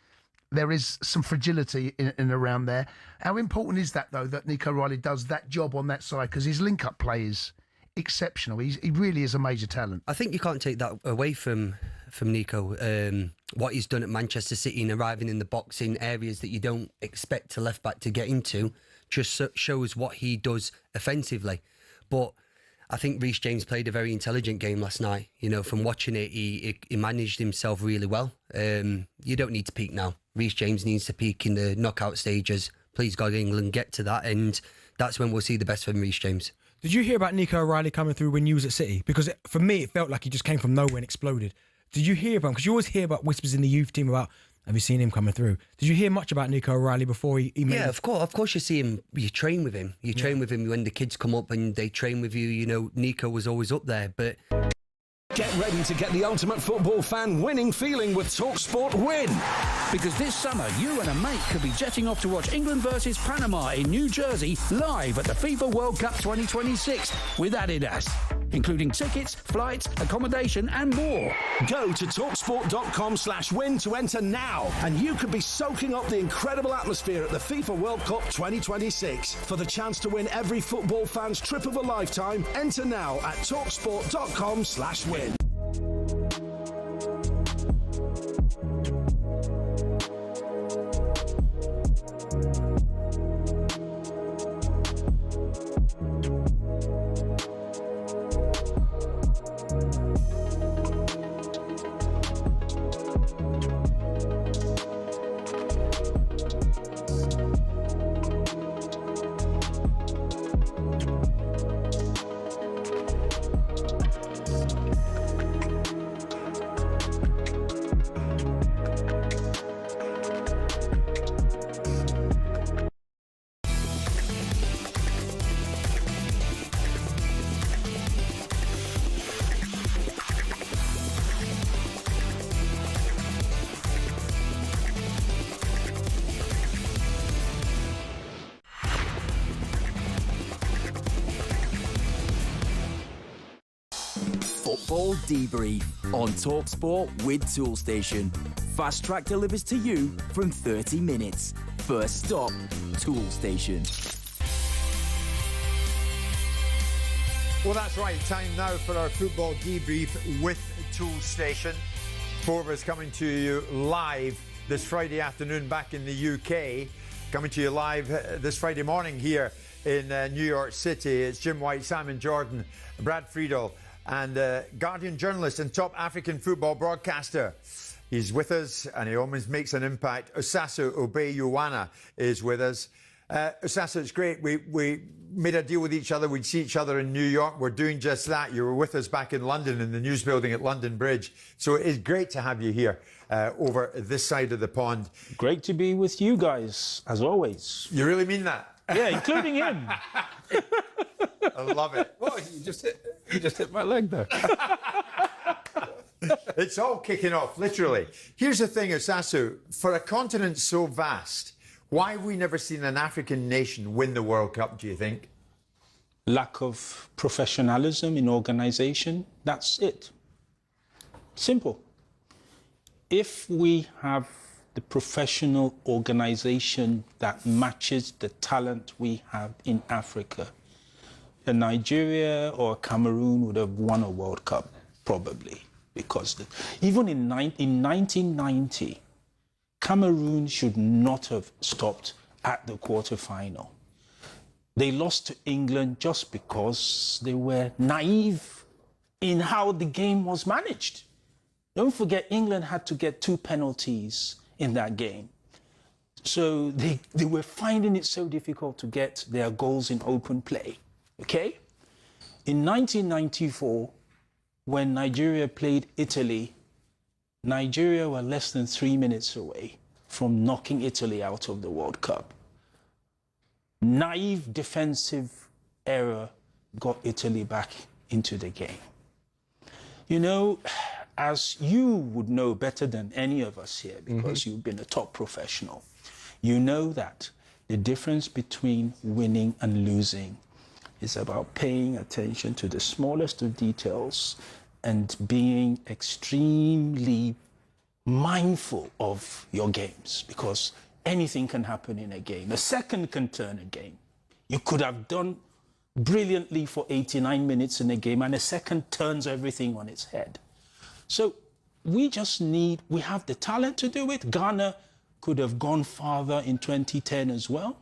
Speaker 7: there is some fragility in and around there. How important is that, though, that Nico Riley does that job on that side? Because his link-up play is exceptional. He really is a major talent.
Speaker 5: I think you can't take that away from Nico. What he's done at Manchester City and arriving in the box in areas that you don't expect a left-back to get into just shows what he does offensively. But I think Reece James played a very intelligent game last night. From watching it, he managed himself really well. You don't need to peak now. Reece James needs to peak in the knockout stages. Please God, England get to that, and that's when we'll see the best from Reece James.
Speaker 2: Did you hear about Nico O'Reilly coming through when you was at City? Because for me, it felt like he just came from nowhere and exploded. Did you hear about him? Because you always hear about whispers in the youth team about, have you seen him coming through? Did you hear much about Nico O'Reilly before he made
Speaker 5: of course you see him. You train with him. You train with him when the kids come up and they train with you. Nico was always up there, but...
Speaker 9: Get ready to get the ultimate football fan winning feeling with talkSPORT Win.
Speaker 14: Because this summer, you and a mate could be jetting off to watch England versus Panama in New Jersey live at the FIFA World Cup 2026 with Adidas, including tickets, flights, accommodation and more.
Speaker 9: Go to talksport.com/win to enter now, and you could be soaking up the incredible atmosphere at the FIFA World Cup 2026. For the chance to win every football fan's trip of a lifetime, enter now at talksport.com/win.
Speaker 16: Football Debrief on talkSPORT with Toolstation. Fast Track delivers to you from 30 minutes. First stop, Toolstation.
Speaker 10: Well, that's right. Time now for our football debrief with Tool Station. Four of us coming to you live this Friday afternoon back in the UK. Coming to you live this Friday morning here in New York City. It's Jim White, Simon Jordan, Brad Friedel, and Guardian journalist and top African football broadcaster. He's with us and he always makes an impact. Osasu Obey-Ughonia is with us. Osasu, it's great. We made a deal with each other. We'd see each other in New York. We're doing just that. You were with us back in London in the news building at London Bridge. So it's great to have you here over this side of the pond.
Speaker 4: Great to be with you guys, as always.
Speaker 10: You really mean that?
Speaker 4: Yeah, including him.
Speaker 10: I love it.
Speaker 11: Well, you just hit my leg there.
Speaker 10: It's all kicking off, literally. Here's the thing, Osasu. For a continent so vast, why have we never seen an African nation win the World Cup, do you think?
Speaker 4: Lack of professionalism in organisation. That's it. Simple. If we have the professional organisation that matches the talent we have in Africa, a Nigeria or Cameroon would have won a World Cup, probably. Because even in 1990, Cameroon should not have stopped at the quarterfinal. They lost to England just because they were naive in how the game was managed. Don't forget, England had to get 2 penalties in that game. So they were finding it so difficult to get their goals in open play. Okay? In 1994, when Nigeria played Italy, Nigeria were less than 3 minutes away from knocking Italy out of the World Cup. Naive defensive error got Italy back into the game. You know, as you would know better than any of us here, because you've been a top professional, you know that the difference between winning and losing is about paying attention to the smallest of details and being extremely mindful of your games, because anything can happen in a game. A second can turn a game. You could have done brilliantly for 89 minutes in a game, and a second turns everything on its head. So we have the talent to do it. Ghana could have gone farther in 2010 as well.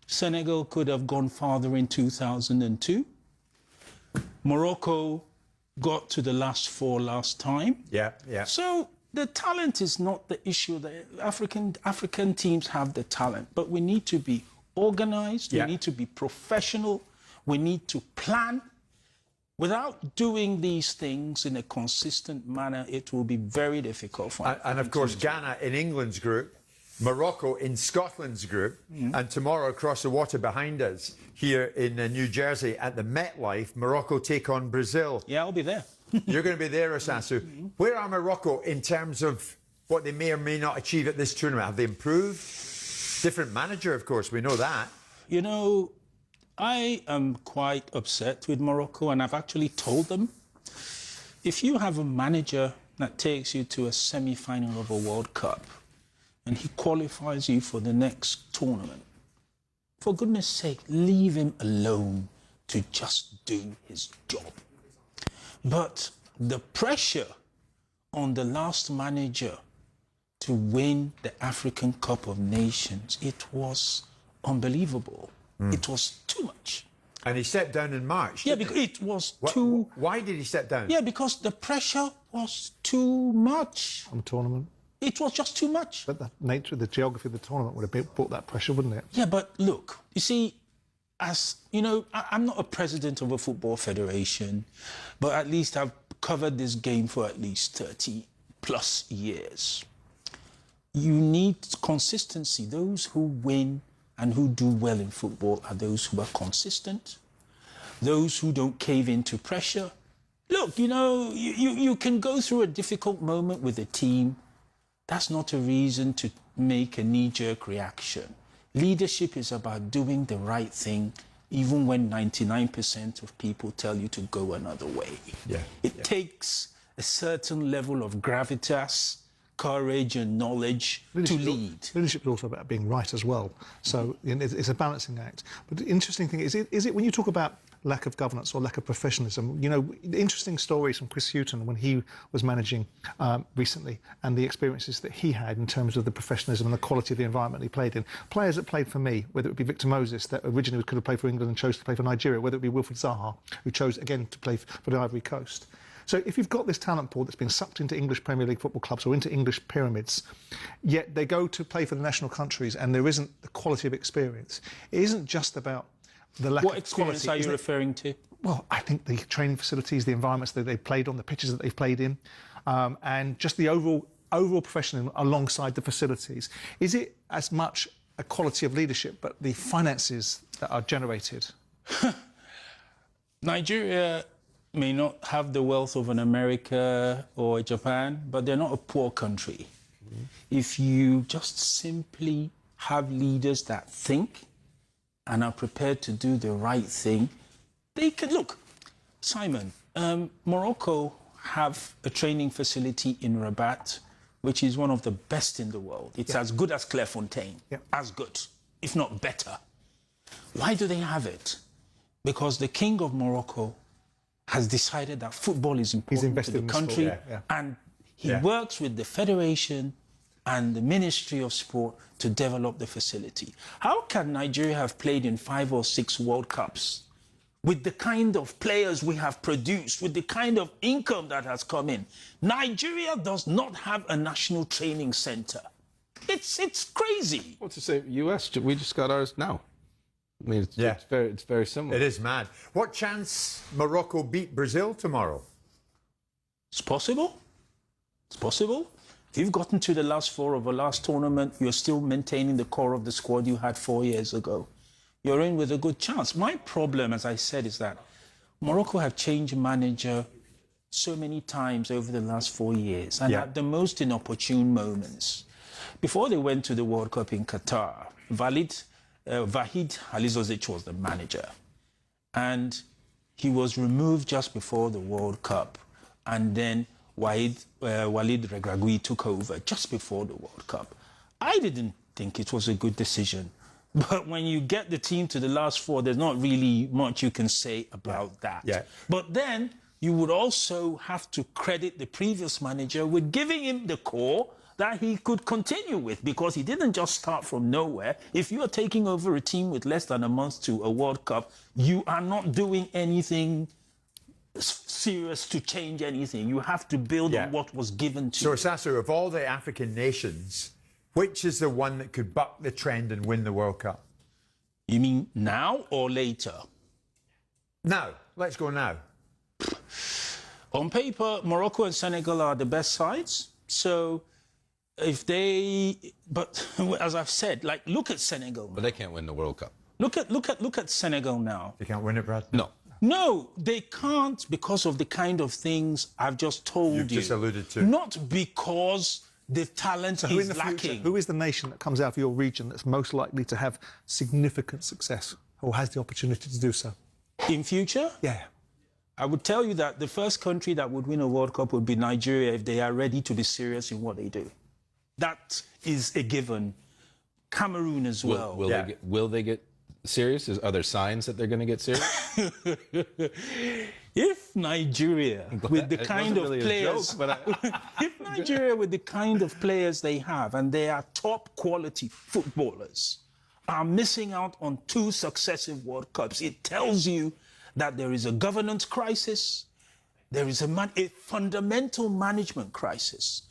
Speaker 4: Senegal could have gone farther in 2002. Morocco got to the last 4 last time.
Speaker 10: Yeah.
Speaker 4: So the talent is not the issue. The African teams have the talent, but we need to be organized. We need to be professional. We need to plan. Without doing these things in a consistent manner, it will be very difficult for us.
Speaker 10: And of course, Ghana in England's group, Morocco in Scotland's group, and tomorrow across the water behind us here in New Jersey at the MetLife, Morocco take on Brazil.
Speaker 4: Yeah, I'll be there.
Speaker 10: You're going to be there, Osasu. Where are Morocco in terms of what they may or may not achieve at this tournament? Have they improved? Different manager, of course, we know that.
Speaker 4: You know, I am quite upset with Morocco, and I've actually told them, if you have a manager that takes you to a semi-final of a World Cup and he qualifies you for the next tournament, for goodness sake, leave him alone to just do his job. But the pressure on the last manager to win the African Cup of Nations, it was unbelievable. It was too much.
Speaker 10: And he stepped down in March.
Speaker 4: Yeah, because it was too...
Speaker 10: Why did he step down?
Speaker 4: Yeah, because the pressure was too much.
Speaker 12: On the tournament.
Speaker 4: It was just too much.
Speaker 12: But the nature of the geography of the tournament would have brought that pressure, wouldn't it?
Speaker 4: Yeah, but look, you see, as you know, I'm not a president of a football federation, but at least I've covered this game for at least 30 plus years. You need consistency. Those who win and who do well in football are those who are consistent, those who don't cave into pressure. Look, you know, you can go through a difficult moment with a team. That's not a reason to make a knee-jerk reaction. Leadership is about doing the right thing, even when 99% of people tell you to go another way. It takes a certain level of gravitas, courage and knowledge to lead.
Speaker 12: Leadership is also about being right as well. So it's a balancing act. But the interesting thing is it when you talk about lack of governance or lack of professionalism, you know, interesting stories from Chris Hughton when he was managing recently, and the experiences that he had in terms of the professionalism and the quality of the environment he played in. Players that played for me, whether it be Victor Moses, that originally could have played for England and chose to play for Nigeria, whether it be Wilfried Zaha, who chose again to play for the Ivory Coast. So if you've got this talent pool that's been sucked into English Premier League football clubs or into English pyramids, yet they go to play for the national countries and there isn't the quality of experience, it isn't just about the lack of quality.
Speaker 4: What experience are you referring to?
Speaker 12: Well, I think the training facilities, the environments that they've played on, the pitches that they've played in, and just the overall professionalism alongside the facilities. Is it as much a quality of leadership, but the finances that are generated?
Speaker 4: Nigeria may not have the wealth of an America or Japan, but they're not a poor country. If you just simply have leaders that think and are prepared to do the right thing, they can... Look, Simon, Morocco have a training facility in Rabat, which is one of the best in the world. It's as good as Clairefontaine, as good, if not better. Why do they have it? Because the king of Morocco has decided that football is important to the country, and he works with the federation and the Ministry of Sport to develop the facility. How can Nigeria have played in 5 or 6 World Cups with the kind of players we have produced, with the kind of income that has come in? Nigeria does not have a national training center. It's crazy.
Speaker 11: What's to say, US, we just got ours now. I mean, it's very similar.
Speaker 10: It is mad. What chance Morocco beat Brazil tomorrow?
Speaker 4: It's possible. It's possible. If you've gotten to the last 4 of the last tournament, you're still maintaining the core of the squad you had 4 years ago, you're in with a good chance. My problem, as I said, is that Morocco have changed manager so many times over the last 4 years, and at the most inopportune moments. Before they went to the World Cup in Qatar, Vahid Halilovic was the manager, and he was removed just before the World Cup, and then Walid Regragui took over just before the World Cup. I didn't think it was a good decision, but when you get the team to the last 4, there's not really much you can say about that. But then you would also have to credit the previous manager with giving him the core that he could continue with, because he didn't just start from nowhere. If you are taking over a team with less than a month to a World Cup, you are not doing anything serious to change anything. You have to build on what was given to you.
Speaker 10: So, Sasu, of all the African nations, which is the one that could buck the trend and win the World Cup?
Speaker 4: You mean now or later?
Speaker 10: Now. Let's go now.
Speaker 4: On paper, Morocco and Senegal are the best sides. So if they... But as I've said, like, look at Senegal.
Speaker 11: But they can't win the World Cup.
Speaker 4: Look at Senegal now.
Speaker 10: They can't win it, Brad?
Speaker 11: No.
Speaker 4: No, they can't, because of the kind of things I've just told you.
Speaker 10: You've just alluded to.
Speaker 4: Not because the talent is lacking.
Speaker 12: Who is the nation that comes out of your region that's most likely to have significant success or has the opportunity to do so?
Speaker 4: In future?
Speaker 12: Yeah.
Speaker 4: I would tell you that the first country that would win a World Cup would be Nigeria if they are ready to be serious in what they do. That is a given. Cameroon as well.
Speaker 11: Will they get serious? Are there signs that they're going to get serious?
Speaker 4: If Nigeria, with the kind of players, if Nigeria, with the kind of players they have, and they are top quality footballers, are missing out on 2 successive World Cups, it tells you that there is a governance crisis, there is a fundamental management crisis.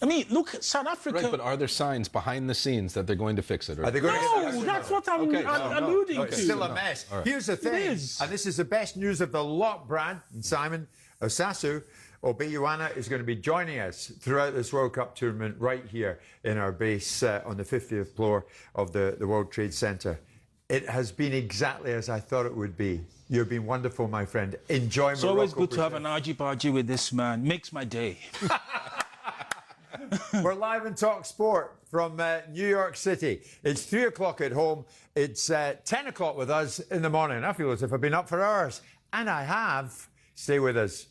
Speaker 4: I mean, look at South Africa.
Speaker 11: Right, but are there signs behind the scenes that they're going to fix it? Or...
Speaker 10: Are they going
Speaker 4: no, that's what I'm alluding to.
Speaker 10: It's still a mess. Right. Here's the thing, and this is the best news of the lot, Brad and Simon. Sasu Obeyuana is going to be joining us throughout this World Cup tournament right here in our base on the 50th floor of the World Trade Center. It has been exactly as I thought it would be. You've been wonderful, my friend. Enjoy Morocco.
Speaker 4: It's always good to have an argy-bargy with this man. Makes my day.
Speaker 10: We're live in Talk Sport from New York City. It's 3 o'clock at home. It's 10 o'clock with us in the morning. I feel as if I've been up for hours. And I have. Stay with us.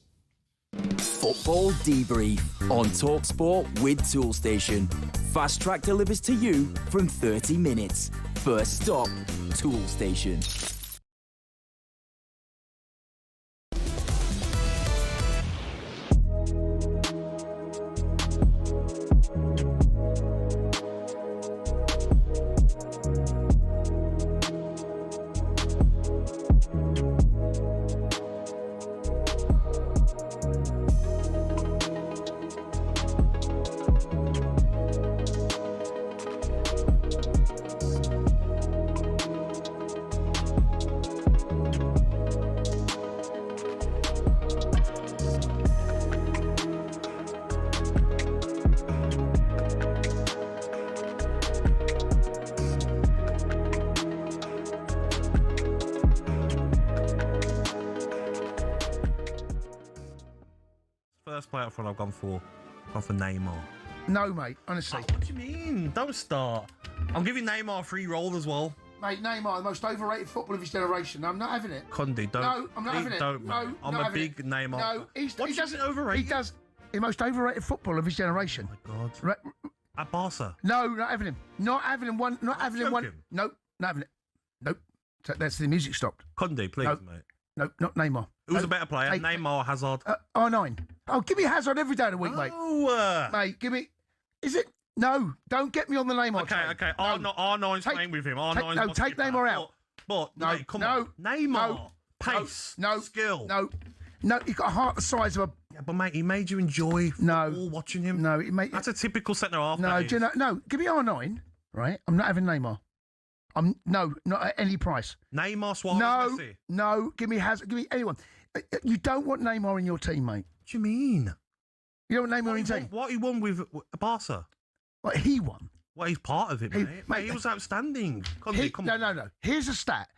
Speaker 16: Football Debrief on talkSPORT with Toolstation. Fast Track delivers to you from 30 minutes. First stop, Toolstation.
Speaker 1: First player up front I've gone for Neymar.
Speaker 7: No, mate, honestly.
Speaker 1: What do you mean? Don't start. I'm giving Neymar a free roll as well.
Speaker 7: Mate, Neymar, the most overrated footballer of his generation. I'm not having it.
Speaker 1: Cundy, don't.
Speaker 7: No, I'm not having it.
Speaker 1: Don't,
Speaker 7: no,
Speaker 1: mate. I'm a big Neymar.
Speaker 7: No, he
Speaker 1: doesn't overrate.
Speaker 7: He does. The most overrated footballer of his generation.
Speaker 1: Oh my God. At Barca.
Speaker 7: No, not having him. Not having him. Not having him. One. Nope, not having it. Nope. So that's the music stopped.
Speaker 1: Cundy, please,
Speaker 7: nope.
Speaker 1: mate.
Speaker 7: Nope, not Neymar.
Speaker 1: Who's a better player? Neymar or Hazard?
Speaker 7: R9. Oh, give me Hazard every day of the week, mate. Mate, give me. Is it? No, don't get me on the Neymar train.
Speaker 1: Okay. R9's playing with him. R9's
Speaker 7: take Neymar out.
Speaker 1: But
Speaker 7: no,
Speaker 1: mate, come on. Neymar. Pace.
Speaker 7: Skill. No, he's got a heart the size of a.
Speaker 1: Yeah, but mate, he made you enjoy football watching him.
Speaker 7: No, he made.
Speaker 1: That's a typical centre half.
Speaker 7: No, do you know, no, give me R9, right? I'm not having Neymar. Not at any price.
Speaker 1: Neymar, Suarez, Messi.
Speaker 7: No, give me Hazard, give me anyone. You don't want Neymar in your team, mate.
Speaker 1: What do you mean?
Speaker 7: You don't want Neymar in your team.
Speaker 1: What he won with Barca?
Speaker 7: What he won?
Speaker 1: Well, he's part of it, mate. He was outstanding. Come on.
Speaker 7: No. Here's a stat.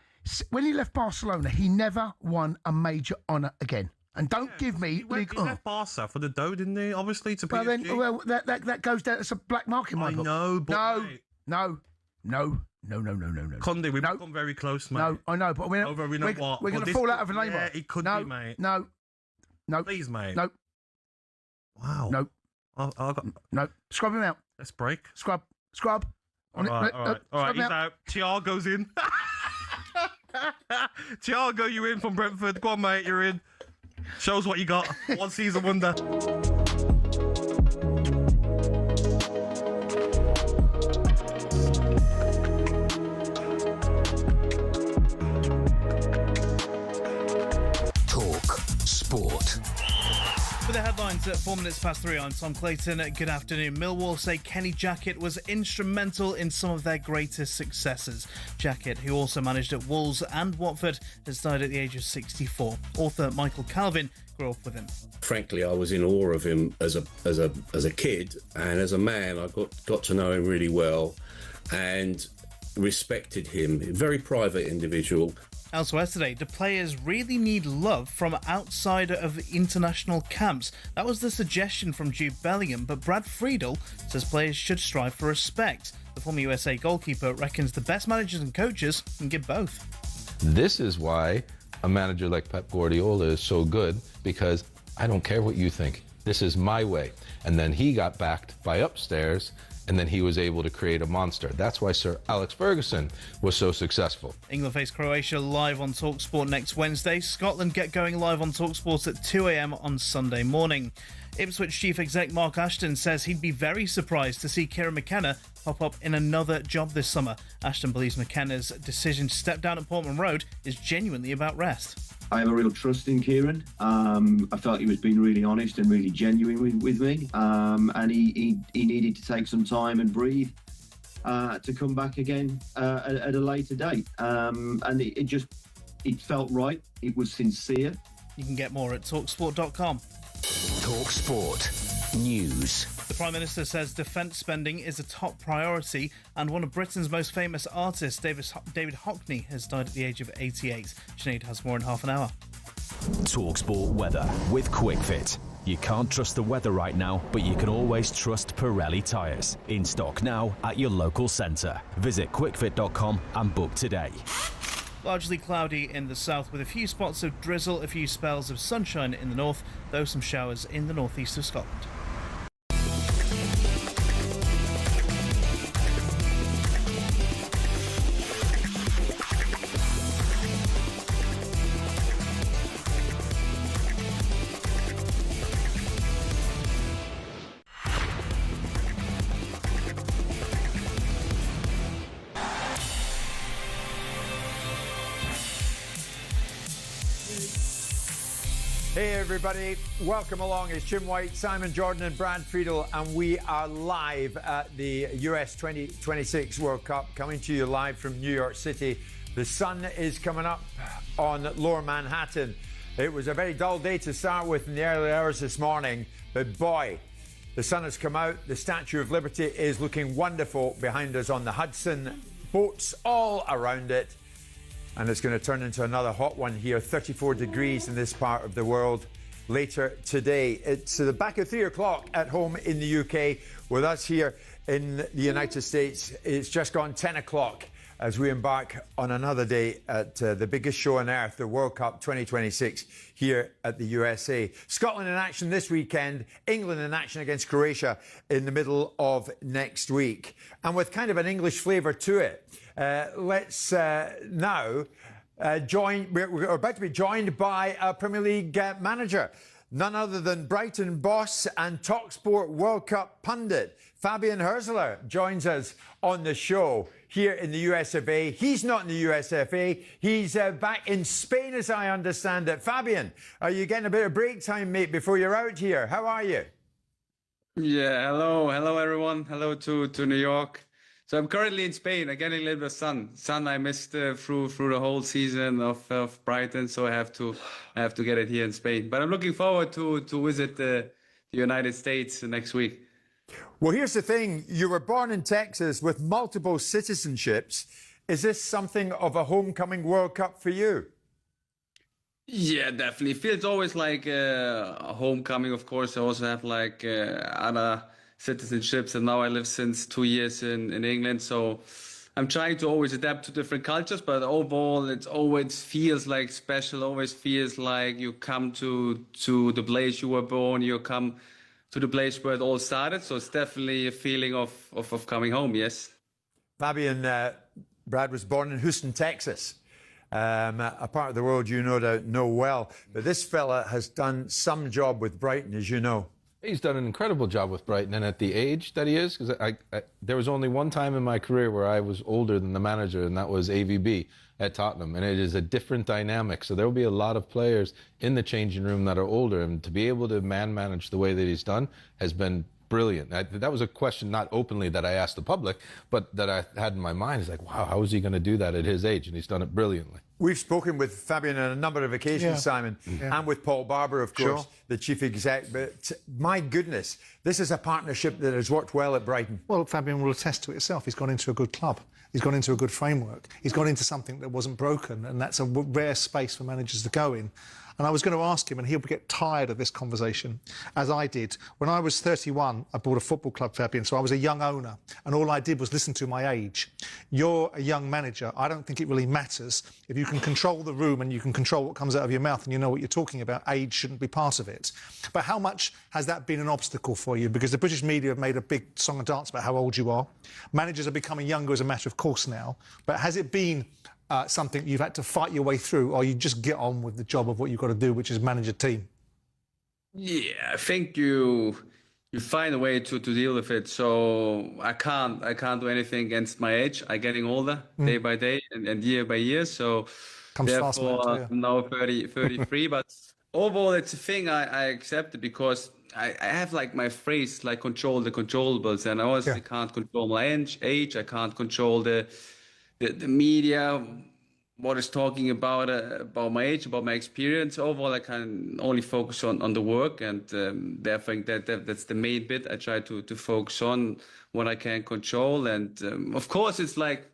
Speaker 7: When he left Barcelona, he never won a major honour again. And don't give me...
Speaker 1: He left Barca for the dough, didn't he? Obviously, to PSG.
Speaker 7: Well, that goes down as a black market, Michael.
Speaker 1: I know, but...
Speaker 7: No.
Speaker 1: Cundy, we've become very close, mate.
Speaker 7: No, I know, but we're going to fall out of a Neymar.
Speaker 1: Yeah, it could be, mate.
Speaker 7: No.
Speaker 1: Please, mate.
Speaker 7: No.
Speaker 1: Wow.
Speaker 7: No. No. Scrub him out.
Speaker 1: Let's break.
Speaker 7: Scrub.
Speaker 1: All right, he's out. Thiago's in. Thiago, you in from Brentford. Go on, mate, you're in. Shows what you got. One season wonder.
Speaker 8: Sport.
Speaker 17: For the headlines at 4 minutes past 3, I'm Tom Clayton. Good afternoon. Millwall say Kenny Jackett was instrumental in some of their greatest successes. Jackett, who also managed at Wolves and Watford, has died at the age of 64. Author Michael Calvin grew up with him.
Speaker 24: Frankly, I was in awe of him as a kid, and as a man, I got to know him really well and respected him. A very private individual.
Speaker 17: Elsewhere today, do players really need love from outside of international camps? That was the suggestion from Jude Bellingham, but Brad Friedel says players should strive for respect. The former USA goalkeeper reckons the best managers and coaches can give both.
Speaker 11: This is why a manager like Pep Guardiola is so good, because I don't care what you think. This is my way. And then he got backed by upstairs, and then he was able to create a monster. That's why Sir Alex Ferguson was so successful.
Speaker 17: England face Croatia live on talkSPORT next Wednesday. Scotland get going live on talkSPORT at 2 a.m. on Sunday morning. Ipswich Chief Exec Mark Ashton says he'd be very surprised to see Kieran McKenna pop up in another job this summer. Ashton believes McKenna's decision to step down at Portman Road is genuinely about rest.
Speaker 23: I have a real trust in Kieran. I felt he was being really honest and really genuine with me. And he needed to take some time and breathe to come back again at a later date. And it felt right. It was sincere.
Speaker 17: You can get more at talksport.com.
Speaker 8: talkSPORT News.
Speaker 17: The Prime Minister says defence spending is a top priority, and one of Britain's most famous artists, David Hockney, has died at the age of 88. Sinead has more in half an hour.
Speaker 25: talkSPORT weather with QuickFit. You can't trust the weather right now, but you can always trust Pirelli tyres. In stock now at your local centre. Visit quickfit.com and book today.
Speaker 17: Largely cloudy in the south with a few spots of drizzle, a few spells of sunshine in the north, though some showers in the northeast of Scotland.
Speaker 10: Hey everybody, welcome along. It's Jim White, Simon Jordan and Brad Friedel, and we are live at the US 2026 World Cup, coming to you live from New York City. The sun is coming up on Lower Manhattan. It was a very dull day to start with in the early hours this morning, but boy, the sun has come out. The Statue of Liberty is looking wonderful behind us on the Hudson, boats all around it. And it's going to turn into another hot one here, 34 degrees in this part of the world later today. It's the back of 3 o'clock at home in the UK. With us here in the United States, it's just gone 10 o'clock as we embark on another day at the biggest show on earth, the World Cup 2026 here at the USA. Scotland in action this weekend, England in action against Croatia in the middle of next week. And with kind of an English flavour to it, let's now we're about to be joined by a Premier League manager, none other than Brighton boss and talkSPORT World Cup pundit. Fabian Hürzeler joins us on the show here in the US of A. He's not in the US of A. He's back in Spain, as I understand it. Fabian, are you getting a bit of break time, mate, before you're out here? How are you?
Speaker 3: Yeah, hello everyone. Hello to New York. So I'm currently in Spain. I'm getting a little bit of sun. I missed through the whole season of Brighton, so I have to get it here in Spain. But I'm looking forward to visit the United States next week.
Speaker 10: Well, here's the thing. You were born in Texas with multiple citizenships. Is this something of a homecoming World Cup for you?
Speaker 3: Yeah, definitely. Feels always like a homecoming. Of course, I also have like other citizenships, and now I live since 2 years in England. So I'm trying to always adapt to different cultures, but overall, it always feels like special. Always feels like you come to the place you were born. You come to the place where it all started. So it's definitely a feeling of coming home, yes.
Speaker 10: Fabian, Brad was born in Houston, Texas, a part of the world you know well. But this fella has done some job with Brighton, as you know.
Speaker 11: He's done an incredible job with Brighton, and at the age that he is, because there was only one time in my career where I was older than the manager, and that was AVB at Tottenham, and it is a different dynamic. So there will be a lot of players in the changing room that are older, and to be able to manage the way that he's done has been brilliant. That was a question not openly that I asked the public, but that I had in my mind. It's like, wow, how is he going to do that at his age? And he's done it brilliantly.
Speaker 10: We've spoken with Fabian on a number of occasions, Simon, and with Paul Barber, of course, the chief exec. But my goodness, this is a partnership that has worked well at Brighton.
Speaker 12: Well, Fabian will attest to it himself. He's gone into a good club. He's gone into a good framework. He's gone into something that wasn't broken, and that's a rare space for managers to go in. And I was going to ask him, and he'll get tired of this conversation, as I did. When I was 31, I bought a football club, Fabian, so I was a young owner, and all I did was listen to my age. You're a young manager. I don't think it really matters. If you can control the room and you can control what comes out of your mouth and you know what you're talking about, age shouldn't be part of it. But how much has that been an obstacle for you? Because the British media have made a big song and dance about how old you are. Managers are becoming younger as a matter of course now. But has it been something you've had to fight your way through, or you just get on with the job of what you've got to do, which is manage a team?
Speaker 3: Yeah, I think you find a way to deal with it. So I can't do anything against my age. I'm getting older day by day and year by year. So therefore, I'm now 33. But overall, it's a thing I accept it because I have like my phrase, like control the controllables, and I honestly can't control my age. I can't control the media, what is talking about my age, about my experience. Overall, I can only focus on the work, and therefore that's the main bit. I try to focus on what I can control, and of course it's like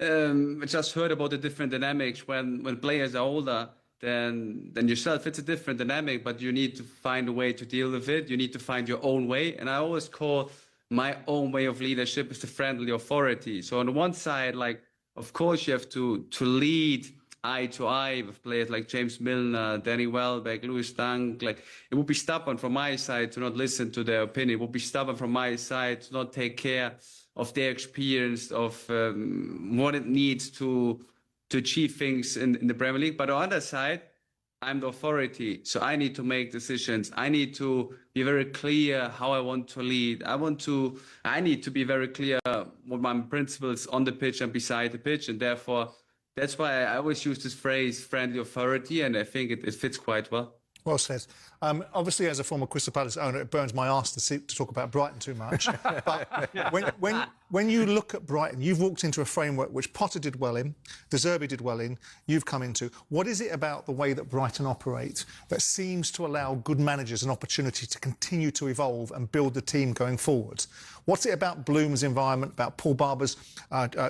Speaker 3: I just heard about the different dynamics when players are older than yourself. It's a different dynamic, but you need to find a way to deal with it. You need to find your own way, and I always call my own way of leadership is the friendly authority. So on the one side, like, of course, you have to lead eye to eye with players like James Milner, Danny Welbeck, Louis Dunk. Like, it would be stubborn from my side to not listen to their opinion. It would be stubborn from my side to not take care of their experience, of what it needs to achieve things in the Premier League. But on the other side, I'm the authority, so I need to make decisions. I need to be very clear how I want to lead. I need to be very clear what my principles on the pitch and beside the pitch, and therefore that's why I always use this phrase "friendly authority," and I think it fits quite well.
Speaker 12: Well said. Obviously, as a former Crystal Palace owner, it burns my arse to talk about Brighton too much. But when you look at Brighton, you've walked into a framework which Potter did well in, De Zerbi did well in, you've come into. What is it about the way that Brighton operate that seems to allow good managers an opportunity to continue to evolve and build the team going forward? What's it about Bloom's environment, about Paul Barber's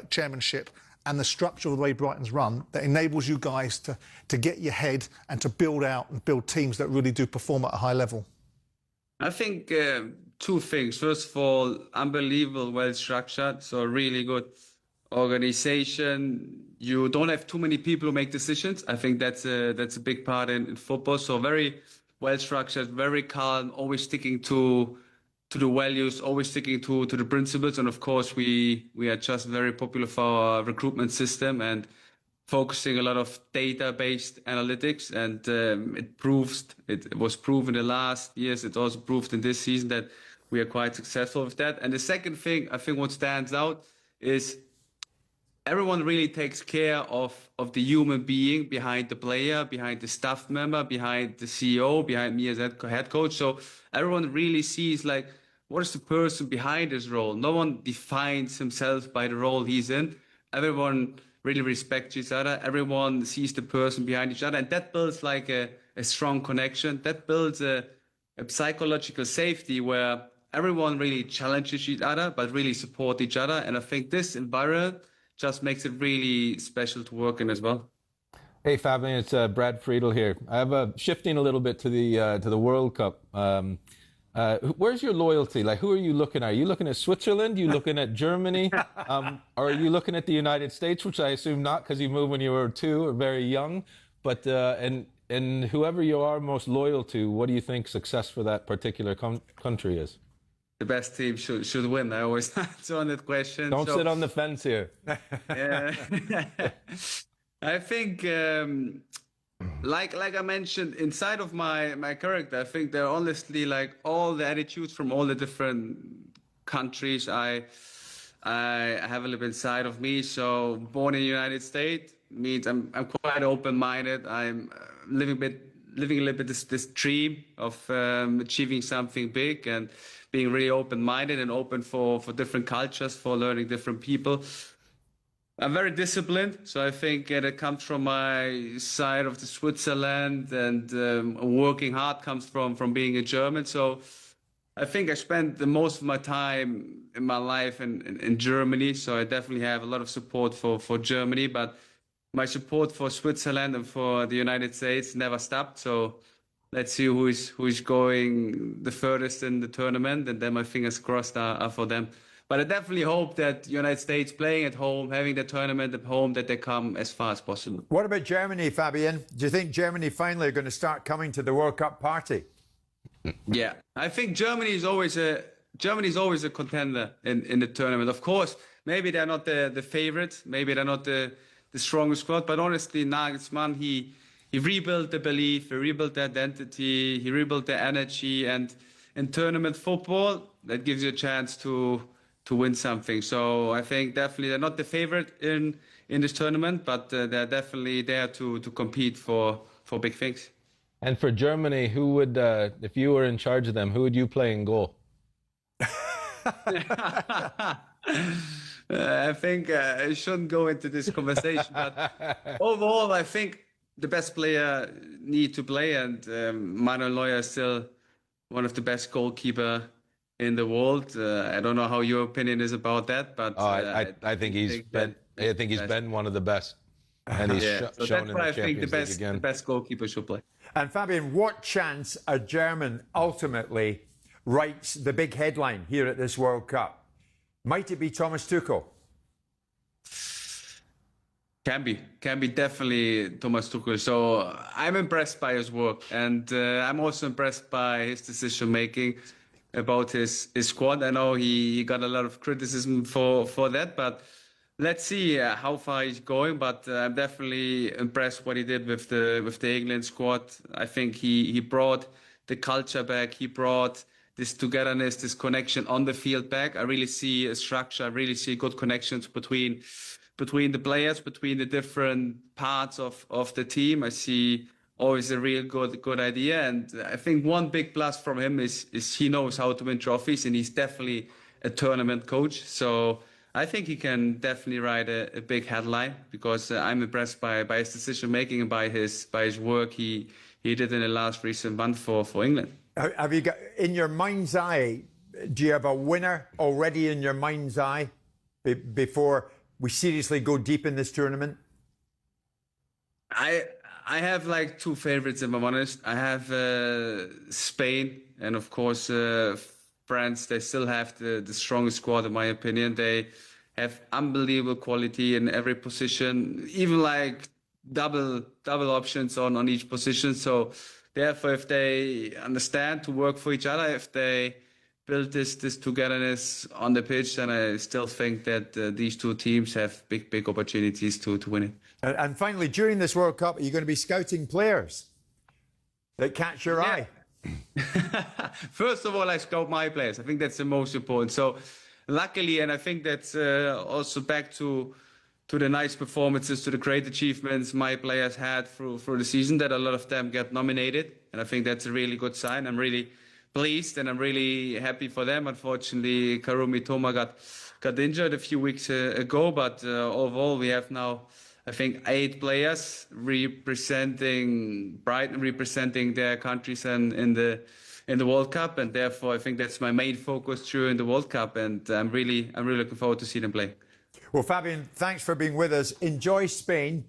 Speaker 12: chairmanship, and the structure of the way Brighton's run that enables you guys to get your head and to build out and build teams that really do perform at a high level?
Speaker 3: I think two things. First of all, unbelievable, well structured, so really good organization. You don't have too many people who make decisions. I think that's a big part in football. So very well structured, very calm, always sticking to the values, always sticking to the principles. And of course, we are just very popular for our recruitment system and focusing a lot of data-based analytics. And it was proven in the last years. It also proved in this season that we are quite successful with that. And the second thing, I think what stands out is everyone really takes care of the human being behind the player, behind the staff member, behind the CEO, behind me as head coach. So everyone really sees, like, what is the person behind this role? No one defines himself by the role he's in. Everyone really respects each other. Everyone sees the person behind each other. And that builds like a strong connection. That builds a psychological safety where everyone really challenges each other, but really support each other. And I think this environment just makes it really special to work in as well.
Speaker 11: Hey Fabian, it's Brad Friedel here. I have shifting a little bit to the World Cup. Where's your loyalty? Like, who are you looking at? Are you looking at Switzerland? Are you looking at Germany? Or are you looking at the United States, which I assume not, because you moved when you were 2 or very young. But and whoever you are most loyal to, what do you think success for that particular country is?
Speaker 3: The best team should win. I always answer on that question.
Speaker 11: Don't sit on the fence here.
Speaker 3: Yeah. I think, like I mentioned, inside of my character, I think there are honestly like all the attitudes from all the different countries I have a little bit inside of me. So born in the United States means I'm quite open-minded. I'm living a little bit this dream of achieving something big and being really open-minded and open for different cultures, for learning different people. I'm very disciplined, so I think that comes from my side of the Switzerland, and working hard comes from being a German. So I think I spent the most of my time in my life in Germany, so I definitely have a lot of support for Germany, but my support for Switzerland and for the United States never stopped. So let's see who is going the furthest in the tournament, and then my fingers crossed are for them. But I definitely hope that the United States playing at home, having the tournament at home, that they come as far as possible.
Speaker 10: What about Germany, Fabian? Do you think Germany finally are going to start coming to the World Cup party?
Speaker 3: Yeah, I think Germany is always a contender in the tournament. Of course, maybe they're not the favorites, maybe they're not the strongest squad, but honestly, Nagelsmann, he rebuilt the belief, he rebuilt the identity, he rebuilt the energy, and in tournament football, that gives you a chance to win something. So I think definitely they're not the favorite in this tournament, but they're definitely there to compete for big things.
Speaker 11: And for Germany, who would, if you were in charge of them, who would you play in goal?
Speaker 3: I think I shouldn't go into this conversation, but overall, I think the best player need to play, and Manuel Neuer is still one of the best goalkeeper in the world. I don't know how your opinion is about that, but
Speaker 11: I think he's been one of the best, and he's
Speaker 3: so
Speaker 11: shown in the
Speaker 3: I
Speaker 11: Champions
Speaker 3: think
Speaker 11: League again.
Speaker 3: the best goalkeeper should play.
Speaker 10: And Fabian, what chance a German ultimately writes the big headline here at this World Cup? Might it be Thomas Tuchel?
Speaker 3: Can be definitely Thomas Tuchel. So I'm impressed by his work, and I'm also impressed by his decision making about his squad. I know he got a lot of criticism for that, but let's see how far he's going. But I'm definitely impressed what he did with the England squad. I think he brought the culture back. He brought this togetherness, this connection on the field back. I really see a structure. I really see good connections between the players, between the different parts of the team. I see always a real good idea. And I think one big plus from him is he knows how to win trophies, and he's definitely a tournament coach. So I think he can definitely write a big headline, because I'm impressed by his decision making and by his work he did in the last recent month for England.
Speaker 10: Have you got, in your mind's eye, do you have a winner already in your mind's eye before we seriously go deep in this tournament?
Speaker 3: I have like two favorites, if I'm honest. I have Spain, and of course France. They still have the strongest squad, in my opinion. They have unbelievable quality in every position, even like double options on each position. So therefore, if they understand to work for each other, if they build this togetherness on the pitch, then I still think that these two teams have big opportunities to win it.
Speaker 10: And finally, during this World Cup, are you going to be scouting players that catch your eye?
Speaker 3: First of all, I scout my players. I think that's the most important. So luckily, and I think that's also back to the nice performances, to the great achievements my players had through the season, that a lot of them get nominated. And I think that's a really good sign. I'm really pleased and I'm really happy for them. Unfortunately, Karumi Toma got injured a few weeks ago, but overall we have now, I think, 8 players representing Brighton, representing their countries and in the World Cup, and therefore I think that's my main focus during the World Cup, and I'm really looking forward to see them play.
Speaker 10: Well, Fabian, thanks for being with us. Enjoy Spain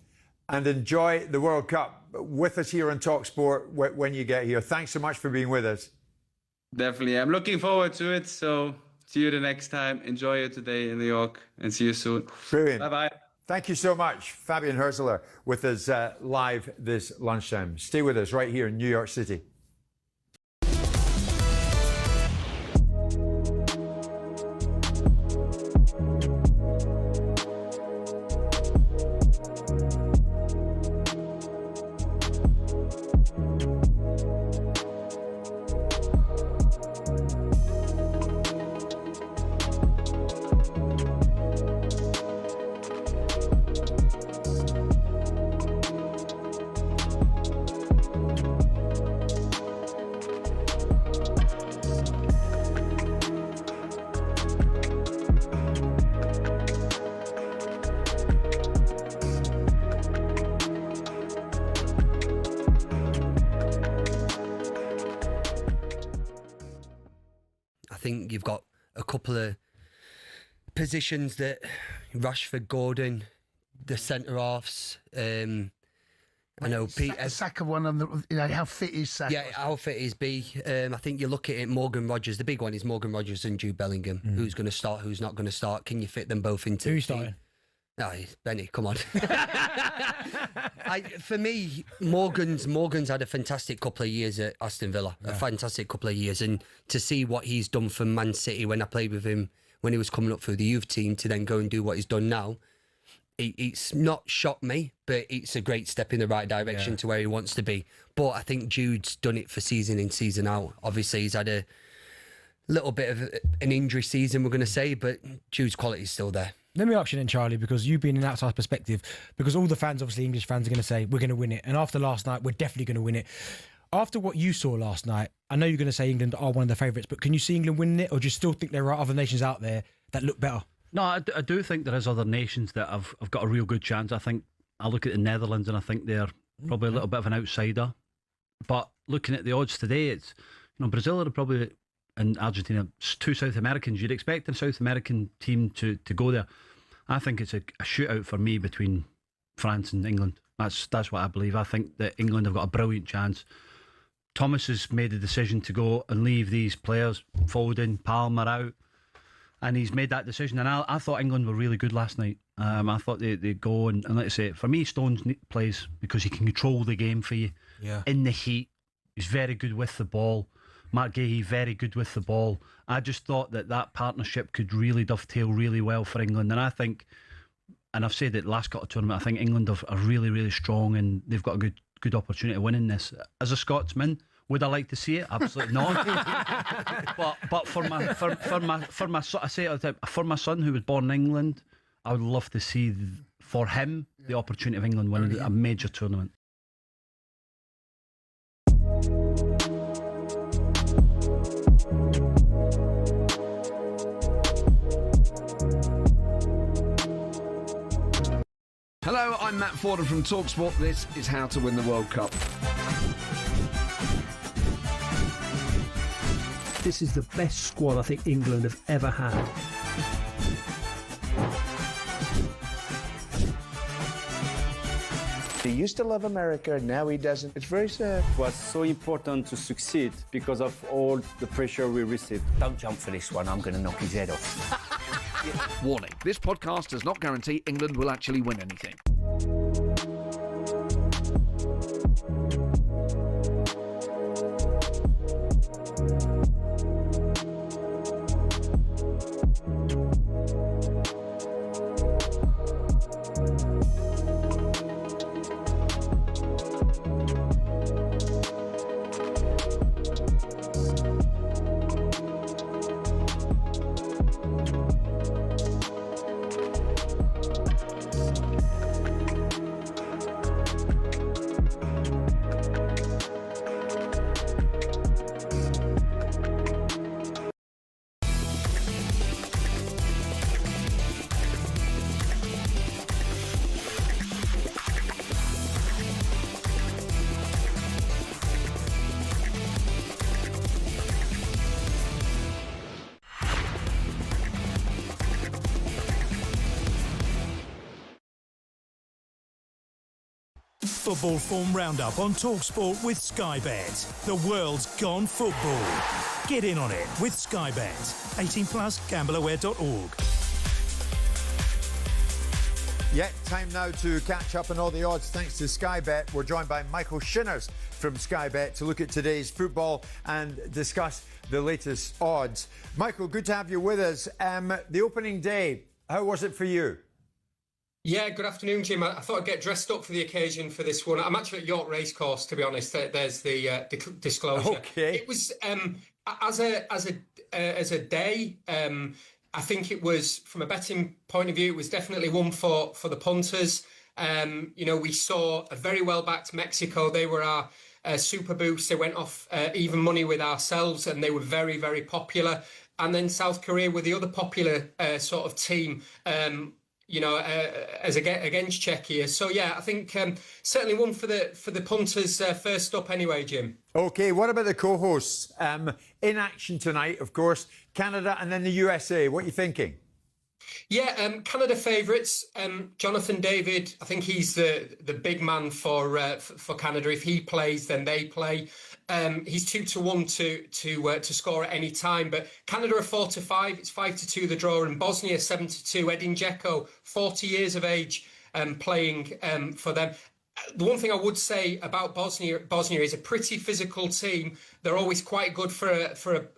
Speaker 10: and enjoy the World Cup with us here on talkSPORT when you get here. Thanks so much for being with us.
Speaker 3: Definitely, I'm looking forward to it. So see you the next time. Enjoy it today in New York, and see you soon.
Speaker 10: Brilliant.
Speaker 3: Bye-bye.
Speaker 10: Thank you so much, Fabian Hürzeler, with us live this lunchtime. Stay with us right here in New York City.
Speaker 5: I think you've got a couple of positions that Rashford, Gordon, the centre halves. I know Peter
Speaker 7: Saka one on the, how fit is Saka?
Speaker 5: Yeah, how fit is B? I think you look at it, Morgan Rogers. The big one is Morgan Rogers and Jude Bellingham. Who's going to start? Who's not going to start? Can you fit them both into?
Speaker 2: Who's starting?
Speaker 5: Oh, Benny, come on. For me, Morgan's had a fantastic couple of years at Aston Villa. A fantastic couple of years, and to see what he's done for Man City when I played with him when he was coming up through the youth team, to then go and do what he's done now, it's not shocked me, but it's a great step in the right direction to where he wants to be. But I think Jude's done it for season in, season out. Obviously, he's had a little bit of an injury season, we're going to say, but Jude's quality is still there.
Speaker 2: Let me ask you then, Charlie, because you've been an outside perspective, because all the fans, obviously English fans, are going to say, we're going to win it. And after last night, we're definitely going to win it. After what you saw last night, I know you're going to say England are one of the favourites, but can you see England winning it, or do you still think there are other nations out there that look better?
Speaker 13: No, I do think there is other nations that have got a real good chance. I think I look at the Netherlands and I think they're probably a little bit of an outsider. But looking at the odds today, it's, you know, Brazil are probably, and Argentina, two South Americans. You'd expect a South American team to go there. I think it's a shootout for me between France and England. That's what I believe. I think that England have got a brilliant chance. Thomas has made the decision to go and leave these players, Foden, Palmer out. and he's made that decision. And I thought England were really good last night. I thought they'd go, and like I say, for me, Stones plays because he can control the game for you.
Speaker 2: Yeah.
Speaker 13: In the heat, he's very good with the ball. Mark Gahey, very good with the ball. I just thought that partnership could really dovetail really well for England. And I think, and I've said it last Qatar tournament, I think England are really, really strong, and they've got a good opportunity of winning this. As a Scotsman, would I like to see it? Absolutely not. but for my son, I say it all the time, for my son who was born in England, I would love to see for him the opportunity of England winning a major tournament.
Speaker 6: Hello, I'm Matt Forden from talkSPORT. This is How to Win the World Cup.
Speaker 18: This is the best squad I think England have ever had.
Speaker 20: He used to love America, now he doesn't. It's very sad.
Speaker 21: It was so important to succeed because of all the pressure we received.
Speaker 22: Don't jump for this one, I'm going to knock his head off.
Speaker 6: Warning, this podcast does not guarantee England will actually win anything.
Speaker 26: Football form roundup on talkSPORT with Sky Bet. The world's gone football. Get in on it with Sky Bet. 18 plus, gambleaware.org.
Speaker 10: Yeah, time now to catch up on all the odds thanks to Sky Bet. We're joined by Michael Shinners from Sky Bet to look at today's football and discuss the latest odds. Michael, good to have you with us. The opening day, how was it for you?
Speaker 27: Yeah, good afternoon, Jim. I thought I'd get dressed up for the occasion for this one. I'm actually at York Racecourse, to be honest. There's the disclosure.
Speaker 10: Okay.
Speaker 27: It was as a day. I think it was, from a betting point of view, it was definitely one for the punters. We saw a very well backed Mexico. They were our super boost. They went off even money with ourselves, and they were very, very popular. And then South Korea were the other popular sort of team. As against Czechia. So yeah, I think certainly one for the punters first up anyway, Jim.
Speaker 10: Okay, what about the co-hosts? In action tonight, of course, Canada and then the USA. What are you thinking?
Speaker 27: Yeah, Canada favourites. Jonathan David, I think he's the big man for Canada. If he plays, then they play. He's 2-1 to score at any time. But Canada are 4-5. It's 5-2 the draw, and Bosnia 7-2. Edin Dzeko, 40 years of age, playing for them. The one thing I would say about Bosnia is a pretty physical team. They're always quite good for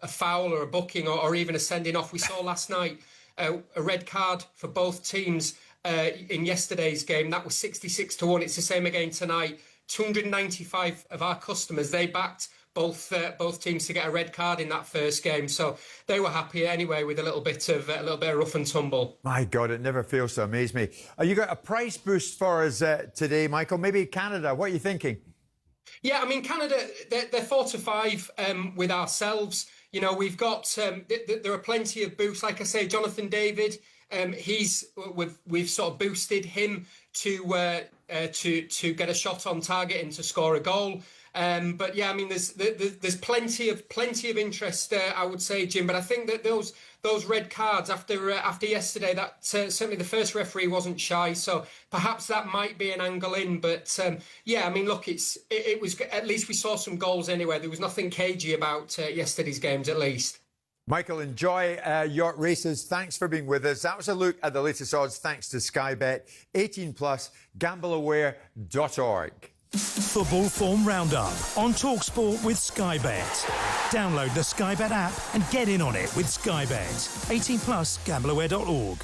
Speaker 27: a foul or a booking or even a sending off. We saw last night a red card for both teams in yesterday's game. That was 66-1. It's the same again tonight. 295 of our customers, they backed both teams to get a red card in that first game, so they were happy anyway with a little bit of rough and tumble.
Speaker 10: My God, it never fails to amaze me. You got a price boost for us today, Michael. Maybe Canada. What are you thinking?
Speaker 27: Yeah, I mean Canada, they're 4-5 with ourselves. We've got there are plenty of boosts. Like I say, Jonathan David, we've sort of boosted him to get a shot on target and to score a goal. But yeah, I mean, there's plenty of interest, I would say, Jim. But I think that those red cards after yesterday, that certainly the first referee wasn't shy, so perhaps that might be an angle in. But yeah, I mean, look, it was, at least we saw some goals anyway. There was nothing cagey about yesterday's games, at least.
Speaker 10: Michael, enjoy York races. Thanks for being with us. That was a look at the latest odds thanks to Sky Bet. 18 plus, gambleaware.org.
Speaker 26: Football Form Roundup on talkSPORT with Sky Bet. Download the Sky Bet app and get in on it with Sky Bet. 18 plus, gambleaware.org.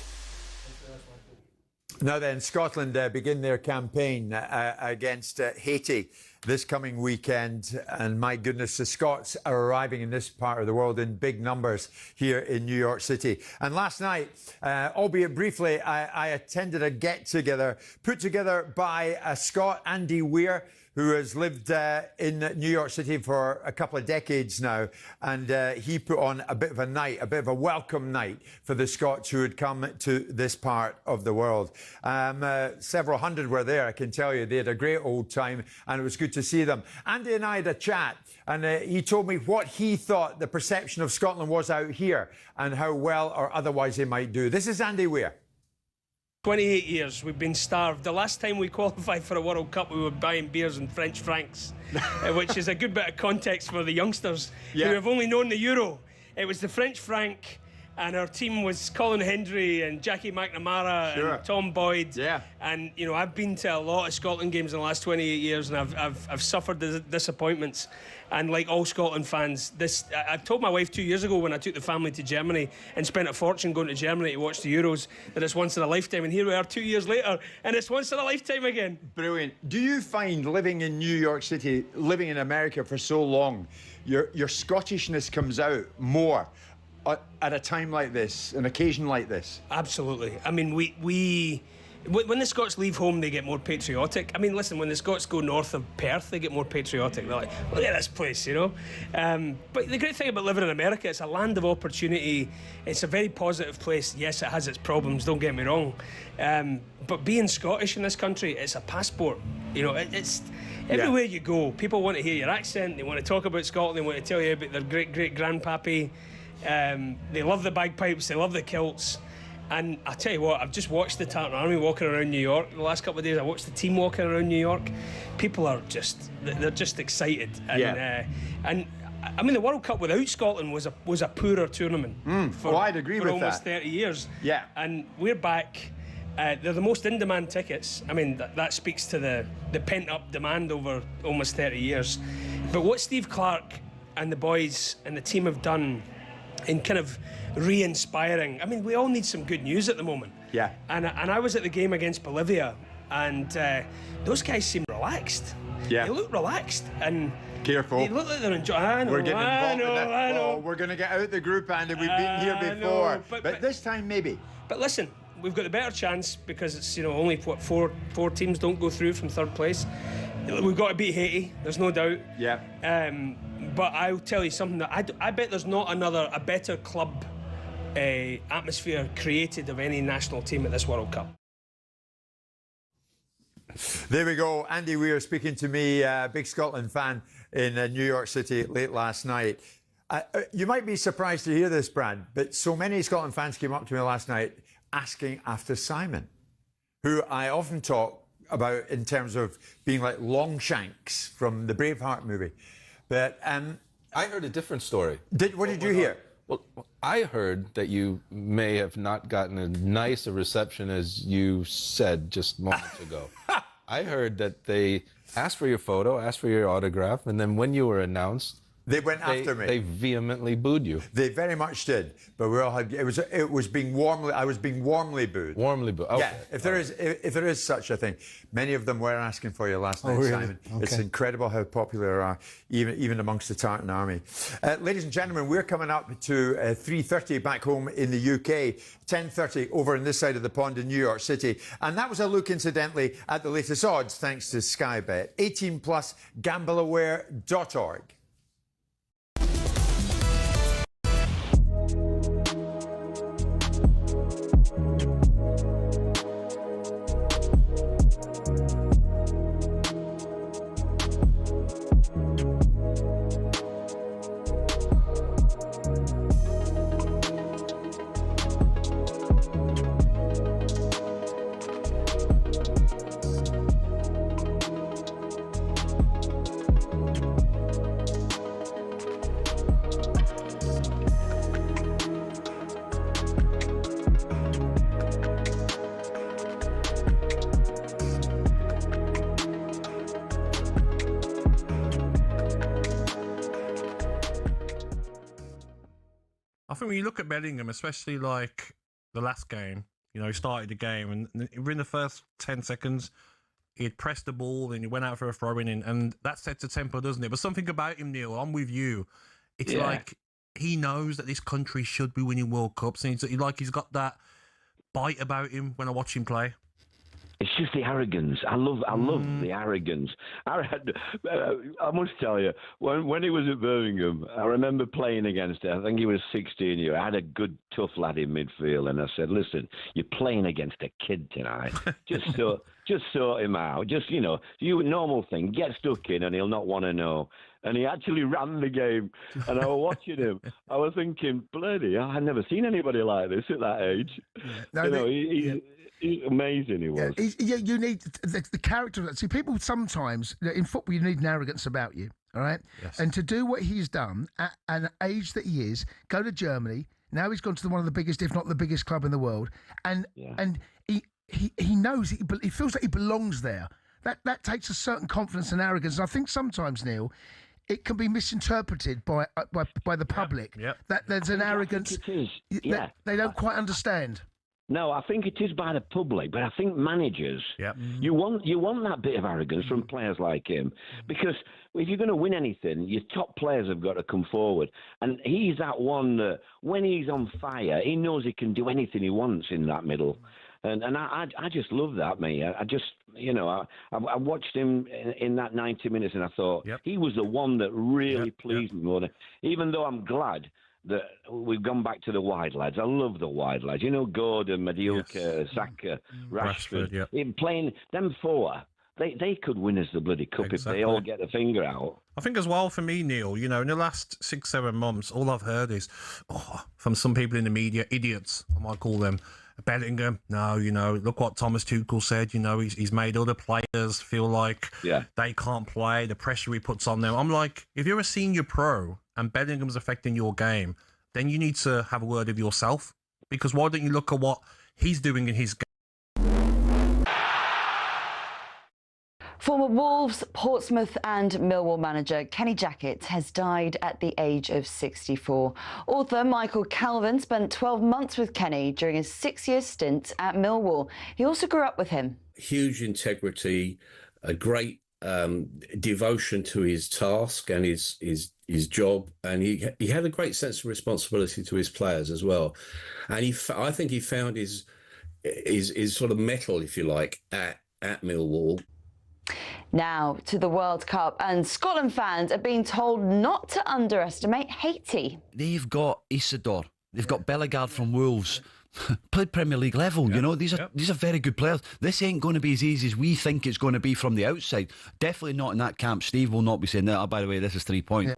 Speaker 10: Now then, Scotland begin their campaign against Haiti this coming weekend. And my goodness, the Scots are arriving in this part of the world in big numbers here in New York City. And last night, albeit briefly, I attended a get-together put together by a Scot, Andy Weir, who has lived in New York City for a couple of decades now. And he put on a bit of a night, a bit of a welcome night for the Scots who had come to this part of the world. Several hundred were there, I can tell you. They had a great old time, and it was good to see them. Andy and I had a chat, and he told me what he thought the perception of Scotland was out here and how well or otherwise they might do. This is Andy Weir.
Speaker 1: 28 years we've been starved. The last time we qualified for a World Cup, we were buying beers in French francs, which is a good bit of context for the youngsters who have only known the Euro. It was the French franc, and our team was Colin Hendry and Jackie McNamara and Tom Boyd. And you know, I've been to a lot of Scotland games in the last 28 years, and I've suffered the disappointments. And like all Scotland fans, I told my wife 2 years ago when I took the family to Germany and spent a fortune going to Germany to watch the Euros that it's once in a lifetime. And here we are 2 years later, and it's once in a lifetime again.
Speaker 10: Brilliant. Do you find living in New York City, living in America for so long, your Scottishness comes out more at a time like this, an occasion like this?
Speaker 1: Absolutely. I mean, when the Scots leave home, they get more patriotic. I mean, listen, when the Scots go north of Perth, they get more patriotic. They're like, look at this place, you know? But the great thing about living in America, it's a land of opportunity. It's a very positive place. Yes, it has its problems, don't get me wrong. But being Scottish in this country, it's a passport. You know, it's everywhere you go, people want to hear your accent, they want to talk about Scotland, they want to tell you about their great-great-grandpappy. They love the bagpipes, they love the kilts. And I tell you what, I've just watched the Tartan Army walking around New York the last couple of days. I watched the team walking around New York. People are they're just excited. And, and I mean, the World Cup without Scotland was a poorer tournament.
Speaker 10: I'd agree with that.
Speaker 1: For almost 30 years.
Speaker 10: Yeah.
Speaker 1: And we're back. They're the most in-demand tickets. I mean, that speaks to the pent-up demand over almost 30 years. But what Steve Clarke and the boys and the team have done in kind of re-inspiring. I mean, we all need some good news at the moment.
Speaker 10: Yeah.
Speaker 1: And I was at the game against Bolivia, and those guys seem relaxed.
Speaker 10: Yeah.
Speaker 1: They look relaxed and
Speaker 10: careful.
Speaker 1: They look like they're enjoying. I know.
Speaker 10: We're getting involved in that.
Speaker 1: I know.
Speaker 10: Oh, we're going to get out the group, Andy. We've been here before, but this time maybe.
Speaker 1: But listen, we've got the better chance because it's only what four teams don't go through from third place. We've got to beat Haiti. There's no doubt.
Speaker 10: Yeah.
Speaker 1: But I'll tell you something that I bet there's not a better club atmosphere created of any national team at this World Cup.
Speaker 10: There we go. Andy Weir speaking to me, big Scotland fan in New York City late last night. You might be surprised to hear this, Brad, but so many Scotland fans came up to me last night asking after Simon, who I often talk about in terms of being like Longshanks from the Braveheart movie. But
Speaker 11: I heard a different story.
Speaker 10: What did you hear?
Speaker 11: Well, I heard that you may have not gotten as nice a reception as you said just moments ago. I heard that they asked for your photo, asked for your autograph, and then when you were announced,
Speaker 10: they went after me.
Speaker 11: They vehemently booed you.
Speaker 10: They very much did, but we all had. It was being warmly. I was being warmly booed.
Speaker 11: Warmly booed. Okay.
Speaker 10: Yeah. If there is such a thing, many of them were asking for you last night,
Speaker 12: really?
Speaker 10: Simon.
Speaker 12: Okay.
Speaker 10: It's incredible how popular you are, even amongst the Tartan Army. Ladies and gentlemen, we're coming up to 3:30 back home in the UK, 10:30 over on this side of the pond in New York City, and that was a look, incidentally, at the latest odds thanks to Sky Bet. 18 plus, gambleaware.org.
Speaker 12: when you look at Bellingham, especially like the last game, you know, he started the game and within the first 10 seconds, he had pressed the ball and he went out for a throw-in, and that sets a tempo, doesn't it? But something about him, Neil, I'm with you. It's like he knows that this country should be winning World Cups, and he's got that bite about him when I watch him play.
Speaker 4: It's just the arrogance. I love the arrogance. I must tell you, when he was at Birmingham, I remember playing against him. I think he was 16 years. I had a good, tough lad in midfield, and I said, "Listen, you're playing against a kid tonight. Just sort him out. Just, you know, normal thing. Get stuck in, and he'll not want to know." And he actually ran the game, and I was watching him. I was thinking, bloody, I've never seen anybody like this at that age.
Speaker 7: No,
Speaker 4: you know, he's amazing. He was.
Speaker 7: You need the character. See, people sometimes in football, you need an arrogance about you. All right, and to do what he's done at an age that he is, go to Germany. Now he's gone to one of the biggest, if not the biggest, club in the world, and he knows he feels like he belongs there. That takes a certain confidence and arrogance. And I think sometimes, Neil, it can be misinterpreted by the public that there's an arrogance that they don't quite understand.
Speaker 4: No, I think it is by the public, but I think managers, you want that bit of arrogance from players like him, because if you're going to win anything, your top players have got to come forward, and he's that one that when he's on fire, he knows he can do anything he wants in that middle. And I just love that, mate. I just, you know, I watched him in that 90 minutes, and I thought he was the one that really pleased me more than, even though I'm glad that we've gone back to the wide lads. I love the wide lads. You know, Gordon, Mediocre, Saka, Rashford. In playing them four, they could win us the bloody cup if they all get the finger out.
Speaker 12: I think as well for me, Neil, you know, in the last 6-7 months, all I've heard is, from some people in the media, idiots, I might call them, Bellingham, no, you know, look what Thomas Tuchel said, you know, he's made other players feel like they can't play, the pressure he puts on them. I'm like, if you're a senior pro and Bellingham's affecting your game, then you need to have a word with yourself, because why don't you look at what he's doing in his game?
Speaker 9: Former Wolves, Portsmouth and Millwall manager Kenny Jackett has died at the age of 64. Author Michael Calvin spent 12 months with Kenny during his 6-year stint at Millwall. He also grew up with him.
Speaker 14: Huge integrity, a great devotion to his task and his job, and he had a great sense of responsibility to his players as well. And I think he found his sort of mettle, if you like, at Millwall.
Speaker 9: Now to the World Cup, and Scotland fans are being told not to underestimate Haiti.
Speaker 15: They've got Isidore, they've got Bellegarde from Wolves. Played Premier League level, you know, these are very good players. This ain't going to be as easy as we think it's going to be from the outside. Definitely not in that camp. Steve will not be saying that. Oh, by the way, this is 3 points.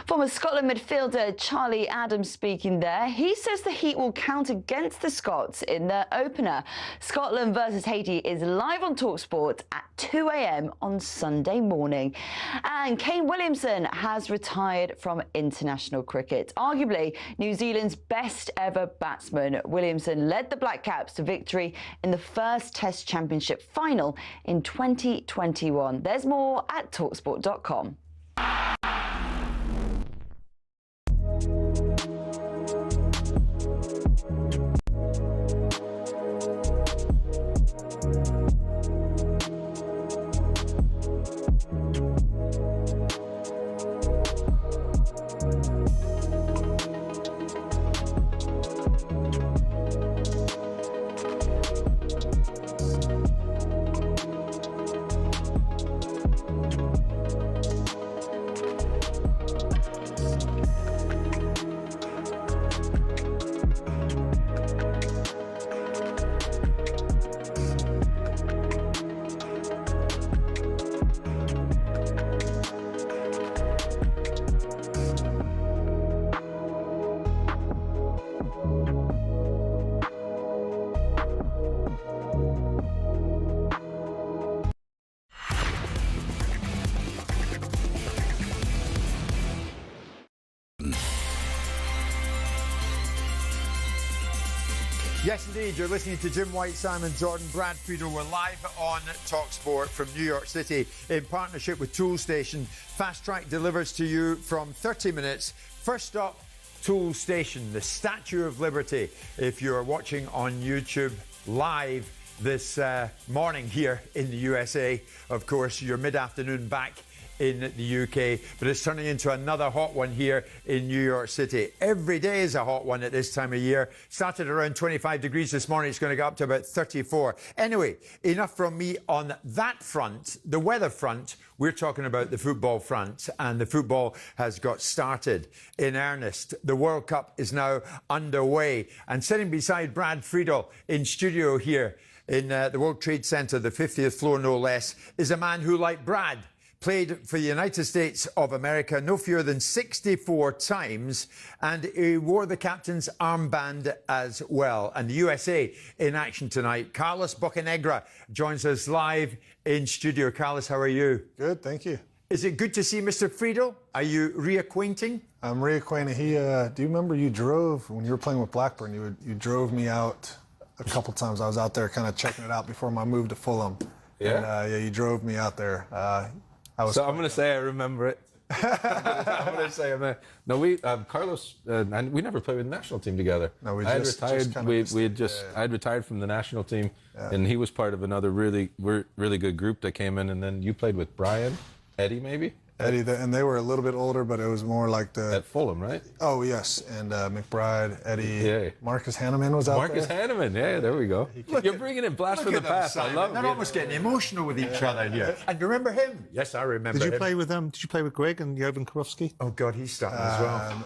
Speaker 9: Former Scotland midfielder Charlie Adams speaking there. He says the Heat will count against the Scots in their opener. Scotland versus Haiti is live on talkSPORT at 2 a.m. on Sunday morning. And Kane Williamson has retired from international cricket. Arguably New Zealand's best ever batsman, Williamson led the Black Caps to victory in the first Test Championship final in 2021. There's more at talksport.com.
Speaker 10: Yes, indeed. You're listening to Jim White, Simon Jordan, Brad Friedel. We're live on talkSPORT from New York City in partnership with Toolstation. Fast Track delivers to you from 30 minutes. First up, Tool Station, the Statue of Liberty, if you're watching on YouTube live this morning here in the USA. Of course, your mid-afternoon back in the UK, but it's turning into another hot one here in New York City. Every day is a hot one at this time of year. Started around 25 degrees this morning. It's going to go up to about 34. Anyway, enough from me on that front. The weather front, we're talking about the football front, and the football has got started in earnest. The World Cup is now underway, and sitting beside Brad Friedel in studio here in the World Trade Center, the 50th floor no less, is a man who, like Brad, played for the United States of America no fewer than 64 times, and he wore the captain's armband as well. And the USA in action tonight. Carlos Bocanegra joins us live in studio. Carlos, how are you?
Speaker 8: Good, thank you.
Speaker 10: Is it good to see Mr. Friedel? Are you reacquainting?
Speaker 8: I'm reacquainted. Do you remember you drove, when you were playing with Blackburn, you drove me out a couple times. I was out there kind of checking it out before my move to Fulham.
Speaker 11: Yeah?
Speaker 8: And, you drove me out there.
Speaker 11: I'm going to say I remember it. I'm going to say Carlos and we never played with the national team together.
Speaker 8: No, we
Speaker 11: I had
Speaker 8: just
Speaker 11: retired. I had retired from the national team, and he was part of another really good group that came in. And then you played with Brian, Eddie, maybe.
Speaker 8: Eddie, and they were a little bit older, but it was more like
Speaker 11: at Fulham, right?
Speaker 8: Oh yes, and McBride, Eddie,
Speaker 11: yeah.
Speaker 8: Marcus Hanneman was out
Speaker 11: Marcus
Speaker 8: there.
Speaker 11: Hanneman, yeah, there we go. You're bringing in blast from the past. I love it.
Speaker 10: They're almost getting emotional with each other here. And remember him? Yes, I remember.
Speaker 8: Did you
Speaker 10: him.
Speaker 8: play with them? Did you play with Greg and Jovan Karofsky?
Speaker 10: Oh God, he's starting as well.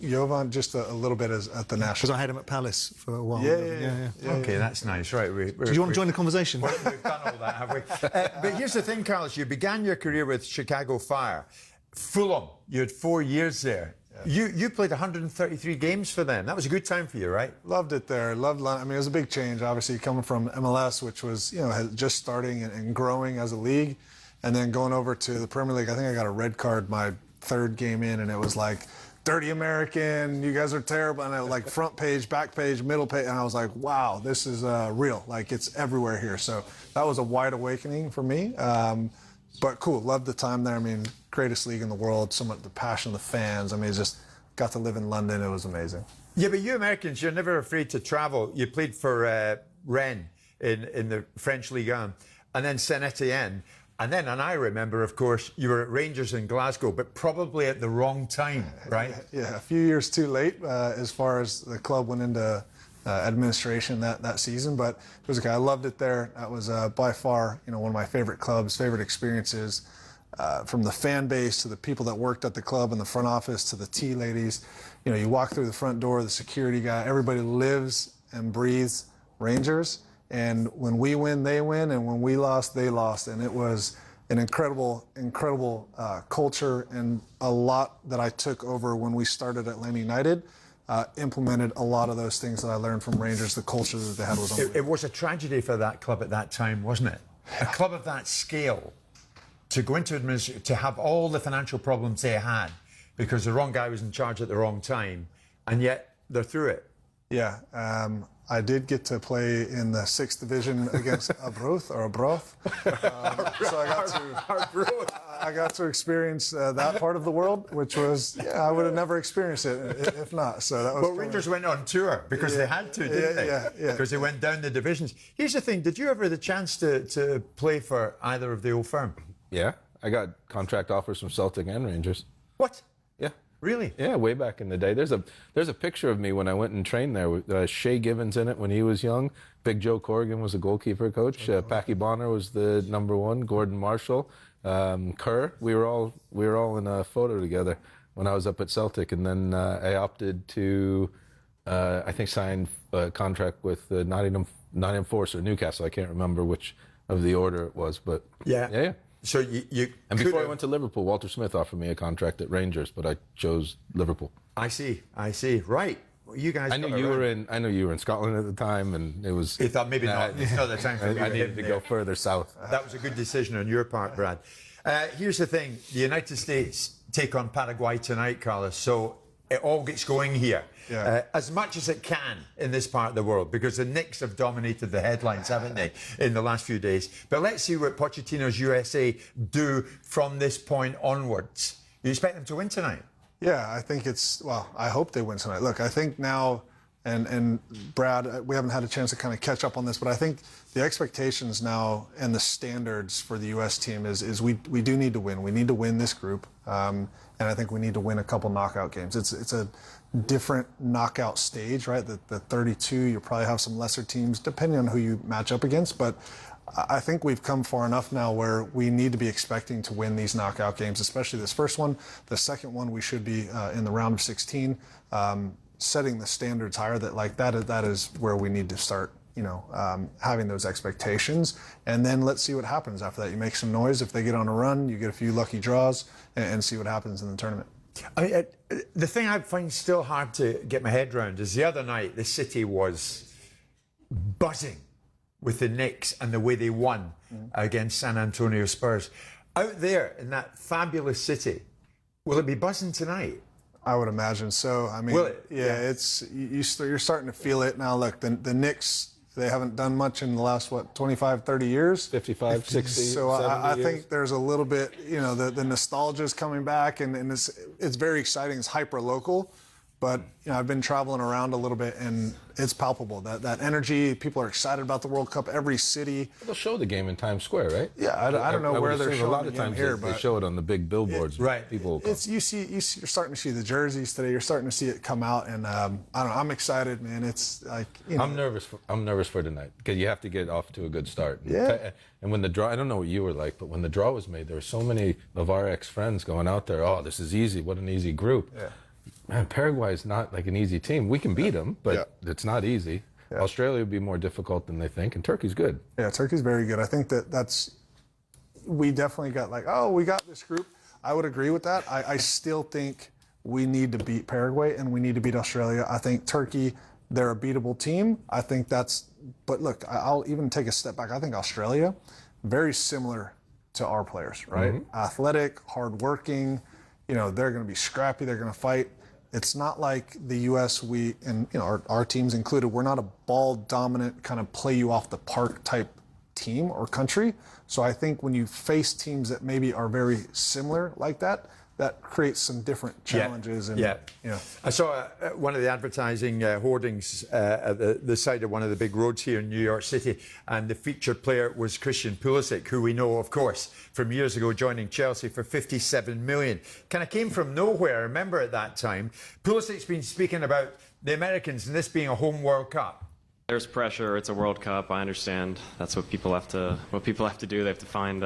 Speaker 8: Jovan just a little bit at the national. Because I had him at Palace for a while. Yeah.
Speaker 10: Okay, that's nice. Right.
Speaker 8: Do you want to join the conversation?
Speaker 10: We've done all that, have we? But here's the thing, Carlos. You began your career with Chicago Fire. Fulham, you had 4 years there. Yeah. You played 133 games for them. That was a good time for you, right?
Speaker 8: Loved it there. Loved London. I mean, it was a big change, obviously, coming from MLS, which was, just starting and growing as a league, and then going over to the Premier League. I think I got a red card my third game in, and it was like, dirty American, you guys are terrible. And I like front page, back page, middle page. And I was like, wow, this is real. Like, it's everywhere here. So that was a wide awakening for me. But cool, loved the time there. I mean, greatest league in the world, so much the passion of the fans. I mean, just got to live in London. It was amazing.
Speaker 10: Yeah, but you Americans, you're never afraid to travel. You played for Rennes in the French Ligue 1, and then Saint Etienne. And I remember, of course, you were at Rangers in Glasgow, but probably at the wrong time, right?
Speaker 8: Yeah, a few years too late as far as the club went into administration that season, but it was okay. I loved it there. That was by far, one of my favorite clubs, favorite experiences. From the fan base to the people that worked at the club in the front office to the tea ladies. You walk through the front door, the security guy, everybody lives and breathes Rangers. And when we win, they win. And when we lost, they lost. And it was an incredible culture, and a lot that I took over when we started Atlanta United. Implemented a lot of those things that I learned from Rangers. The culture that they had was unbelievable.
Speaker 10: It was a tragedy for that club at that time, wasn't it? A club of that scale, to go into administration, to have all the financial problems they had because the wrong guy was in charge at the wrong time, and yet they're through it.
Speaker 8: Yeah, I did get to play in the 6th division against Arbroath. So I got to experience that part of the world, which was, I would have never experienced it if not. So that was.
Speaker 10: Well, Rangers went on tour because they had to, didn't they?
Speaker 8: Yeah.
Speaker 10: Because they went down the divisions. Here's the thing: did you ever have the chance to play for either of the old firm?
Speaker 11: Yeah, I got contract offers from Celtic and Rangers.
Speaker 10: What?
Speaker 11: Yeah.
Speaker 10: Really?
Speaker 11: Yeah, way back in the day. There's a picture of me when I went and trained there with Shea Givens in it when he was young. Big Joe Corrigan was the goalkeeper coach. Packy Bonner was the #1. Gordon Marshall, Kerr. We were all in a photo together when I was up at Celtic, and then I opted to I think sign a contract with Nottingham Forest or Newcastle. I can't remember which of the order it was, but yeah.
Speaker 10: So you
Speaker 11: and before I went to Liverpool, Walter Smith offered me a contract at Rangers, but I chose Liverpool.
Speaker 10: I see. Right. Well, you guys.
Speaker 11: I knew you were in Scotland at the time, and it was.
Speaker 10: You thought maybe not. It's not the time for
Speaker 11: I needed to go further south.
Speaker 10: That was a good decision on your part, Brad. Here's the thing: the United States take on Paraguay tonight, Carlos. So it all gets going here. As much as it can in this part of the world, because the Knicks have dominated the headlines, haven't they, in the last few days. But let's see what Pochettino's USA do from this point onwards. You expect them to win tonight?
Speaker 8: Yeah, I think I hope they win tonight. Look, I think now, and Brad, we haven't had a chance to kind of catch up on this, but I think the expectations now and the standards for the U.S. team is we do need to win. We need to win this group, and I think we need to win a couple knockout games. It's a different knockout stage, right? The 32, you probably have some lesser teams, depending on who you match up against, but I think we've come far enough now where we need to be expecting to win these knockout games, especially this first one. The second one, we should be in the round of 16, setting the standards higher. That is where we need to start, having those expectations. And then let's see what happens after that. You make some noise. If they get on a run, you get a few lucky draws and see what happens in the tournament.
Speaker 10: The thing I find still hard to get my head around is the other night, the city was buzzing with the Knicks and the way they won against San Antonio Spurs. Out there in that fabulous city, will it be buzzing tonight?
Speaker 8: I would imagine so. I mean,
Speaker 10: will it?
Speaker 8: Yeah, you're starting to feel it now. Look, the Knicks, they haven't done much in the last, 25, 30 years?
Speaker 11: 55, 60,
Speaker 8: So
Speaker 11: 70
Speaker 8: I
Speaker 11: years.
Speaker 8: think there's a little bit, the nostalgia is coming back, and it's very exciting. It's hyper-local. But I've been traveling around a little bit, and it's palpable. That energy, people are excited about the World Cup. Every city.
Speaker 11: They'll show the game in Times Square, right?
Speaker 8: Yeah, I don't know where they're showing
Speaker 11: a lot of
Speaker 8: the
Speaker 11: times
Speaker 8: game here,
Speaker 11: they
Speaker 8: but
Speaker 11: show it on the big billboards.
Speaker 10: Right.
Speaker 11: People.
Speaker 8: You're starting to see the jerseys today. You're starting to see it come out, and I don't know. I'm excited, man. It's like
Speaker 11: I'm nervous for tonight because you have to get off to a good start.
Speaker 8: Yeah.
Speaker 11: And when the draw, I don't know what you were like, but when the draw was made, there were so many of our ex-friends going out there. Oh, this is easy. What an easy group. Yeah. Man, Paraguay is not like an easy team. We can beat them, but it's not easy. Yeah. Australia would be more difficult than they think, and Turkey's good.
Speaker 8: Yeah, Turkey's very good. I think we definitely got we got this group. I would agree with that. I still think we need to beat Paraguay and we need to beat Australia. I think Turkey, they're a beatable team. I think but look, I'll even take a step back. I think Australia, very similar to our players, right? Mm-hmm. Athletic, hardworking, they're going to be scrappy, they're going to fight. It's not like the U.S. Our teams included, we're not a ball-dominant kind of play-you-off-the-park type team or country. So I think when you face teams that maybe are very similar like that, that creates some different challenges.
Speaker 10: I saw one of the advertising hoardings at the side of one of the big roads here in New York City, and the featured player was Christian Pulisic, who we know, of course, from years ago joining Chelsea for 57 million. Kind of came from nowhere, I remember at that time. Pulisic's been speaking about the Americans and this being a home World Cup.
Speaker 3: There's pressure. It's a World Cup. I understand. That's what people have to do. They have to find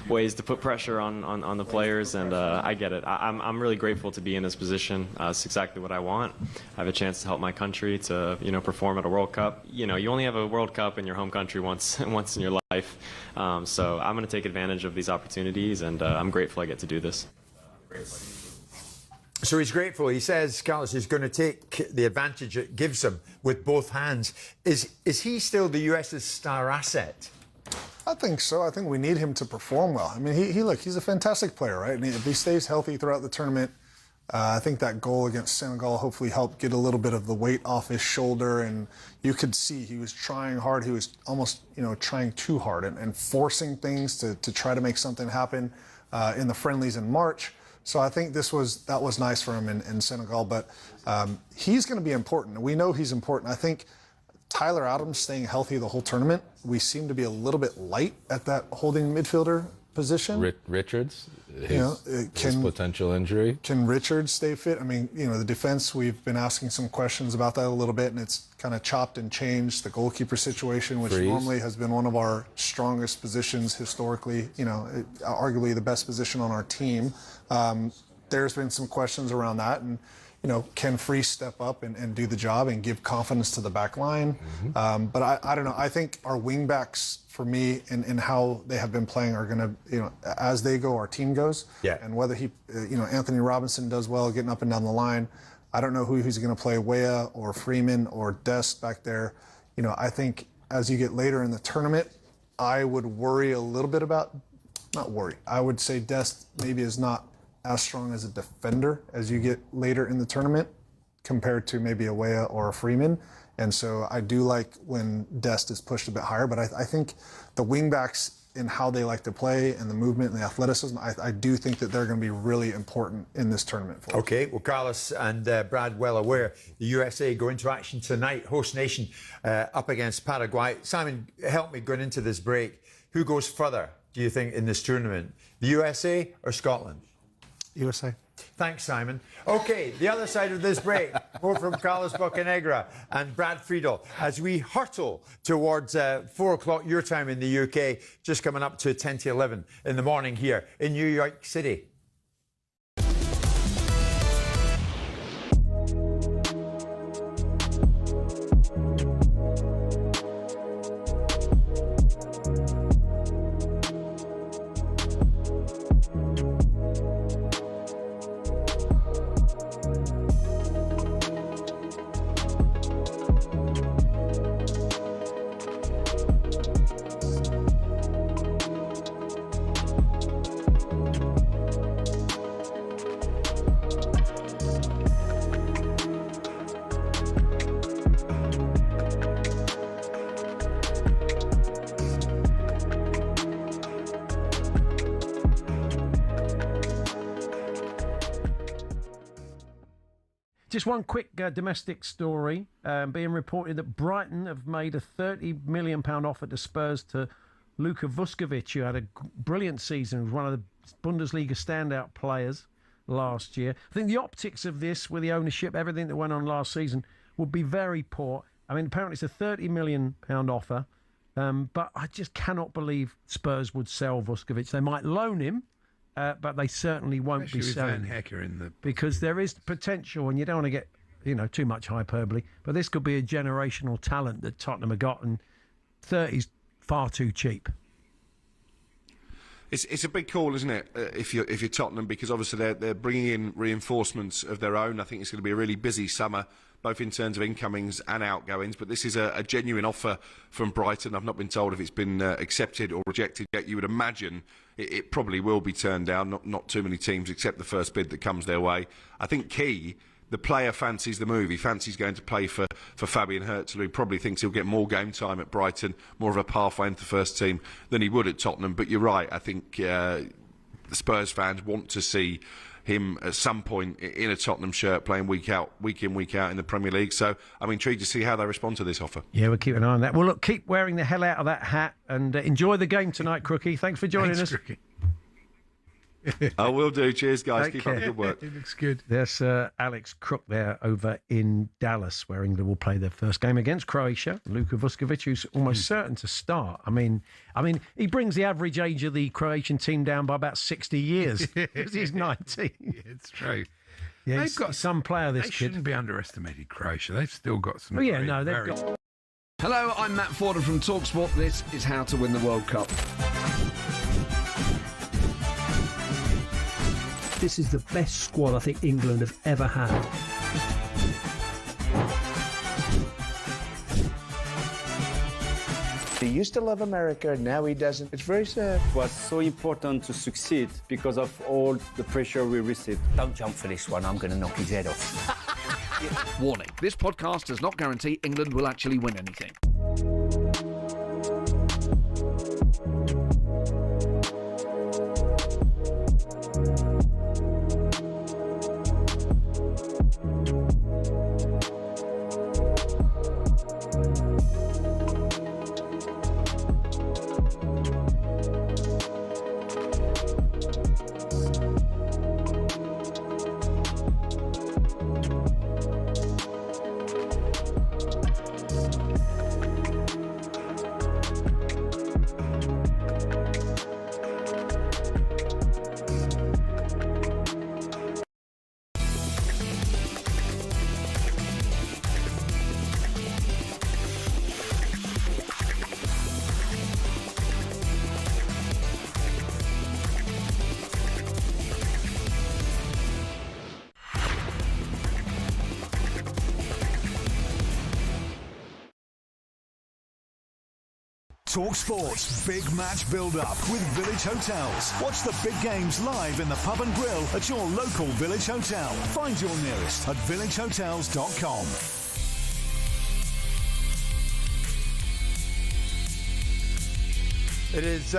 Speaker 3: ways to put pressure on the players, and I get it. I'm really grateful to be in this position. It's exactly what I want. I have a chance to help my country to perform at a World Cup. You only have a World Cup in your home country once in your life. So I'm going to take advantage of these opportunities, and I'm grateful I get to do this.
Speaker 10: So he's grateful. He says Carlos is going to take the advantage it gives him with both hands. Is he still the US's star asset?
Speaker 8: I think so. I think we need him to perform well. I mean, he's a fantastic player, right? And if he stays healthy throughout the tournament, I think that goal against Senegal hopefully helped get a little bit of the weight off his shoulder. And you could see he was trying hard. He was almost, trying too hard and forcing things to try to make something happen in the friendlies in March. So I think that was nice for him in Senegal, but he's going to be important. We know he's important. I think Tyler Adams staying healthy the whole tournament, we seem to be a little bit light at that holding midfielder position.
Speaker 11: Richards, his potential injury.
Speaker 8: Can Richards stay fit? I mean, the defense, we've been asking some questions about that a little bit, and it's kind of chopped and changed. The goalkeeper situation, which normally has been one of our strongest positions historically, arguably the best position on our team. There's been some questions around that, and can Freese step up and do the job and give confidence to the back line? Mm-hmm. But I don't know. I think our wingbacks, for me, and how they have been playing are going to, as they go, our team goes. Yeah. And whether Anthony Robinson does well getting up and down the line, I don't know who he's going to play, Weah or Freeman or Dest back there. I think as you get later in the tournament, I would worry a little bit about, not worry, I would say Dest maybe is not as strong as a defender as you get later in the tournament compared to maybe a Weah or a Freeman. And so I do like when Dest is pushed a bit higher, but I think the wingbacks in how they like to play and the movement and the athleticism, I do think that they're going to be really important in this tournament for us.
Speaker 10: Okay, well, Carlos and Brad well aware the USA go into action tonight, host nation up against Paraguay. Simon, help me going into this break. Who goes further, do you think, in this tournament? The USA or Scotland?
Speaker 12: USA.
Speaker 10: Thanks, Simon. Okay, the other side of this break, more from Carlos Bocanegra and Brad Friedel as we hurtle towards 4 o'clock your time in the UK, just coming up to 10 to 11 in the morning here in New York City.
Speaker 5: Just one quick domestic story being reported that Brighton have made a £30 million offer to Spurs to Luka Vuskovic, who had a brilliant season, was one of the Bundesliga standout players last year. I think the optics of this, with the ownership, everything that went on last season, would be very poor. I mean, apparently it's a £30 million offer, but I just cannot believe Spurs would sell Vuskovic. They might loan him, but they certainly won't be selling him, because there is potential, and you don't want to get too much hyperbole, but this could be a generational talent that Tottenham have got, and 30's far too cheap.
Speaker 16: It's a big call, isn't it? If you're Tottenham, because obviously they're bringing in reinforcements of their own. I think it's going to be a really busy summer, both in terms of incomings and outgoings. But this is a genuine offer from Brighton. I've not been told if it's been accepted or rejected yet. You would imagine it probably will be turned down. Not too many teams accept the first bid that comes their way. I think key. The player fancies the move. He fancies going to play for Fabian Herzl, who probably thinks he'll get more game time at Brighton, more of a pathway into the first team than he would at Tottenham. But you're right. I think the Spurs fans want to see him at some point in a Tottenham shirt playing week in, week out in the Premier League. So I'm intrigued to see how they respond to this offer.
Speaker 5: Yeah, we'll keep an eye on that. Well, look, keep wearing the hell out of that hat and enjoy the game tonight, Crookie. Thanks for joining us.
Speaker 16: Crookie. I will do. Cheers, guys.
Speaker 5: Take
Speaker 16: Keep
Speaker 5: care.
Speaker 16: up the good work.
Speaker 5: It looks good. There's Alex Crook there over in Dallas, where England will play their first game against Croatia. Luka Vuskovic, who's almost certain to start. I mean, he brings the average age of the Croatian team down by about 60 years. Because he's 19.
Speaker 17: Yeah, it's true.
Speaker 5: Yeah,
Speaker 17: they've got
Speaker 5: some player. This
Speaker 17: they
Speaker 5: kid
Speaker 17: shouldn't be underestimated, Croatia. They've still got some.
Speaker 5: Oh yeah,
Speaker 17: great,
Speaker 5: no, they've
Speaker 17: very...
Speaker 5: got.
Speaker 6: Hello, I'm Matt Forden from talkSPORT. This is How to Win the World Cup.
Speaker 18: This is the best squad I think England have ever had.
Speaker 20: He used to love America, now he doesn't. It's very sad.
Speaker 21: It was so important to succeed because of all the pressure we received.
Speaker 22: Don't jump for this one, I'm going to knock his head off.
Speaker 6: Warning, this podcast does not guarantee England will actually win anything.
Speaker 26: talkSPORT's Big Match Build-Up with Village Hotels. Watch the big games live in the pub and grill at your local Village Hotel. Find your nearest at villagehotels.com.
Speaker 10: It is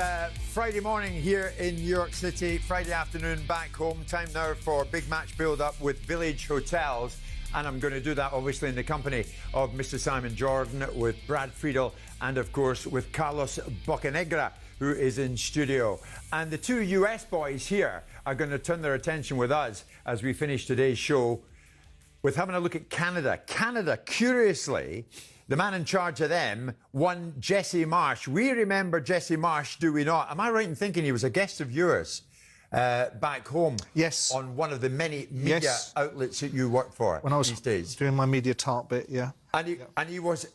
Speaker 10: Friday morning here in New York City, Friday afternoon back home. Time now for big match build-up with Village Hotels. And I'm going to do that, obviously, in the company of Mr. Simon Jordan, with Brad Friedel, and, of course, with Carlos Bocanegra, who is in studio. And the two US boys here are going to turn their attention with us as we finish today's show with having a look at Canada. Canada, curiously, the man in charge of them, one Jesse Marsh. We remember Jesse Marsh, do we not? Am I right in thinking he was a guest of yours back home?
Speaker 12: Yes.
Speaker 10: On one of the many media outlets that you work for
Speaker 12: when I was
Speaker 10: these days.
Speaker 12: Doing my media tart bit, yeah.
Speaker 10: And he was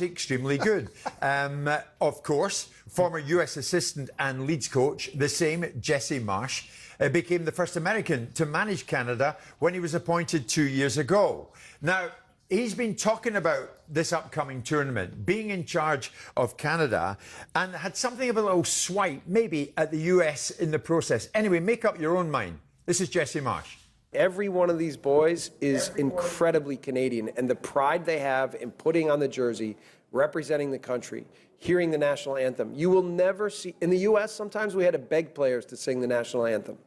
Speaker 10: extremely good. Of course, former US assistant and Leeds coach, the same Jesse Marsh, became the first American to manage Canada when he was appointed 2 years ago. Now, he's been talking about this upcoming tournament, being in charge of Canada, and had something of a little swipe, maybe, at the US in the process. Anyway, make up your own mind. This is Jesse Marsh.
Speaker 2: Every one of these boys is incredibly Canadian, and the pride they have in putting on the jersey, representing the country, hearing the national anthem. You will never see, in the US, sometimes we had to beg players to sing the national anthem.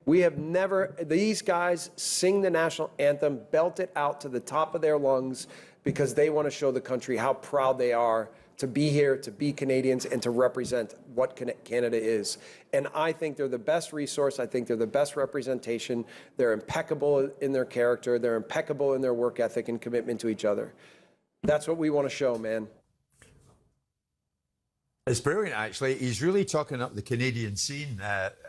Speaker 2: We have never, these guys sing the national anthem, belt it out to the top of their lungs because they want to show the country how proud they are to be here, to be Canadians, and to represent what Canada is. And I think they're the best resource. I think they're the best representation. They're impeccable in their character. They're impeccable in their work ethic and commitment to each other. That's what we want to show, man.
Speaker 10: It's brilliant, actually. He's really talking up the Canadian scene,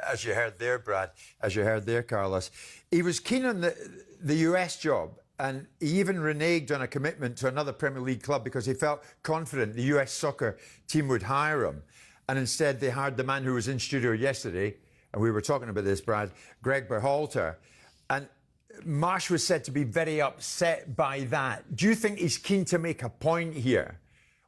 Speaker 10: as you heard there, Brad, as you heard there, Carlos. He was keen on the US job, and he even reneged on a commitment to another Premier League club because he felt confident the US soccer team would hire him. And instead, they hired the man who was in studio yesterday, and we were talking about this, Brad, Greg Berhalter. And Marsh was said to be very upset by that. Do you think he's keen to make a point here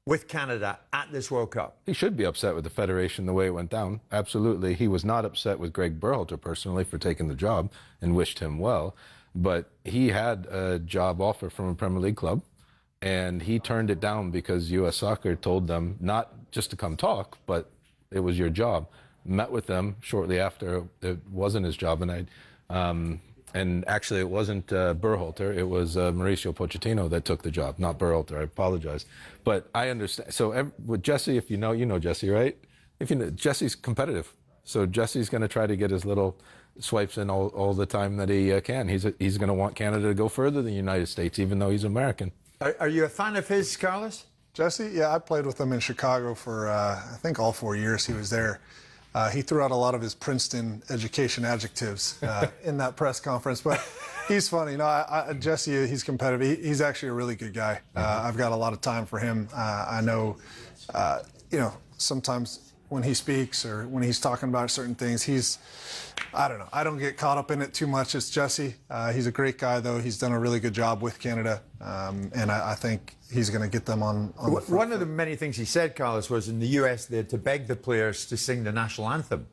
Speaker 10: with Canada at this World Cup?
Speaker 11: He should be upset with the Federation the way it went down. Absolutely. He was not upset with Greg Berhalter personally for taking the job and wished him well. But he had a job offer from a Premier League club, and he turned it down because U.S. Soccer told them not just to come talk, but it was your job. Met with them shortly after. It wasn't his job, and actually it wasn't Berhalter. It was Mauricio Pochettino that took the job, not Berhalter. I apologize. But I understand. So with Jesse, if you know Jesse, right? If you know, Jesse's competitive. So Jesse's going to try to get his little swipes in all the time that he can. He's going to want Canada to go further than the United States, even though he's American.
Speaker 10: Are you a fan of his, Carlos?
Speaker 8: Jesse? Yeah, I played with him in Chicago for, I think, all 4 years he was there. He threw out a lot of his Princeton education adjectives in that press conference, but he's funny. Jesse, he's competitive. He's actually a really good guy. I've got a lot of time for him. I know, sometimes when he speaks or when he's talking about certain things, I don't know. I don't get caught up in it too much. It's Jesse. He's a great guy, though. He's done a really good job with Canada, and I think he's going to get them on the front foot.
Speaker 10: One of the many things he said, Carlos, was in the US they had to beg the players to sing the national anthem.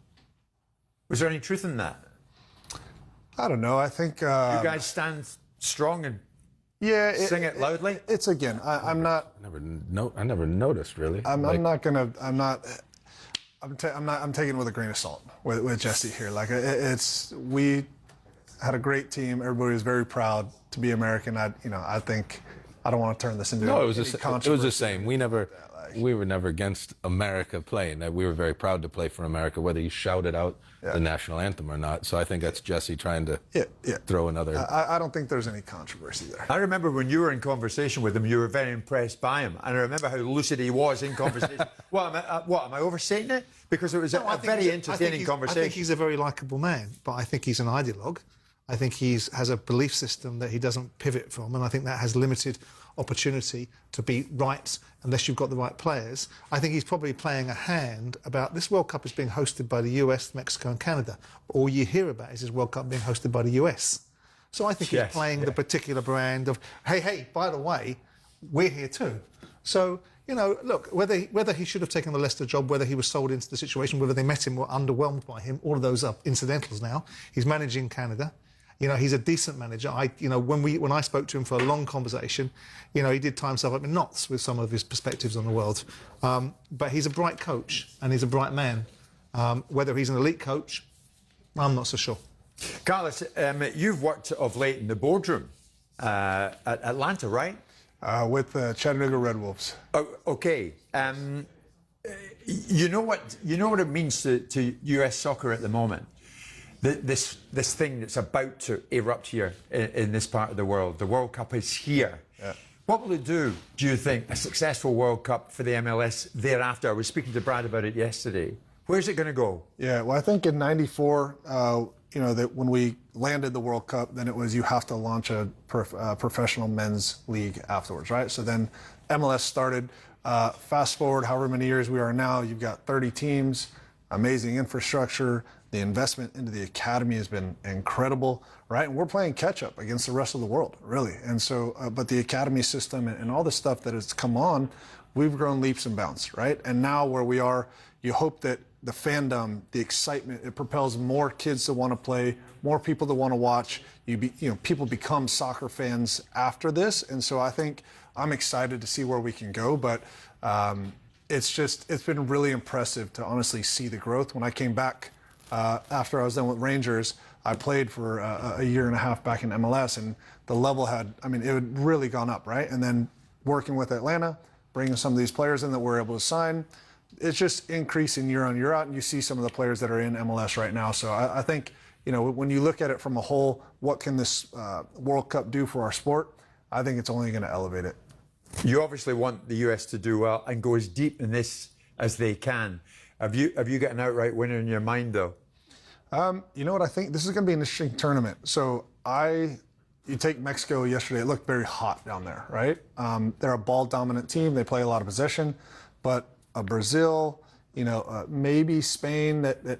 Speaker 10: Was there any truth in that?
Speaker 8: I don't know. I think
Speaker 10: you guys stand strong and sing it loudly.
Speaker 8: It's again. I'm not.
Speaker 11: I never noticed really.
Speaker 8: I'm taking it with a grain of salt with Jesse here. We had a great team. Everybody was very proud to be American. I think I don't want to turn this into
Speaker 11: it was the same. We were never against America playing. We were very proud to play for America, whether he shouted out the national anthem or not. So I think that's Jesse trying to throw another.
Speaker 8: I don't think there's any controversy there.
Speaker 10: I remember when you were in conversation with him, you were very impressed by him. And I remember how lucid he was in conversation. Am I overstating it? Because it was a very entertaining conversation.
Speaker 12: I think he's a very likeable man, but I think he's an ideologue. I think he has a belief system that he doesn't pivot from, and I think that has limited opportunity to be right unless you've got the right players. I think he's probably playing a hand about this World Cup is being hosted by the US, Mexico and Canada. All you hear about is this World Cup being hosted by the US. So I think he's playing the particular brand of, hey, by the way, we're here too. So, look, whether he should have taken the Leicester job, whether he was sold into the situation, whether they met him or underwhelmed by him, all of those are incidentals now. He's managing Canada. He's a decent manager. When I spoke to him for a long conversation, he did tie himself up in knots with some of his perspectives on the world. But he's a bright coach and he's a bright man. Whether he's an elite coach, I'm not so sure.
Speaker 10: Carlos, you've worked of late in the boardroom at Atlanta, right?
Speaker 8: With the Chattanooga Red Wolves.
Speaker 10: Oh, okay. You know what it means to US soccer at the moment? This thing that's about to erupt here in this part of the world. The World Cup is here.
Speaker 8: Yeah.
Speaker 10: What will it do you think, a successful World Cup for the MLS thereafter? I was speaking to Brad about it yesterday. Where's it going to go?
Speaker 8: Yeah, well, I think in '94, that when we landed the World Cup, then it was you have to launch a professional men's league afterwards, right? So then MLS started. Fast forward however many years we are now, you've got 30 teams, amazing infrastructure. The investment into the academy has been incredible, right? And we're playing catch up against the rest of the world, really. And so, but the academy system and all the stuff that has come on, we've grown leaps and bounds, right? And now where we are, you hope that the fandom, the excitement, it propels more kids to want to play, more people to want to watch. People become soccer fans after this. And so I think I'm excited to see where we can go, but it's been really impressive to honestly see the growth. When I came back after I was done with Rangers, I played for a year and a half back in MLS, and the level it had really gone up, right? And then working with Atlanta, bringing some of these players in that we're able to sign, it's just increasing year on year out, and you see some of the players that are in MLS right now. So I think, when you look at it from a whole, what can this World Cup do for our sport? I think it's only going to elevate it.
Speaker 10: You obviously want the US to do well and go as deep in this as they can. Have you got an outright winner in your mind, though?
Speaker 8: You know what? I think this is going to be an interesting tournament. So you take Mexico yesterday, it looked very hot down there, right? They're a ball-dominant team. They play a lot of possession. But Brazil, maybe Spain that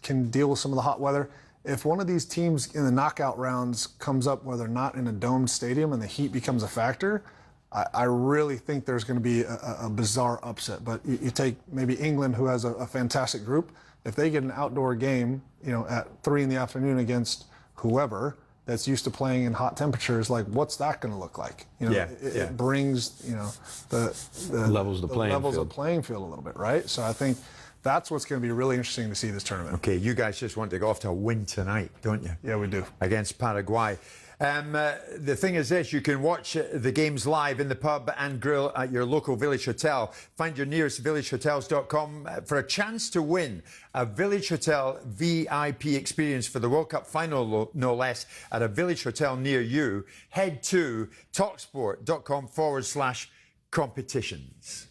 Speaker 8: can deal with some of the hot weather. If one of these teams in the knockout rounds comes up where they're not in a domed stadium and the heat becomes a factor, I really think there's going to be a bizarre upset. But you take maybe England, who has a fantastic group. If they get an outdoor game, at 3 p.m. against whoever that's used to playing in hot temperatures, like what's that going to look like? It brings the
Speaker 11: levels of the
Speaker 8: playing field a little bit, right? So I think that's what's going to be really interesting to see this tournament.
Speaker 10: Okay, you guys just want to go off to a win tonight, don't you?
Speaker 8: Yeah, we do.
Speaker 10: Against Paraguay. The thing is this, you can watch the games live in the pub and grill at your local Village Hotel. Find your nearest villagehotels.com for a chance to win a Village Hotel VIP experience for the World Cup final, no less, at a Village Hotel near you. Head to talksport.com/competitions.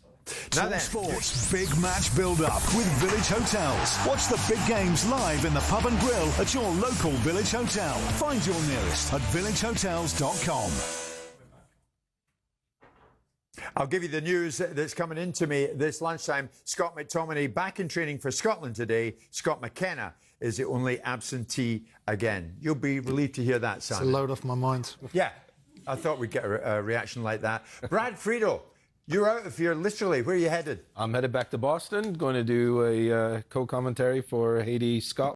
Speaker 10: Now then,
Speaker 26: talkSPORT's Big Match Build-Up with Village Hotels. Watch the big games live in the pub and grill at your local Village Hotel. Find your nearest at villagehotels.com.
Speaker 10: I'll give you the news that's coming into me this lunchtime. Scott McTominay back in training for Scotland today. Scott McKenna is the only absentee again. You'll be relieved to hear that, son.
Speaker 12: It's a load off my mind.
Speaker 10: Yeah, I thought we'd get a reaction like that. Brad Friedel. You're out of here, literally. Where are you headed?
Speaker 11: I'm headed back to Boston, going to do a co-commentary for Haiti, Scotland.